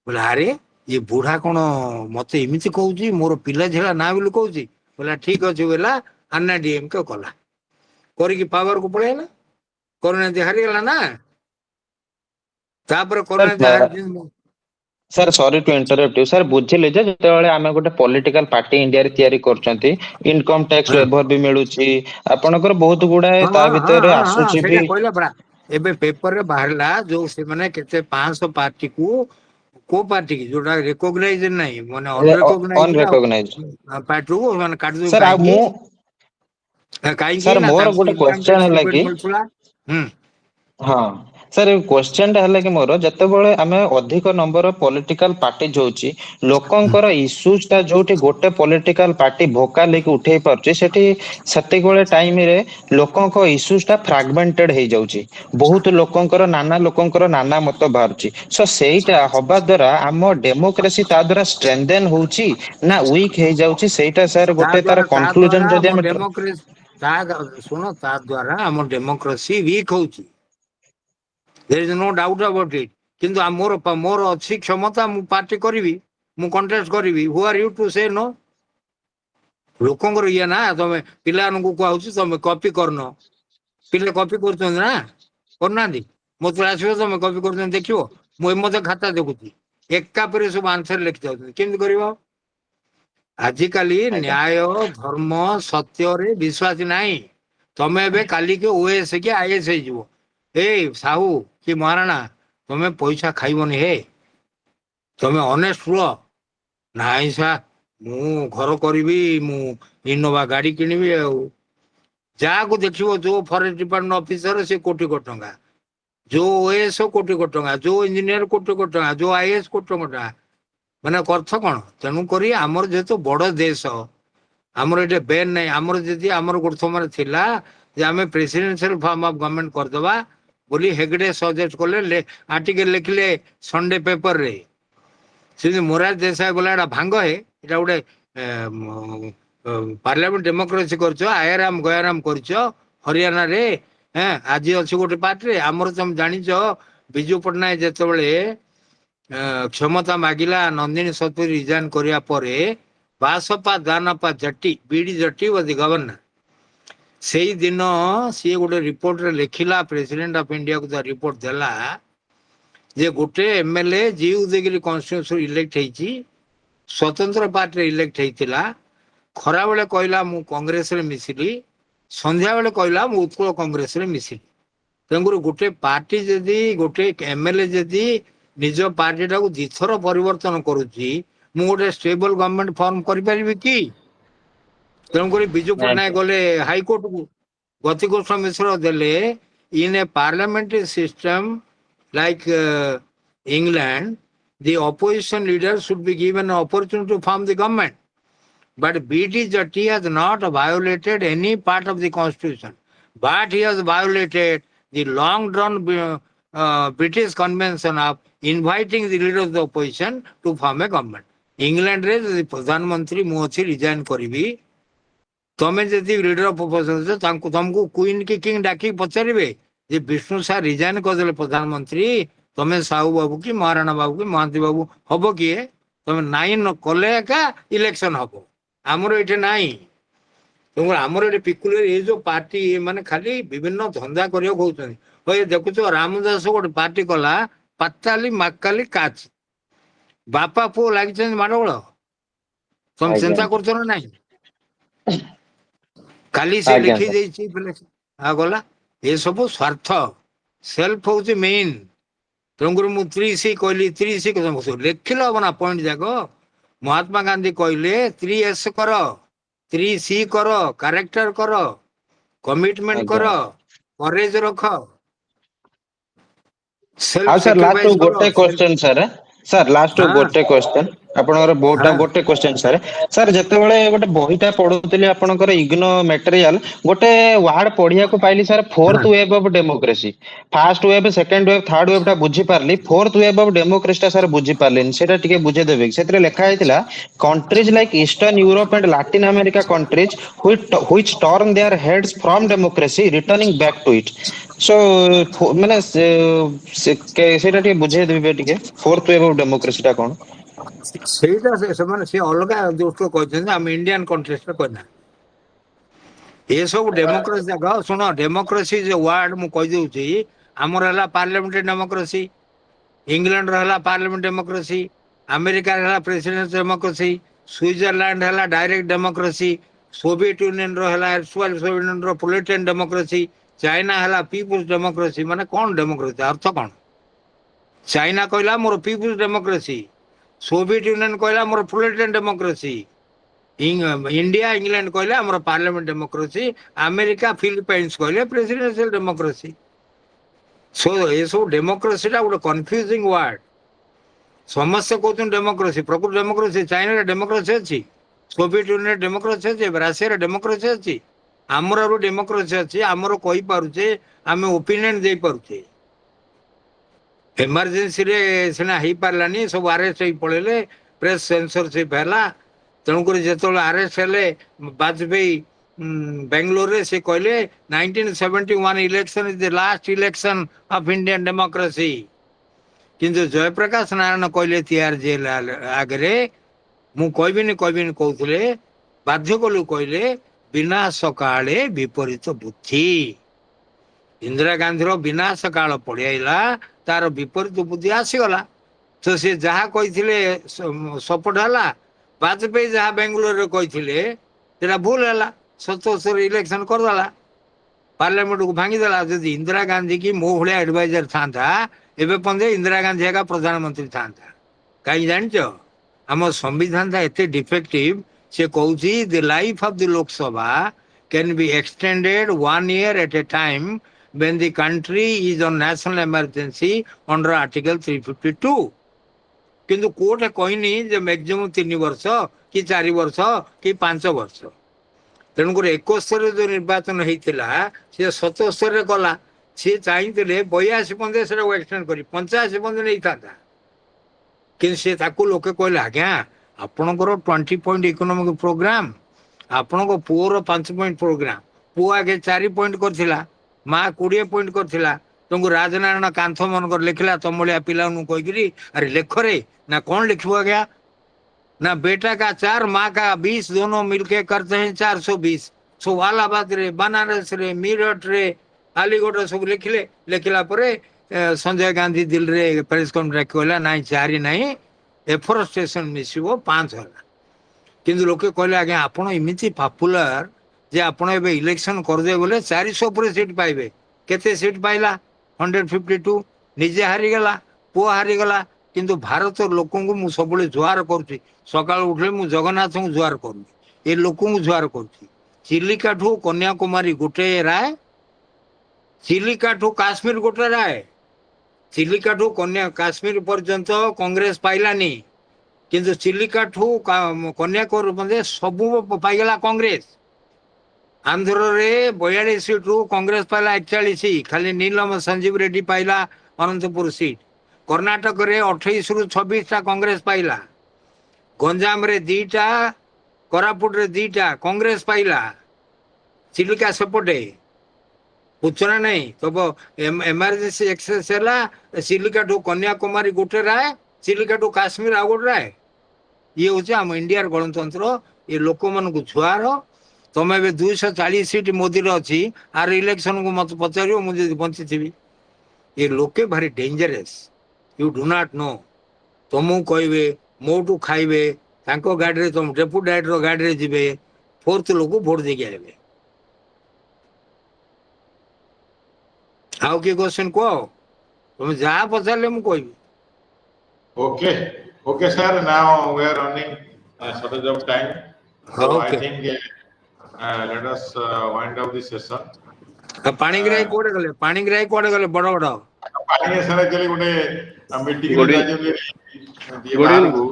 बोले अरे ये बुढ़ा कौन मत एमती कौची मोर पिला झेला ना बोली कौची बोला ठीक अच्छे बोला अन्ना डीएमके कला करी पावर को पड़ेगा करुणानिधि हारीगला ना तापर करुणानिधि हारी sir sorry to interrupt you sir बुझिले जे जेतेबेले आमे गोटे पॉलिटिकल पार्टी इंडिया रे तयारी करचंती इनकम टैक्स वेवर भी मिलुची आपनकर बहुत गुडा ता भितर आसुची भी कहला पड़ा एबे पेपर रे बाहरला जो से माने केते 500 पार्टी को पार्टी की जोटा रिकॉग्नाइज नहीं माने अनरिकॉग्नाइज अनरिकॉग्नाइज पार्टी को माने काट दो सर मु काई सर ना मोर तांको गोटे इनकम क्वेश्चन टैक्स है रिबेट कि मिलथुला हाँ सर क्वेश्चन है कि मोर जतेबेले आमे अधिक नंबर पॉलिटिकल पार्टी जोची लोकंकर इश्यूज ता जोटी गोटे पॉलिटिकल पार्टी भोकाल लेके उठेई परची सेठी सतेक बेले टाइम रे लोकंक इश्यूज ता फ्रैगमेंटेड हे जाउची बहुत लोकंकर नाना मत बाहरची सो सेइटा हबा द्वारा आम डेमोक्रेसी ता द्वारा स्ट्रेंथन होउची ना वीक हे जाउची सेइटा सर गोटे तार कंक्लूजन जदि हम डेमोक्रेसी सुनो ता द्वारा हम डेमोक्रेसी वीक होउची there is no doubt about it किंतु मोर मोर अच्छी क्षमता मु पार्टी करी मु कंटेस्ट करी हु आर यू टू से नो लोकंकर ये ना तुम पिला कहूँ तुम कॉपी करन पिले कॉपी कर ना करना मत आसो तुम कॉपी कर देखो मुझे मत खाता देखुची एका पर सब आंसर लिखी जाऊँ केमती कर आजिकाली न्याय धर्म सत्य रे विश्वास नहीं तमें एबे काली के ओएस के आईएएस हो ए साहू कि महाराणा तुम्हें पैसा खाइबनी हे तुम्हें ऑनेस्ट रुह नाई सा मु घर करी मु इनोवा गाड़ी किनिबी जहाँ को देखियो जो फॉरेस्ट डिपार्टमेंट ऑफिसर से कोटी कोटी टंका जो ओएस कोटी कोटी टंका जो इंजीनियर कोटी कोटी टंका जो आईएएस कोटी टंका माने अर्थ कौन तेणु करी आमर जेहेतु बड़ देश आमर ये बेन नहीं आमर जी आमर गोटे समय थिला जे आमे प्रेसिडेंशियल फॉर्म ऑफ गवर्नमेंट करदबा बोली हेगड़े सजेस्ट कले आर्टिकल लिखले संडे पेपर रे से मोरार देसाई बोला भांग है ये गोटे पार्लियामेंट डेमोक्रेसी कर आयाराम गयाराम कर हरियाणा रे आज अच्छी गोटे पार्टी रे आमर तुम जानिच विजु पट्टनायक जेतेबेले क्षमता मागिला नंदिनी सतपुरी रिजाइन करिया परे बासपा दानपा Jatti B D Jatti was the governor से दिन सी गोटे रिपोर्ट रे लिखिला प्रेसिडेंट ऑफ इंडिया को रिपोर्ट देला जे गोटे एमएलए जी उदयगिरी कॉन्स्टिट्यूएंसी इलेक्ट होईची स्वतंत्र पार्टी रे इलेक्ट होईतिला खरा बेले कहला मु कांग्रेस रे मिसिली संध्या बेले कहला मु उत्कल कांग्रेस रे मिसिली तेंगुर गोटे पार्टी जदी गोटे एमएलए जदी निज पार्टी टाକୁ दिथर परिवर्तन करूची मु गोटे स्टेबल गवर्नमेंट फॉर्म करि परिबे की तेणुक विजु पट्टनायक गले हाईकोर्ट को गतिकृष्ण मिश्र देले in a parliamentary system like England the opposition leader should be given an opportunity to form the government. But BT Jatti has not violated any part of the constitution. But he has violated the long-drawn British convention of inviting the leader of the opposition to form a government. England रे the प्रधानमंत्री मु अच्छी resign करी तमें जदि leader of opposition तुमको queen की king डाकी पचारे जे Vishnu Sah resign करदे प्रधानमंत्री तमें साहू बाबू की महाराणा बाबू की महांती बाबू हम किए तुम नाई न कले एका इलेक्शन हम आमर ये नाई तुम आमर ये पिकुलर ये जो पार्टी माने खाली विभिन्न धंदा कर देखुच रामदास गोटे पार्टी कला पाताली माकाली काच बापा पुओ लगी माड़गोल तुम चिंता कर ना काली से लिखी गला ये सब स्वार्थ सेल्फ हूँ मेन तेणुकर मुझे 3C कहली 3C लिखिल हम ना पॉइंट जाक महात्मा गांधी कहले 3S कर 3C कर कैरेक्टर कर कमिटमेंट कर करेज रख सर लास्ट गोटे क्वेश्चन सर ସାର୍ ଲାଷ୍ଟ ହଁ ଗୋଟେ କ୍ୱେଶ୍ଚନ ଆପଣଙ୍କର ହଁ ଗୋଟେ କ୍ୱେଶ୍ଚନ ସାର୍ ସାର୍ ଯେତେବେଳେ ଗୋଟେ ବହିଟା ପଢୁଥିଲି ଆପଣଙ୍କର ଇଗ୍ନୋ ମ୍ୟାଟେରିଆଲ ଗୋଟେ ୱାର୍ଡ ପଢିବାକୁ ପାଇଲି ସାର୍ ଫୋର୍ଥ ହଁ wave of democracy first wave second wave third wave ଟା ବୁଝିପାରିଲି ଫୋର୍ଥ ୱେଭ୍ ଅଫ ଡେମୋକ୍ରେସି ଟା ସାର୍ ବୁଝିପାରିଲିନି ସେଇଟା ଟିକେ ବୁଝେଇଦେବେ କି ସେଥିରେ ଲେଖା ହେଇଥିଲା countries like Eastern Europe and Latin America countries which turn their heads from democracy returning back to it so ମାନେ ସେଇଟା ଟିକେ ବୁଝେଇଦେବେ ଟିକେ ଫୋର୍ଥ ୱେଭ୍ ଅଫ ଡେମୋକ୍ରେସି ଟା କଣ ସେଇଟା ସେମାନେ ସେ ଅଲଗା ଦୃଷ୍ଟିରୁ କହିଛନ୍ତି ଆମେ ଇଣ୍ଡିଆନ କଣ୍ଟ୍ରିରେ କହିନା ଏସବୁ ଡେମୋକ୍ରେସି ଯାକ ଶୁଣ ଡେମୋକ୍ରେସି ୱାର୍ଡ ମୁଁ କହିଦେଉଛି ଆମର ହେଲା ପାର୍ଲାମେଣ୍ଟାରୀ ଡେମୋକ୍ରେସି ଇଂଲଣ୍ଡର ହେଲା ପାର୍ଲାମେଣ୍ଟ ଡେମୋକ୍ରେସି ଆମେରିକାର ହେଲା ପ୍ରେସିଡେନ୍ସ ଡେମୋକ୍ରେସି ସୁଇଜରଲ୍ୟାଣ୍ଡ ହେଲା ଡାଇରେକ୍ଟ ଡେମୋକ୍ରେସି ସୋଭିଏତ ୟୁନିୟନର ହେଲା ସୋଭିଏତ ୟୁନିୟନର ପ୍ରୋଲେଟାରିଆନ ଡେମୋକ୍ରେସି ଚାଇନା ହେଲା ପିପୁଲ୍ସ ଡେମୋକ୍ରେସି ମାନେ କଣ ଡେମୋକ୍ରେସି ଅର୍ଥ କଣ ଚାଇନା କହିଲା ମୋର ପିପୁଲ୍ସ ଡେମୋକ୍ରେସି सोवियत यूनियन कहला मोर प्रोलेटारियन डेमोक्रेसी इंडिया इंग्लैंड कहले हमर पार्लियामेंट डेमोक्रेसी अमेरिका फिलिपाइंस कहले प्रेसिडेंशियल डेमोक्रेसी सो ये सब डेमोक्रेसी टा गोटे कन्फ्यूजिंग वर्ड समस्या कहते डेमोक्रेसी प्रकृत डेमोक्रेसी चाइना डेमोक्रेसी अच्छी सोवियत यूनियन डेमोक्रेसी अच्छी रशिया डेमोक्रेसी अच्छी आमर डेमोक्रेसी अच्छी आमर कही पारुचे आम ओपिनियन दे पारुचे एमरजेन्सी रे सिना हो पारानी सब आरेस्ट हो पड़े प्रेस सेंसरशिप है तेणुक जो आरेस्ट हेले वाजपेयी बेंगलोर से कहले 1971 election is the last election of Indian democracy किंतु जयप्रकाश नारायण कहले तिहार जेल आगे मु कहबिनी कहते बाध्य कलु कहले विनाश काले विपरीत बुद्धि इंदिरा गांधी विनाश काल पड़ाइला तार विपरीत बुद्धि आसीगला तो सी जहाँ कही सपोर्ट है वाजपेयी जहाँ बेंगलोर कही भूल है 77 इलेक्शन करदेला पार्लियामेंट को भांगीदेला जब इंदिरा गांधी की मो भाया एडवाइजर था एवं पंदे इंदिरा गांधी का प्रधानमंत्री था कहीं जानच आम संविधान था एत डिफेक्टिव से कहूँ the life of the Lok Sabha can be extended 1 year at a time when the country is on national emergency under article 352 किंतु कोर्ट कहनी जे मैक्सिमम 3 वर्ष कि 4 वर्ष कि 5 वर्ष तेणुक 71 जो निर्वाचन होता सी 77 कला सी चाहिए 82 पंदे से एक्सटेंड कर 85 पंदे नहीं था कि लोके कहले आज्ञा आपणकर 20 पॉइंट इकोनॉमिक प्रोग्राम आपण पुओर 5 पॉइंट प्रोग्राम पुओ आगे 4 पॉइंट करथिला माँ 20 पॉइंट करथिला तुमको राजनारायण कांथ मन लिखला तुम भाया पिला कहीकि अरे लेख रे ना कौन लिखबो आज्ञा ना बेटा का 4 माँ का 20 दोनों मिलके करते हैं 420 सो इलाहाबाद रे बनारस रे मीरठ रे अलीगढ़ सब लिखले लिखला संजय गांधी दिल रे प्रेस कॉन्फ्रेंस कहला ना 4 नहीं एफोरेस्टेशन मिसिबो 5 है किंतु लोके कहले आज्ञा आपण इमिति पॉपुलर जे आपण एबे इलेक्शन करदे बोले 400 पर सीट पाइबे केते सीट पाइला 152 निजे हारीगला पुओ हारीगला किंतु भारत लोक मु सब जुआर करुच्ची सकाल उठले मु जगन्नाथ को जुआर करूँ ये लोक जुआर करुच्ची चिलिका ठू कन्याकुमारी गोटे राय चिलिका ठू काश्मीर गोटे राय चिलिका ठू कन्या काश्मीर पर्यंत कांग्रेस पाइलानी किंतु चिलिका ठू कन्याकुमारी सबू पाइगला कांग्रेस आंध्र रे 42 सीट रु कांग्रेस पाइला 41 खाली नीलम संजीव रेड्डी पाइला अनंतपुर सीट कर्णाटक रे 28 रु 26 टा कांग्रेस पाइला गंजाम रे 2टा कोरापुट रे 2टा कांग्रेस पाइला चिलिका सेपटे पूछना नहीं तब एमरजेंसी एक्सेस है चिलिका ठू कन्याकुमारी गोटे राय चिलिका ठू काश्मीर आ गोटे राय ये हूँ आम इंडिया गणतंत्र ये लोक मान छुआर तुम ए 240 सीट मोदी अच्छी आर इलेक्शन को मत पचार मुझे बंची थी ये लोके भारी dangerous you do not know तुमको कहे मोटू खाइबे गाड़ी तुम डेपुटी डायरेक्टर गाड़ी जी फोर्थ लोक भोट देके आए आउ किए क्वेश्चन कह तुम जहाँ पचारे मुझे कह Okay, okay, sir. Now we are running shortage of time, so I Okay. think let us wind up this session. Panigrahi कोड़े गले पाणीग्राही कोड़े गले बड़ बड़ पानी ଆଜ୍ଞା ସାର୍ ଆକ୍ଚୁଆଲି ଗୋଟେ ମିଟିଂରେ Good ଯାଇଛନ୍ତି ଟିକେ Good evening. ବାହାରକୁ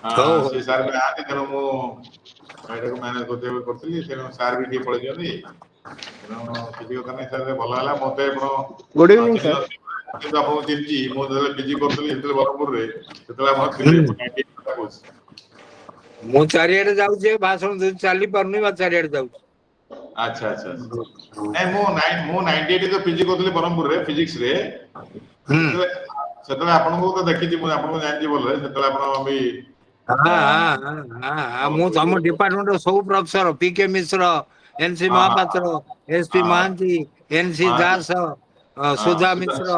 ହଉ ହଉ। ସେ ସାର୍ ବି ନାହାନ୍ତି ତେଣୁ ମୁଁ ଏଇଟାକୁ ମ୍ୟାନେଜ କରିଥିଲି ତେଣୁ ସାର୍ ବି ଟିକେ ପଳେଇଛନ୍ତି ତେଣୁ କିଛି କଥା ନାହିଁ ସାର୍ ଭଲ ହେଲା ମତେ ଆପଣ Good evening, ଚିହ୍ନି sir. ନଥିଲି କିନ୍ତୁ ଆପଣଙ୍କୁ ଚିହ୍ନିଛି ମୁଁ ଯେତେବେଳେ ପିଜି କରୁଥିଲି ସେତେବେଳେ ବ୍ରହ୍ମପୁରରେ ସେତେବେଳେ ଆପଣ ଥିଲେ ହୁଁ। ମୁଁ 98 କଥା କହୁଛି ମୁଁ ଚାରିଆଡେ ଯାଉଛି ଭାଷଣ ଦଉଛି ଚାଲି ପାରୁନି ବା ଚାରିଆଡେ ଯାଉଛି। ଆଚ୍ଛା ଆଚ୍ଛା ଆଚ୍ଛା ନାଇଁ ମୁଁ 98 ତ ପିଜି କରୁଥିଲି ବ୍ରହ୍ମପୁରରେ ଫିଜିକ୍ସରେ ହୁଁ। ସେତେବେଳେ ସେତେବେଳେ ଆପଣଙ୍କୁ ତ ଦେଖିଛି ମୁଁ ଆପଣଙ୍କୁ ଜାଣିଛି ଭଲରେ ସେତେବେଳେ ଆପଣ ବି ହଁ ଆ, ହଁ ହଁ ହଁ ହଁ ମୁଁ ତମ ଡିପାର୍ଟମେଣ୍ଟର ସବୁ professor P K Mishra N C ହଁ ହଁ ମହାପାତ୍ର ଏସ୍ ପି ହଁ Mohanty N C Mohanty Das Sudha Mishra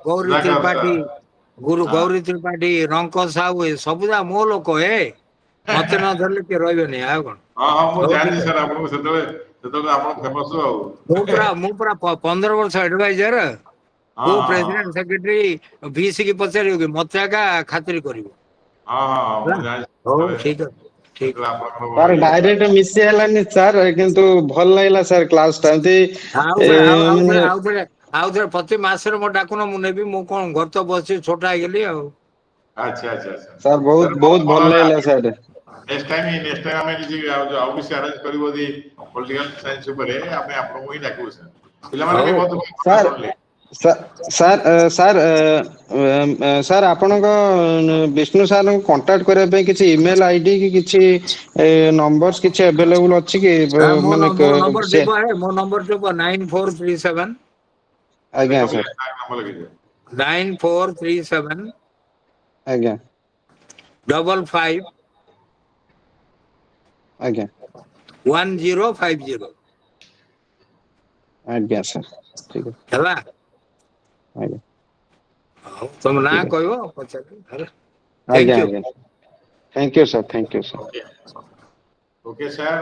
Gouri Sudhakar Tripathy sir ହଁ ଗୌରୀ ତ୍ରିପାଠୀ ରଙ୍କ ସାହୁ ଏ ସବୁ ଯା ମୋ ଲୋକ ମତେ ନ ଧରିଲେ କିଏ ରହିବେନି ଆଉ କଣ। ହଁ ହଁ ମୁଁ ହଉ ଠିକ ଜାଣିଛି ଅଛି। ସାର୍ ଆପଣଙ୍କୁ ସେତେବେଳେ ଆପଣ ଫେମସ ଆଉ ମୁଁ ପୁରା 15 ବର୍ଷ ଆଡଭାଇଜର ହଁ କୋଉ ହଁ ହଁ ପ୍ରେସିଡେଣ୍ଟ ସେକ୍ରେଟାରୀ ଭିସି କି ପଚାରିବ କି ମତେ ଆଗା ଖାତିର କରିବ ହଁ ହଁ ହଁ ହେଲା। ମୁଁ ଜାଣିଛି ହଉ ସେତେବେଳେ ଠିକ ଅଛି ଠିକ ସେତେବେଳେ ଆପଣଙ୍କର ସାର୍ ଇଏ ଥିଲା ଡାଇରେକ୍ଟ ମିଶି ହେଲାନି ସାର୍ କିନ୍ତୁ ଭଲ ଲାଗିଲା ସାର୍ କ୍ଲାସ ଟା ଏମତି ଆଉଥରେ ମାନେ ଆଉଥରେ ପ୍ରତି ମାସରେ ମୋ ଡାକୁନ ମୁଁ ନେବି ମୁଁ କଣ ଘର ତ ବସି ଛୋଟ ହେଇଗଲି ଆଉ। ଆଚ୍ଛା ଆଚ୍ଛା ଆଚ୍ଛା ସାର୍ ସାର୍ ବହୁତ ବହୁତ ଭଲ ଲାଗିଲା ସାର୍। ନେକ୍ସଟ ଟାଇମ ଆମେ କିଛି ଆଉ କିଛି ଆରେଞ୍ଜ କରିବୁ ଯଦି ପଲିଟିକାଲ ସାଇନ୍ସ ଉପରେ ଆମେ ଆପଣଙ୍କୁ ହିଁ ଡାକିବୁ ସାର୍ ପିଲାମାନେ ବି ହଉ ବହୁତ କଥା ସାର୍ ଶୁଣିଲେ ସାର୍ ସାର୍ ଆପଣଙ୍କ ବିଷ୍ଣୁ ସାରଙ୍କୁ କଣ୍ଟାକ୍ଟ କରିବା ପାଇଁ କିଛି ଇମେଲ ଆଇଡି କି କିଛି ନମ୍ବର କିଛି ଆଭେଲେବୁଲ ଅଛି କି ମାନେ ମୋ ନମ୍ବର ସେ ଥିବ ମୋ ନମ୍ବର ଥିବ 9437 ଆଜ୍ଞା ଲେଖ ସାର୍ ନାମ ଲେଖିଦିଅ 9437 ଆଜ୍ଞା 55 ଆଜ୍ଞା 1050 ଆଜ୍ଞା ସାର୍ ଠିକ ଅଛି ହେଲା। ଆଜ୍ଞା ହଉ ତମ ନାଁ ଠିକ ଅଛି କହିବ ପଚାରିବି ହେଲା। ଆଜ୍ଞା ଥ୍ୟାଙ୍କ ୟୁ। ଆଜ୍ଞା thank you sir thank you sir. Okay. Okay, sir.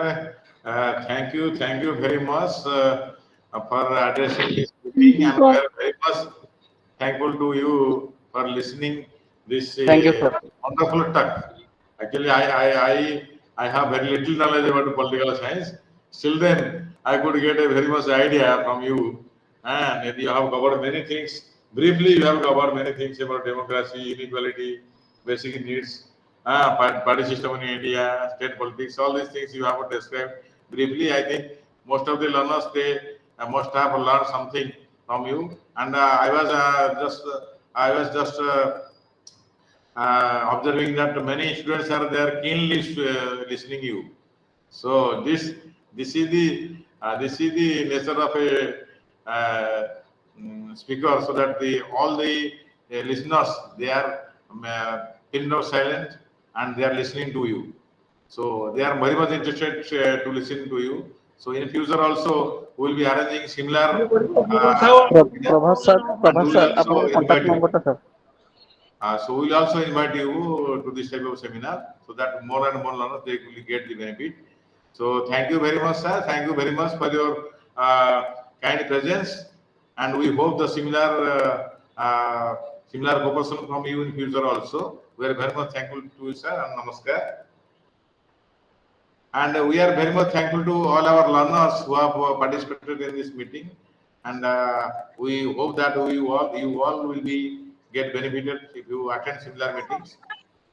Thank you very much for addressing this meeting, and we are very much thankful to you for listening this Thank you, sir. wonderful talk. Actually, I have very little knowledge about political science. Still, then I could get a very much idea from you, and you have covered many things. Briefly, you have covered many things about democracy, inequality, basic needs, party system in India, state politics, all these things you have described briefly. I think most of the learners they must have learned something from you. And I was just observing that many students are there keenly listening you. So this is the nature of a uh, speaker, so that the all the listeners they are pinned or silent and they are listening to you. So they are very much interested to listen to you. So in future also we will be arranging similar Prabhat sir, and we will also ଆପଣଙ୍କ invite contact you. number ଟା sir. So we will also invite you to this type of seminar so that more and more learners they will get the benefit. So thank you very much, sir. Thank you very much for your kind presence, and we hope the similar cooperation from you in future also. We are very much thankful to you, sir, and namaskar. And we are very much thankful to all our learners who have participated in this meeting. And we hope that you all will be get benefited if you attend similar meetings.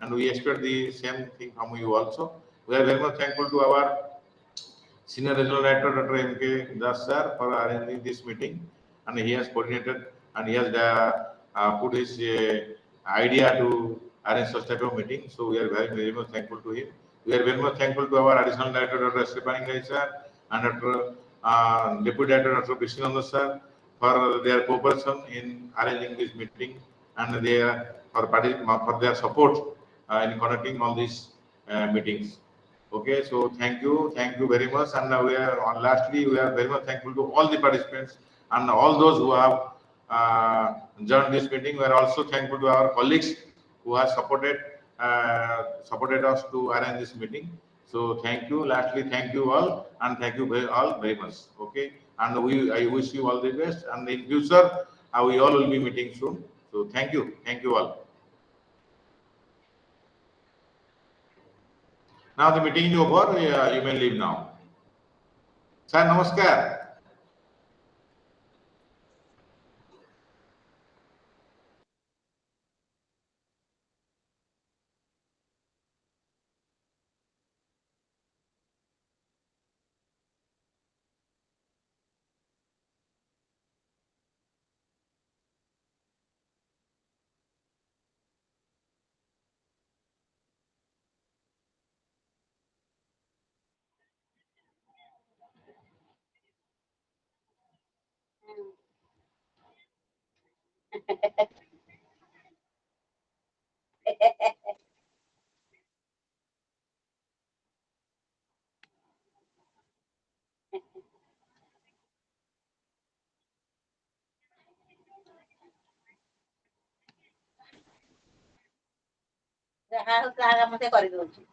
And we expect the same thing from you also. We are very much thankful to our Senior Regional Director Dr. M.K. Das sir for arranging this meeting, and he has coordinated and he has put his idea to arrange such type of meeting. So we are very much thankful to him. We are very much thankful to our Additional Director Dr. S. Paningai sir and Dr. Deputy Director Dr. Krishnananda sir for their cooperation in arranging this meeting and for their support in conducting all these meetings. Okay, so thank you very much. And lastly, we are very much thankful to all the participants and all those who have joined this meeting. We are also thankful to our colleagues who have supported us to arrange this meeting. So thank you. Lastly, thank you all, and thank you all very much. Okay, and I wish you all the best. And in future, we all will be meeting soon. So thank you all. Now the meeting is over. You may leave now. Sir, namaskar. ଯାହା ହଉ ତାହା କାମ ସେ କରିଦଉଛି।